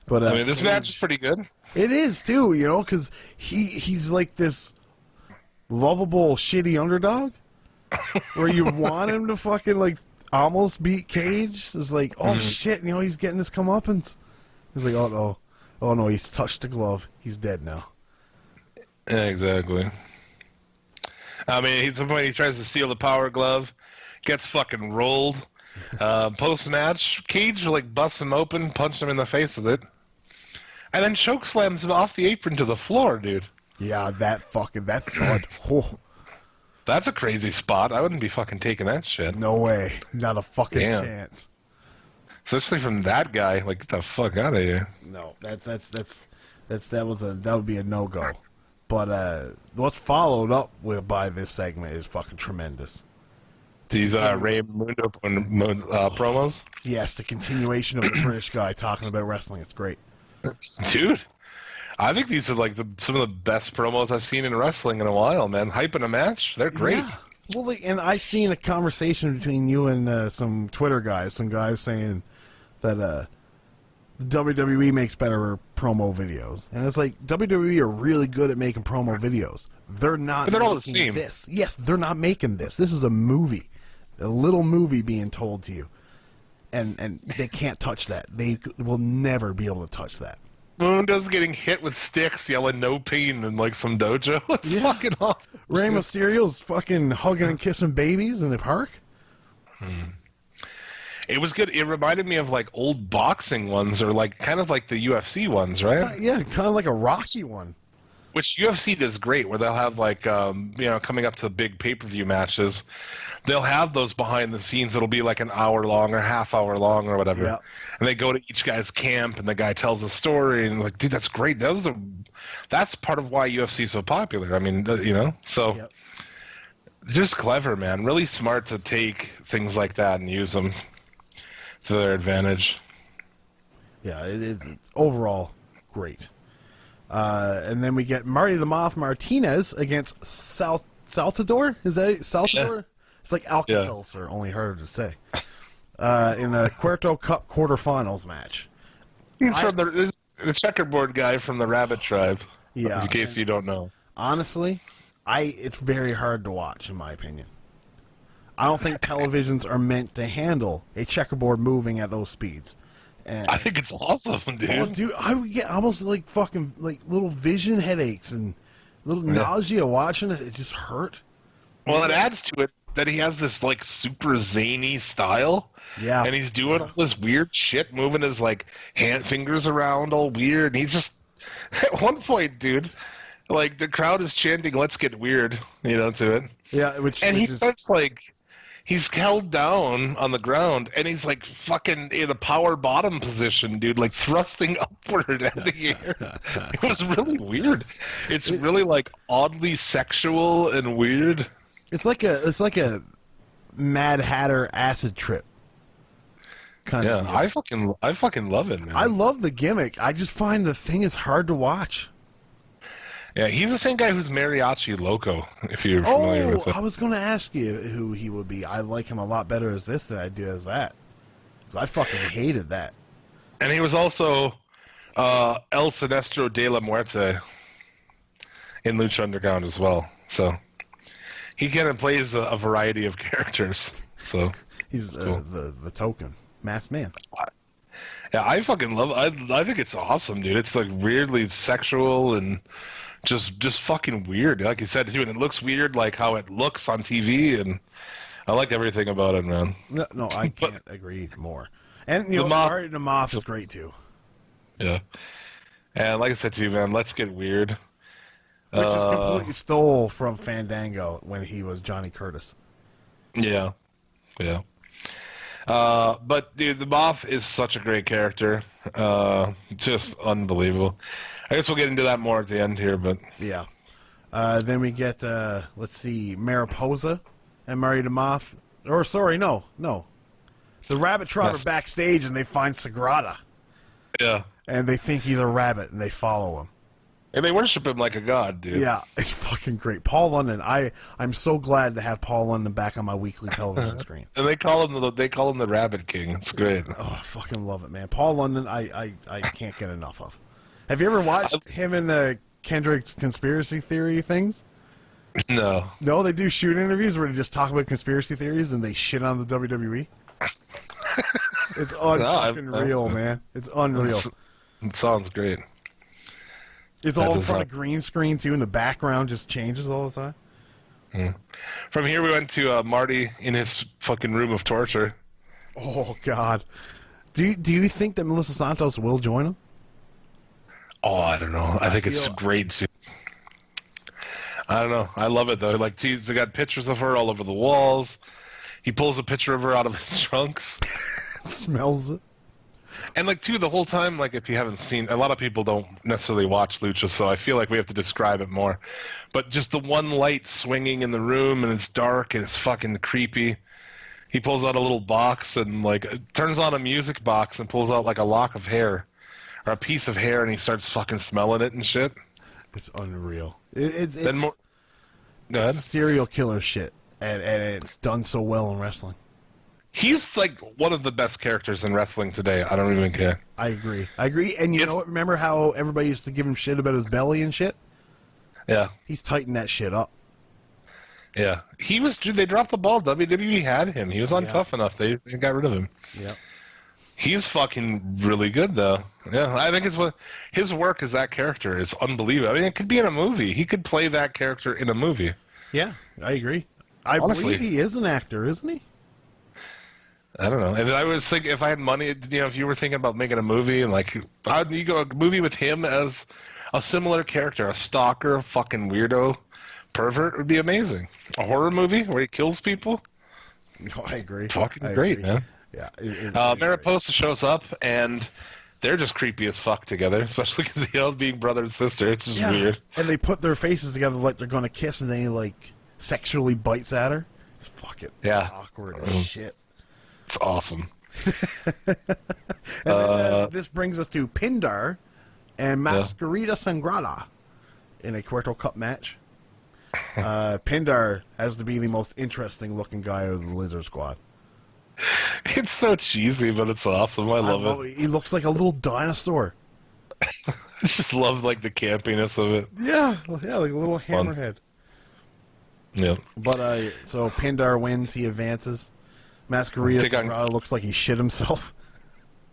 But I mean, this match is pretty good. It is too, because he's like this lovable, shitty underdog, where you want him to fucking like almost beat Cage. It's like, oh shit, he's getting his comeuppance. He's like, oh no, he's touched the glove. He's dead now. Yeah, exactly. I mean, at some point he tries to steal the power glove, gets fucking rolled. Post match, Cage like busts him open, punched him in the face with it, and then choke slams him off the apron to the floor, dude. Yeah, that thud. Oh. That's a crazy spot. I wouldn't be fucking taking that shit. No way, not a fucking chance. Especially from that guy. Like, get the fuck out of here. No, that would be a no go. But what's followed up by this segment is fucking tremendous. These Ray Mundo promos? Yes, the continuation of the British guy talking about wrestling. It's great. Dude, I think these are like some of the best promos I've seen in wrestling in a while, man. Hyping a match, they're great. Yeah. Well, and I seen a conversation between you and some Twitter guys, some guys saying that WWE makes better promo videos. And it's like, WWE are really good at making promo videos. They're not But they're all the making same. this. Yes, they're not making this. This is a movie. A little movie being told to you. And they can't touch that. They will never be able to touch that. Mundo's getting hit with sticks, yelling "no pain" in like some dojo. It's fucking awesome. Rey Mysterio's fucking hugging and kissing babies in the park. It was good. It reminded me of like old boxing ones, or like kind of like the UFC ones, right? Yeah, kind of like a Rocky one. Which UFC does great, where they'll have like coming up to big pay-per-view matches, they'll have those behind the scenes that'll be like an hour long or half hour long or whatever. Yeah. And they go to each guy's camp and the guy tells a story and like, dude, that's great. That's part of why UFC is so popular. I mean, so Yep. just clever, man. Really smart to take things like that and use them to their advantage. Yeah, it is overall great. And then we get Marty the Moth Martinez against Saltador. Is that Saltador? Yeah. It's like Alka-Seltzer, only harder to say. In the Cuerto Cup quarterfinals match. He's from the checkerboard guy from the Rabbit Tribe. Yeah. In case you don't know. Honestly, it's very hard to watch, in my opinion. I don't think televisions are meant to handle a checkerboard moving at those speeds. And I think it's awesome, dude. Oh, dude, I would get almost like fucking like little vision headaches and little nausea watching it. It just hurt. Well, it adds to it that he has this like super zany style. Yeah. And he's doing all this weird shit, moving his like fingers around all weird. And he's just at one point, dude, like the crowd is chanting "Let's get weird," to it. Yeah, he starts like. He's held down on the ground, and he's like fucking in a power bottom position, dude, like thrusting upward at the air. It was really weird. It's really like oddly sexual and weird. It's like a Mad Hatter acid trip. Kind of. I fucking love it, man. I love the gimmick. I just find the thing is hard to watch. Yeah, he's the same guy who's Mariachi Loco, if you're familiar with it. I was going to ask you who he would be. I like him a lot better as this than I do as that. Because I fucking hated that. And he was also El Sinestro de la Muerte in Lucha Underground as well. So he kind of plays a variety of characters. So he's cool. the token masked man. Yeah, I fucking love it. I think it's awesome, dude. It's like weirdly sexual and just fucking weird, like you said too, and it looks weird like how it looks on TV, and I like everything about it, man. No, I can't agree more. And Marty the Moth is great too. Yeah, and like I said to you, man, let's get weird. Which is completely stole from Fandango when he was Johnny Curtis. Yeah. But dude, the Moth is such a great character, just unbelievable. I guess we'll get into that more at the end here, but yeah. Then we get let's see, Mariposa and Marty the Moth. Or sorry, no. The Rabbit Tribe are backstage and they find Sagrada. Yeah. And they think he's a rabbit and they follow him. And they worship him like a god, dude. Yeah, it's fucking great. Paul London, I'm so glad to have Paul London back on my weekly television screen. And they call him the Rabbit King. It's great. Oh, I fucking love it, man. Paul London, I can't get enough of. Have you ever watched him in Kendrick's conspiracy theory things? No. No, they do shoot interviews where they just talk about conspiracy theories and they shit on the WWE. It's unreal, man. It's unreal. It sounds great. It's all in front of green screen, too, and the background just changes all the time. Yeah. From here, we went to Marty in his fucking room of torture. Oh, God. Do you think that Melissa Santos will join him? Oh, I don't know. I think it's great, too. I don't know. I love it, though. Like, they got pictures of her all over the walls. He pulls a picture of her out of his trunks. Smells it. And, like, too, the whole time, like, if you haven't seen, a lot of people don't necessarily watch Lucha, so I feel like we have to describe it more. But just the one light swinging in the room, and it's dark, and it's fucking creepy. He pulls out a little box and, like, turns on a music box and pulls out, like, a lock of hair. Or a piece of hair, and he starts fucking smelling it and shit. It's unreal. It's serial killer shit, and it's done so well in wrestling. He's like one of the best characters in wrestling today. I don't even care. I agree. And you know what? Remember how everybody used to give him shit about his belly and shit? Yeah. He's tightened that shit up. Yeah. He was. Dude, they dropped the ball. WWE had him. He was tough enough. They got rid of him. Yeah. He's fucking really good, though. Yeah, I think his work as that character is unbelievable. I mean, it could be in a movie. He could play that character in a movie. Yeah, I agree. Honestly, believe he is an actor, isn't he? I don't know. And I was thinking, if I had money, if you were thinking about making a movie, and like, how'd you go a movie with him as a similar character, a stalker, fucking weirdo, pervert, would be amazing. A horror movie where he kills people. No, I agree. Fucking great, man. Yeah. Mariposa shows up, and they're just creepy as fuck together, especially because being brother and sister. It's just weird. And they put their faces together like they're going to kiss, and then he, like, sexually bites at her. It's fucking awkward as shit. It's awesome. And then, this brings us to Pindar and Mascarita Sangrada in a Cuarto Cup match. Pindar has to be the most interesting looking guy of the Lizard Squad. It's so cheesy, but it's awesome. I love it. He looks like a little dinosaur. I just love like the campiness of it. Yeah, like a little hammerhead. Yeah. But so Pindar wins, he advances. Mascarita Sangrada looks like he shit himself.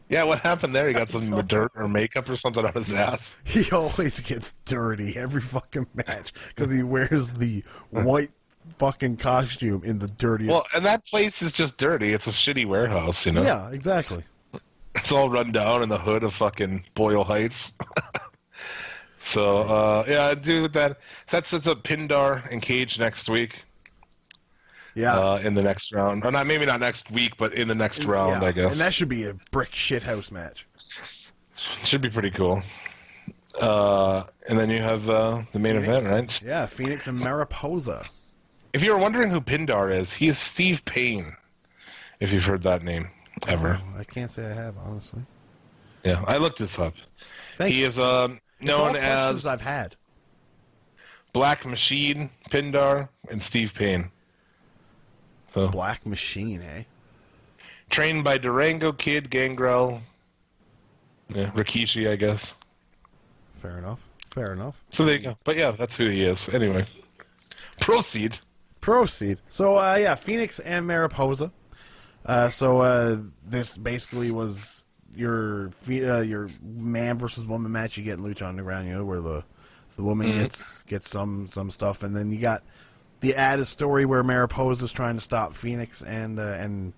Yeah, what happened there? He got some dirt or makeup or something on his ass. He always gets dirty every fucking match because he wears the white fucking costume in the dirtiest. Well, and that place is just dirty. It's a shitty warehouse, you know? Yeah, exactly. It's all run down in the hood of fucking Boyle Heights. So, yeah, dude, that's a Pindar and Cage next week. Yeah. In the next round. Or not, maybe not next week, but in the next round, I guess. And that should be a brick shithouse match. Should be pretty cool. And then you have the main event, right? Yeah, Phoenix and Mariposa. If you were wondering who Pindar is, he is Steve Payne, if you've heard that name ever. Oh, I can't say I have, honestly. Yeah, I looked this up. He is known as I've had. Black Machine, Pindar, and Steve Payne. So, Black Machine, eh? trained by Durango Kid, Gangrel, Rikishi, I guess. Fair enough. Fair enough. So there you go. But yeah, that's who he is. Anyway, proceed. So, yeah, Phoenix and Mariposa. This basically was your man versus woman match you get in Lucha Underground, you know, where the woman gets some stuff, and then you got the added story where Mariposa's trying to stop Phoenix and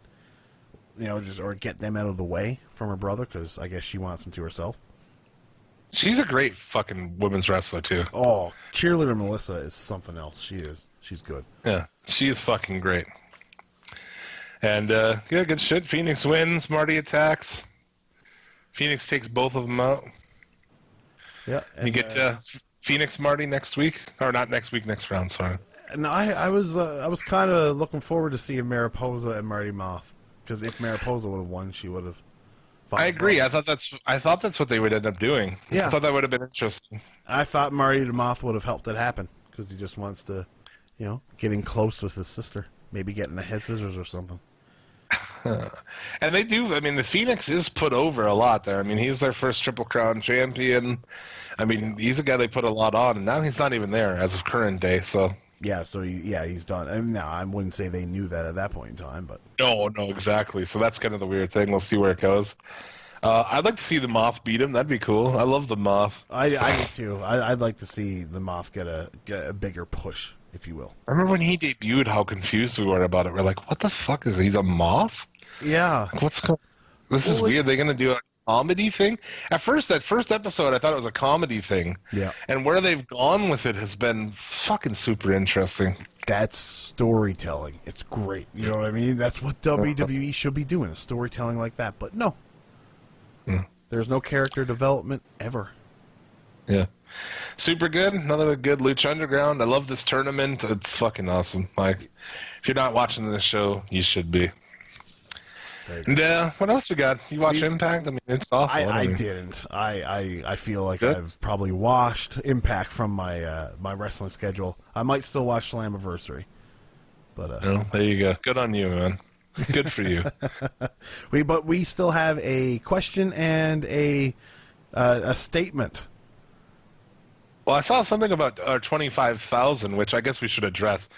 you know, or get them out of the way from her brother, because I guess she wants them to herself. She's a great fucking women's wrestler too. Oh, cheerleader Melissa is something else. She is. She's good. Yeah, she is fucking great. And yeah, good shit. Phoenix wins. Marty attacks. Phoenix takes both of them out. Yeah, and you get Phoenix Marty next week, or not next week, next round. Sorry. And I was kind of looking forward to seeing Mariposa and Marty Moth, because if Mariposa would have won, she would have. I agree. I thought that's what they would end up doing. Yeah. I thought that would have been interesting. I thought Marty the Moth would have helped it happen, because he just wants to, you know, getting close with his sister, maybe getting a head scissors or something. And they do. I mean, the Phoenix is put over a lot there. I mean, he's their first Triple Crown champion. I mean, he's a guy they put a lot on, and now he's not even there as of current day. So yeah, he's done. And now I wouldn't say they knew that at that point in time, but no, exactly. So that's kind of the weird thing. We'll see where it goes. I'd like to see the Moth beat him. That'd be cool. I love the Moth. I do too. I'd like to see the Moth get a bigger push, if you will. I remember when he debuted, how confused we were about it. We're like, "What the fuck is he? He's a Moth? Yeah. What's going? This is weird. They're gonna do a comedy thing." At first, that first episode, I thought it was a comedy thing. Yeah. And where they've gone with it has been fucking super interesting. That's storytelling. It's great. You know what I mean? That's what WWE should be doing, storytelling like that. But no. There's no character development ever. Yeah. Super good. Another good Lucha Underground. I love this tournament. It's fucking awesome. Like, if you're not watching this show, you should be. And what else we got? You watch Impact? I mean, it's awful. I didn't. I feel like I've probably washed Impact from my my wrestling schedule. I might still watch Slammiversary. But there you go. Good on you, man. Good for you. But we still have a question and a statement. Well, I saw something about our 25,000, which I guess we should address.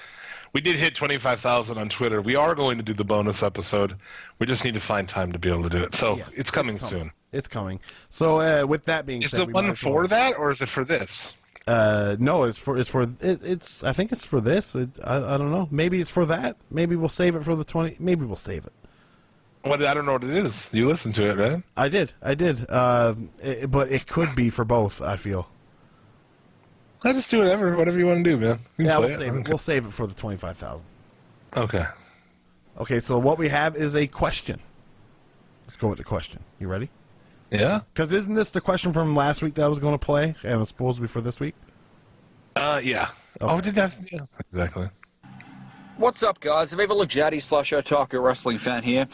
We did hit 25,000 on Twitter. We are going to do the bonus episode. We just need to find time to be able to do it. So yes, it's coming soon. It's coming. So with that being said, is it one for that, or is it for this? No, it's for I think it's for this. I don't know. Maybe it's for that. Maybe we'll save it for the 20. Maybe we'll save it. What? I don't know what it is. You listened to it, right? I did. But it could be for both, I feel. I just do whatever you want to do, man. Yeah, we'll save it. We'll save it for the 25,000. Okay. Okay, so what we have is a question. Let's go with the question. You ready? Yeah. Because isn't this the question from last week that I was going to play, and it was supposed to be for this week? Yeah. Okay. Oh, did that? Yeah, exactly. What's up, guys? Aviva Lugatti / Otaku Wrestling fan here,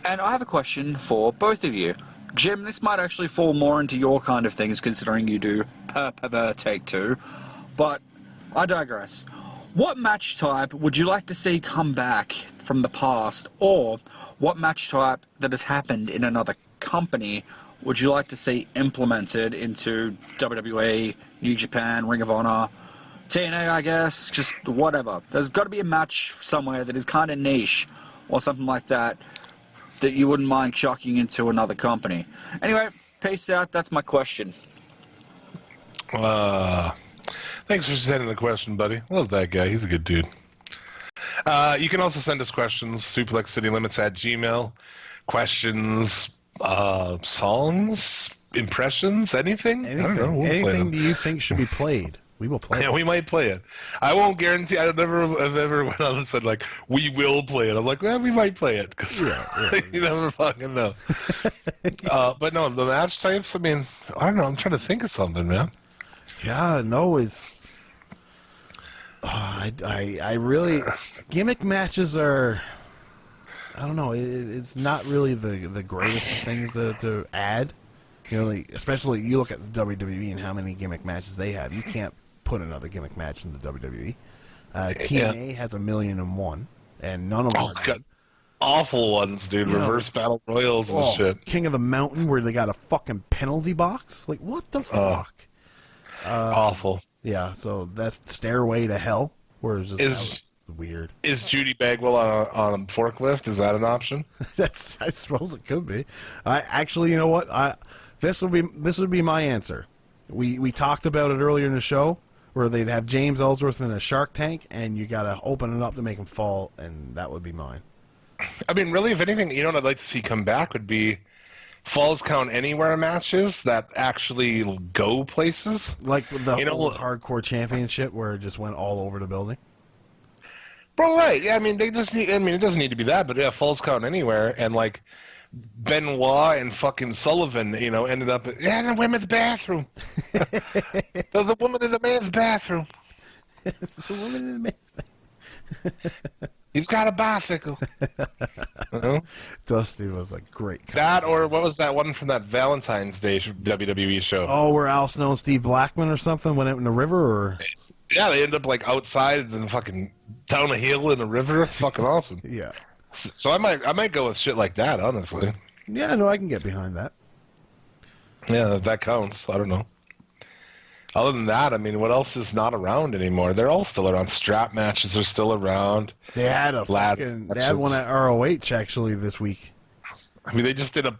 and I have a question for both of you. Jim, this might actually fall more into your kind of things, considering you do per take two, but I digress. What match type would you like to see come back from the past, or what match type that has happened in another company would you like to see implemented into WWE, New Japan, Ring of Honor, TNA, I guess, just whatever. There's got to be a match somewhere that is kind of niche or something like that that you wouldn't mind chucking into another company. Anyway, peace out. That's my question. Thanks for sending the question, buddy. Love that guy. He's a good dude. You can also send us questions, suplexcitylimits@gmail. Questions, songs, impressions, anything? I don't know. We'll anything do you think should be played? We will play it. Yeah, we might play it. I won't guarantee. I've ever went on and said, like, we will play it. I'm like, well, we might play it. Because you never fucking know. But no, the match types, I mean, I don't know. I'm trying to think of something, man. Yeah, no, it's... I really... Gimmick matches are... I don't know. It's not really the greatest of things to add. You know, like, especially you look at the WWE and how many gimmick matches they have. You can't put another gimmick match in the WWE. TNA has 1,000,001, and none of them are good. Awful ones, dude. Yeah. Reverse battle royals and shit. King of the Mountain, where they got a fucking penalty box. Like, what the fuck? Awful. Yeah, so that's Stairway to Hell, where it's just weird. Is Judy Bagwell on a forklift? Is that an option? I suppose it could be. Actually, you know what? This would be my answer. We talked about it earlier in the show, where they'd have James Ellsworth in a shark tank, and you got to open it up to make him fall, and that would be mine. I mean, really, if anything, you know what I'd like to see come back would be Falls Count Anywhere matches that actually go places. Like the old Hardcore Championship, where it just went all over the building. Bro, right. Yeah, I mean, it doesn't need to be that, but yeah, Falls Count Anywhere, and like Benoit and fucking Sullivan, you know, ended up the women's bathroom. There's a woman in the man's bathroom. There's a woman in the man's bathroom. He's got a bicycle. Dusty was a great comment. That, or what was that one from that Valentine's Day WWE show? Oh, where Al Snow and Steve Blackman or something went out in the river, or... Yeah, they end up like outside and fucking down a hill in the river. It's fucking awesome. Yeah. So I might go with shit like that, honestly. Yeah, no, I can get behind that. Yeah, that counts. I don't know. Other than that, I mean, what else is not around anymore? They're all still around. Strap matches are still around. They had they had one at ROH actually this week. I mean, they just did an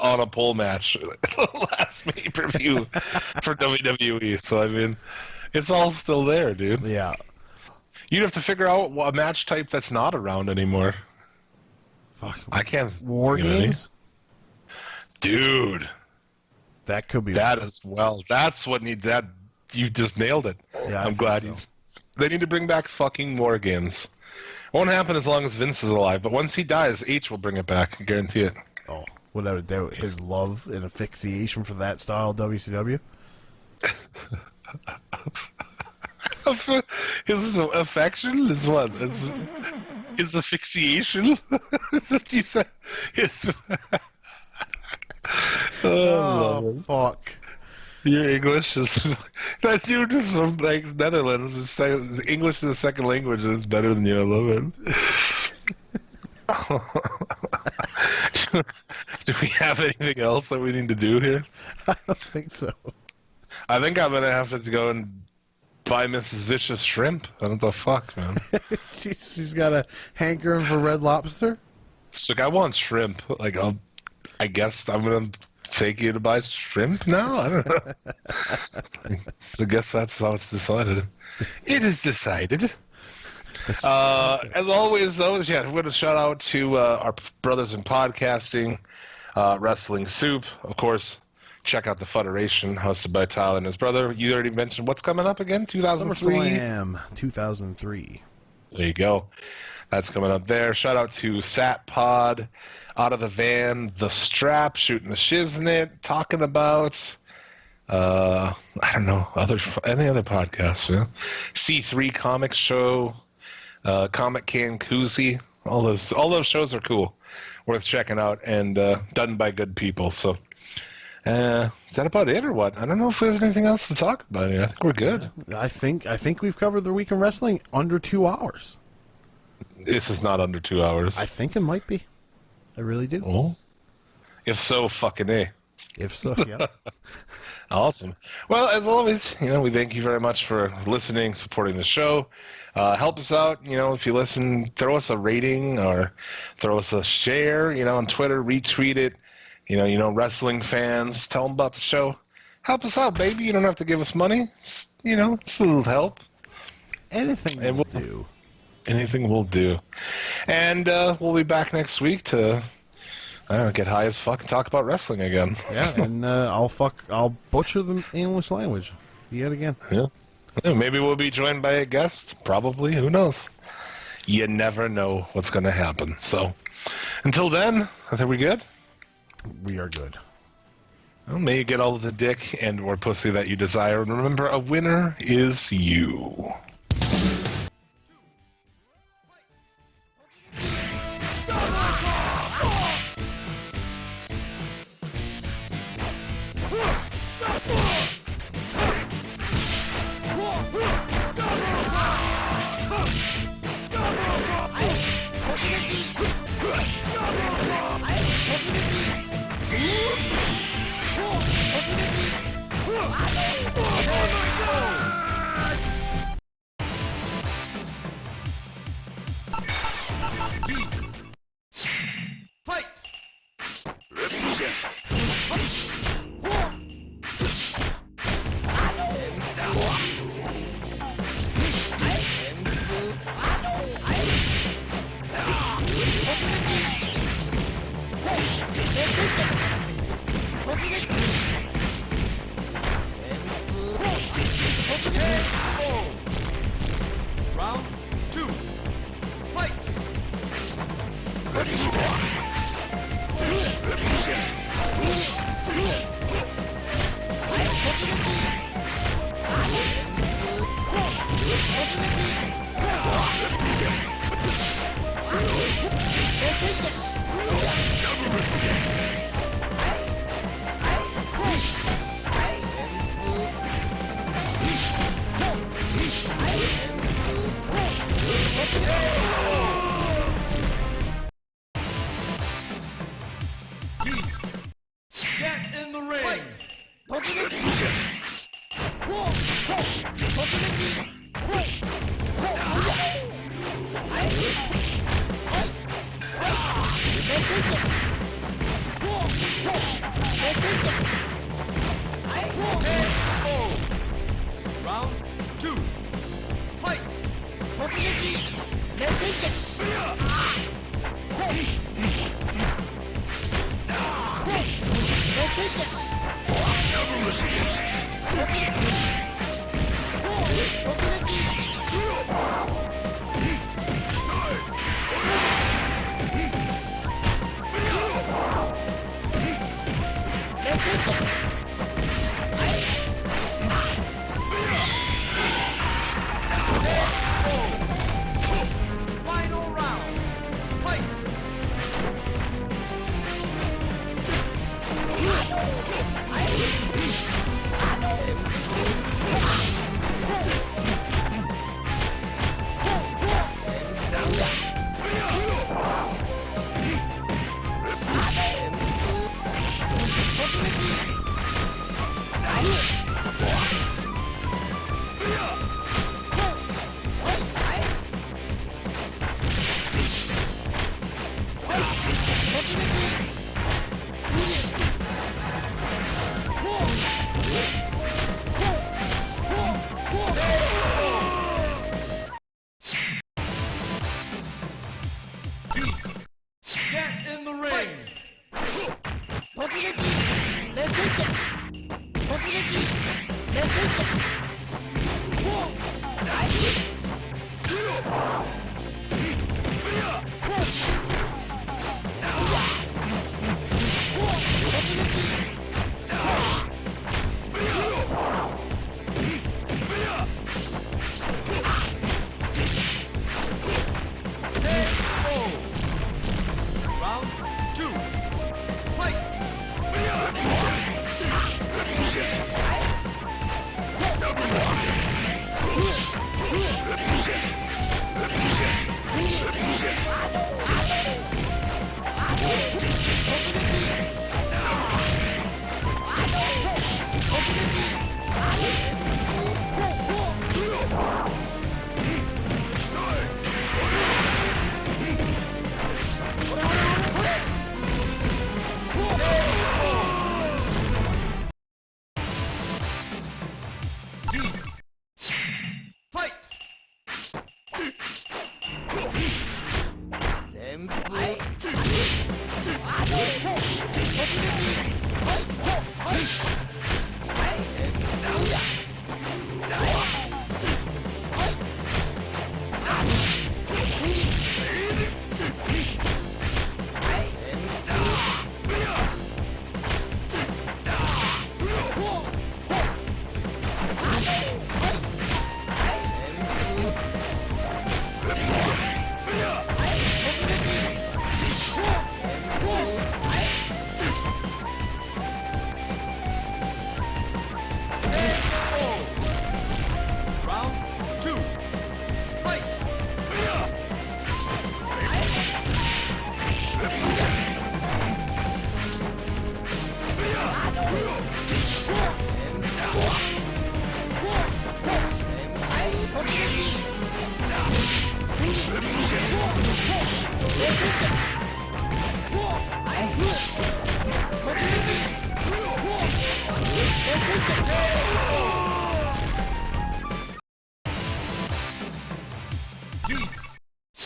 on a pole match last pay-per-view for WWE. So I mean, it's all still there, dude. Yeah. You'd have to figure out a match type that's not around anymore. Fuck. I can't. War games? Dude. That could be. That as well. That's what that. You just nailed it. Yeah, I'm glad they need to bring back fucking War Games. Won't happen as long as Vince is alive, but once he dies, H will bring it back. I guarantee it. Oh, without a doubt. His love and asphyxiation for that style WCW. His affection is what? His asphyxiation? Is what you said? Oh, fuck. Your English is... That dude is from like Netherlands. English is a second language and it's better than you. I love it. Do we have anything else that we need to do here? I don't think so. I think I'm going to have to go and buy Mrs. Vicious shrimp. What the fuck, man? She's got a hankering for Red Lobster? So I want shrimp. Like, I guess I'm going to fake you to buy shrimp now? I don't know. So I guess that's how it's decided. It is decided. As always, though, yeah, we're going to shout out to our brothers in podcasting, Wrestling Soup, of course. Check out the Federation, hosted by Tyler and his brother. You already mentioned what's coming up again? 2003? SummerSlam 2003. There you go. That's coming up there. Shout out to Sat Pod, Out of the Van, The Strap, Shooting the Shiznit, talking about, I don't know, any other podcasts, man. C3 Comic Show, Comic Can Koozie. all those shows are cool, worth checking out, and done by good people. So, is that about it or what? I don't know if there's anything else to talk about here. I think we're good. I think we've covered the week in wrestling under 2 hours. This is not under 2 hours. I think it might be. I really do. Well, if so, fucking A. If so, yeah. Awesome. Well, as always, we thank you very much for listening, supporting the show. Help us out. If you listen, throw us a rating or throw us a share. On Twitter, retweet it. Wrestling fans, tell them about the show. Help us out, baby. You don't have to give us money. It's a little help. Anything will do. Anything will do. And we'll be back next week to get high as fuck and talk about wrestling again. Yeah, and I'll butcher the English language yet again. Yeah. Maybe we'll be joined by a guest. Probably. Who knows? You never know what's going to happen. So, until then, I think we're good. We are good. Well, may you get all of the dick and or pussy that you desire. And remember, a winner is you. Oh!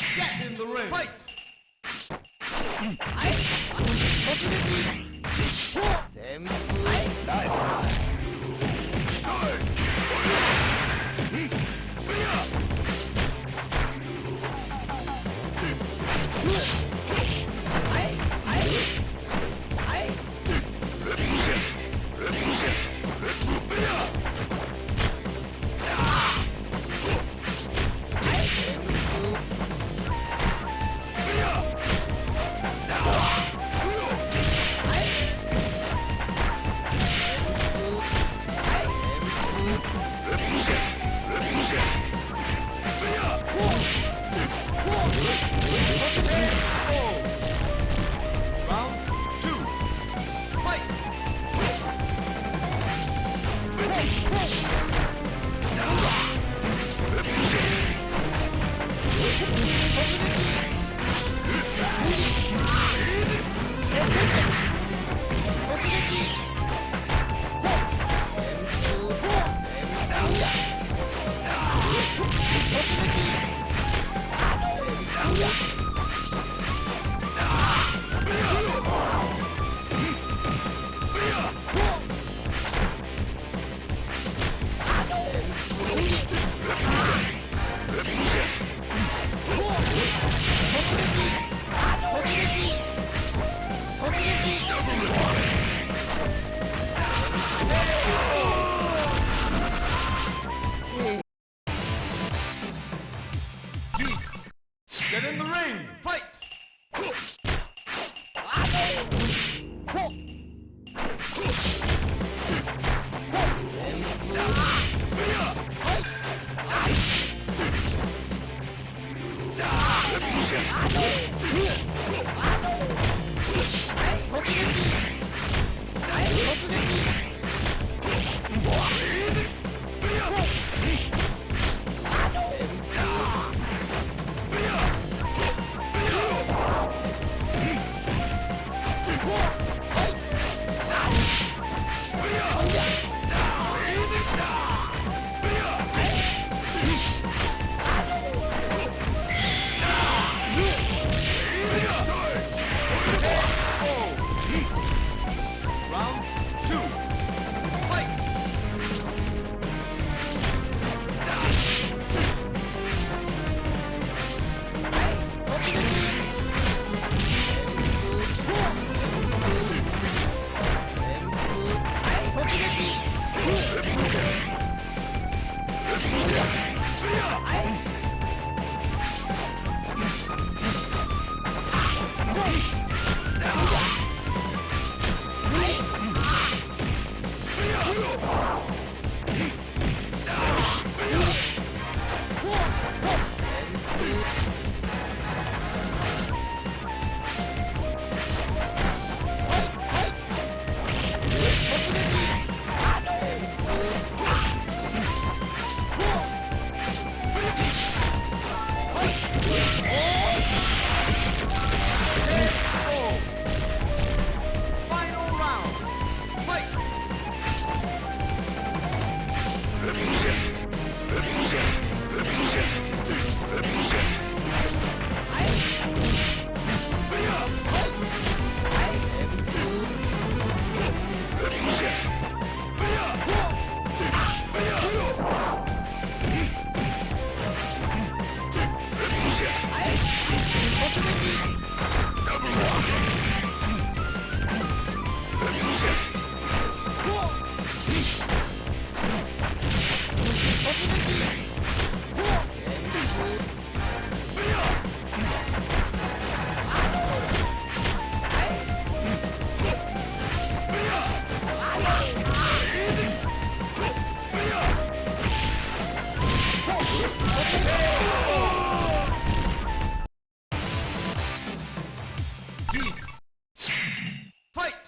Get in the ring. Fight. Get in the ring. Fight. Fight!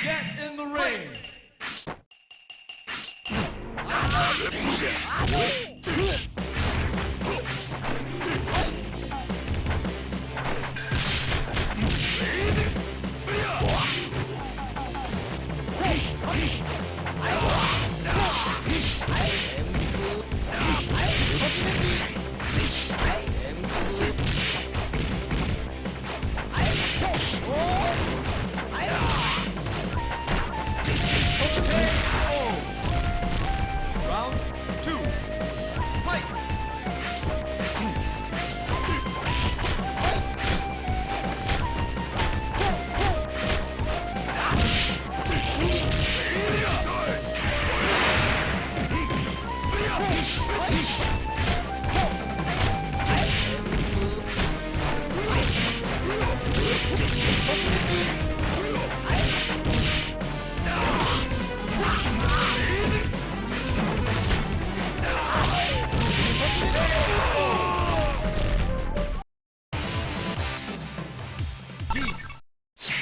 Get in the ring. Round 2. Fight.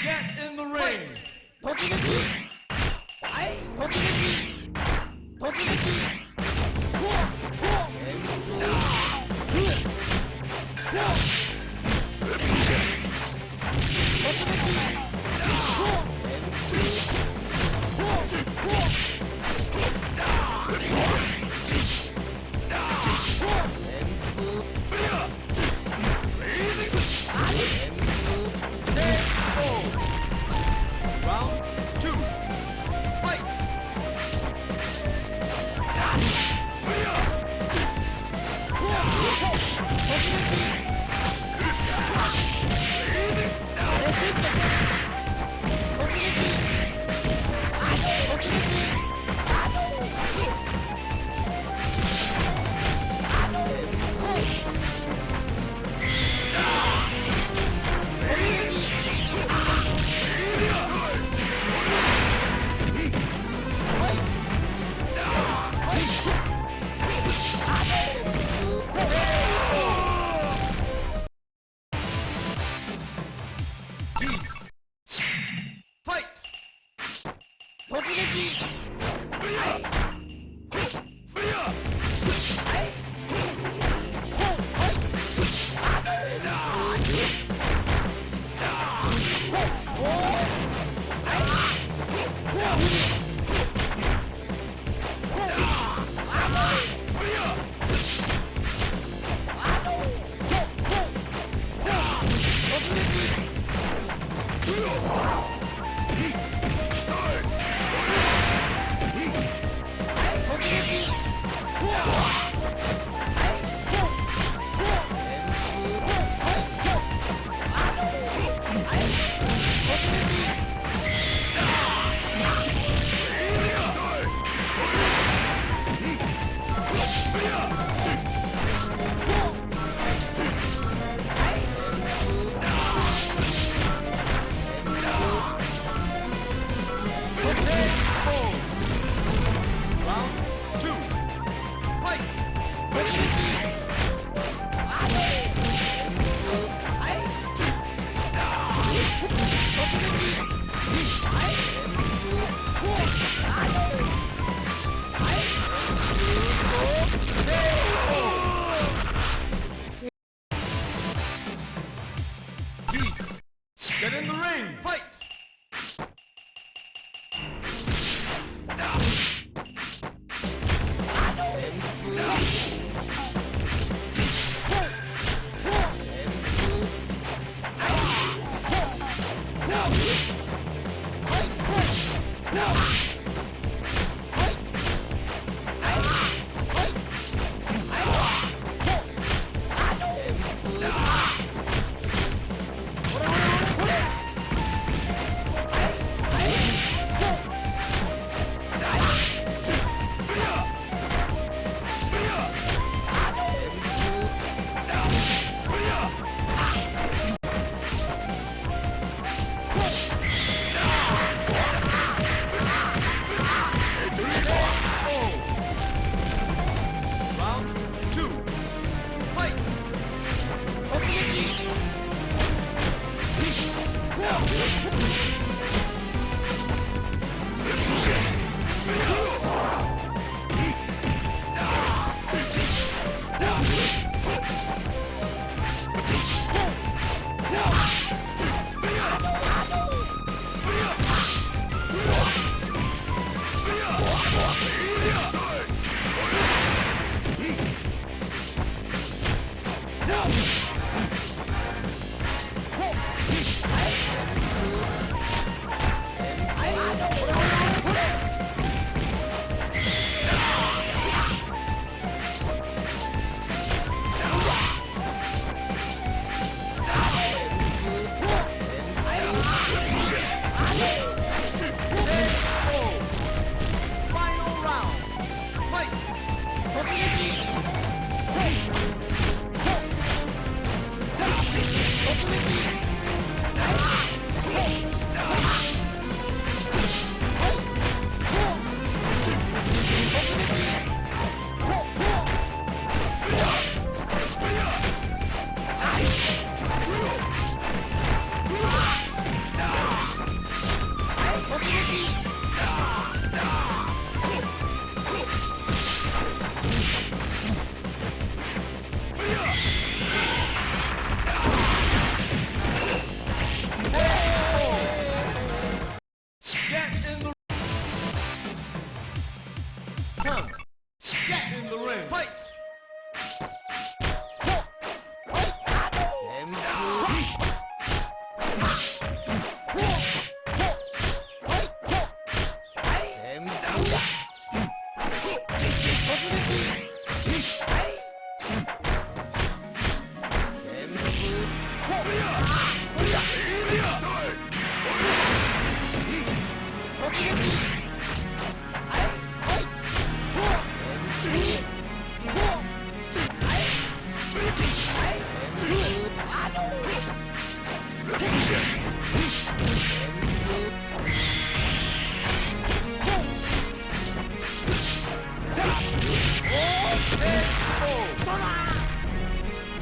Get in the ring. Round 2. Fight. Fight.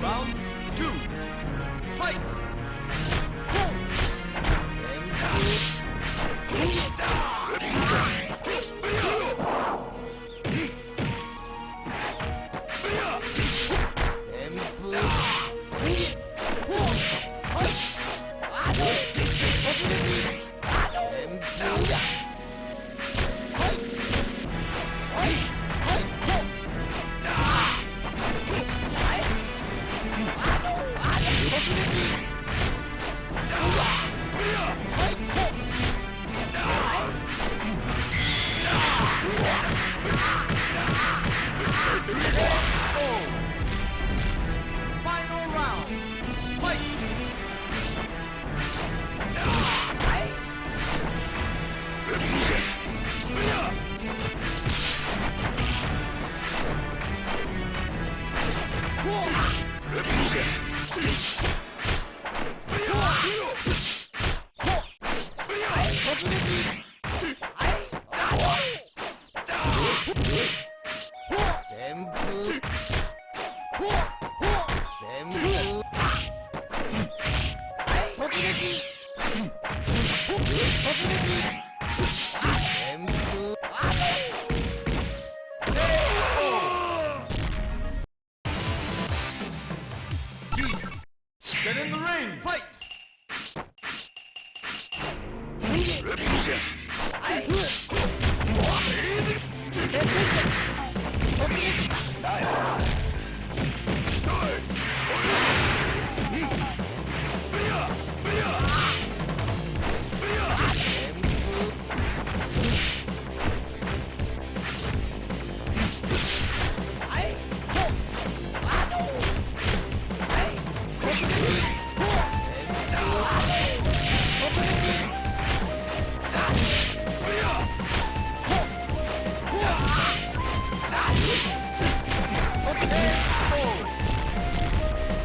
Round 2. Fight! Final round. Fight! Get in the ring! Fight!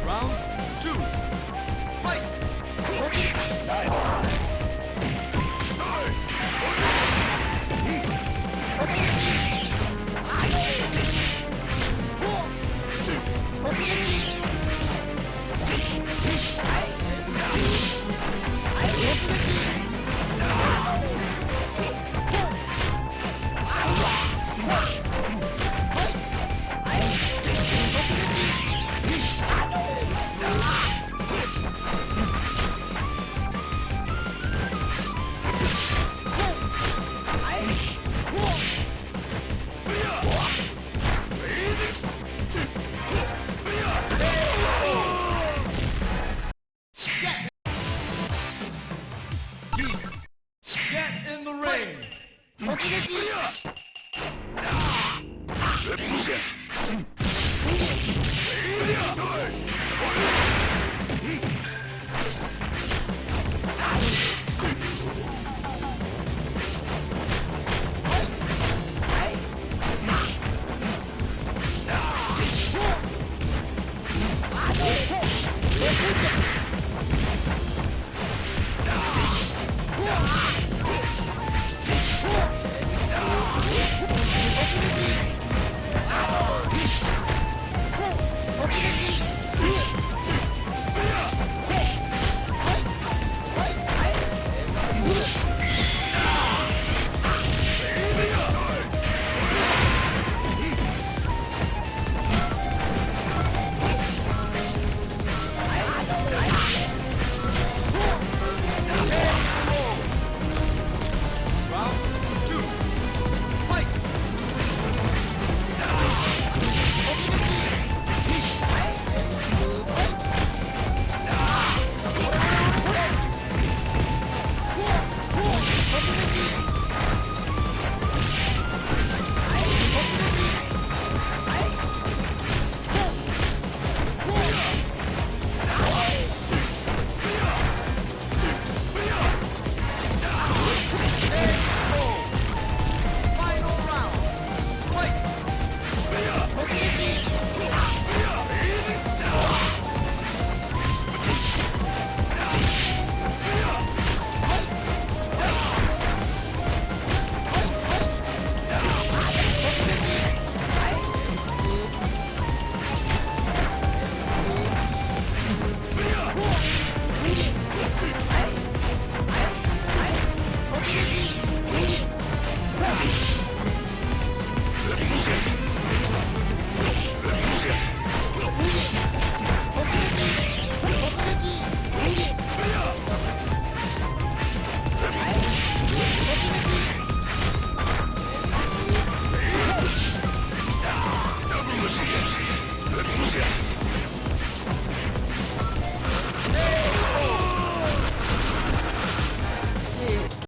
Round 2. Fight! Get in the ring!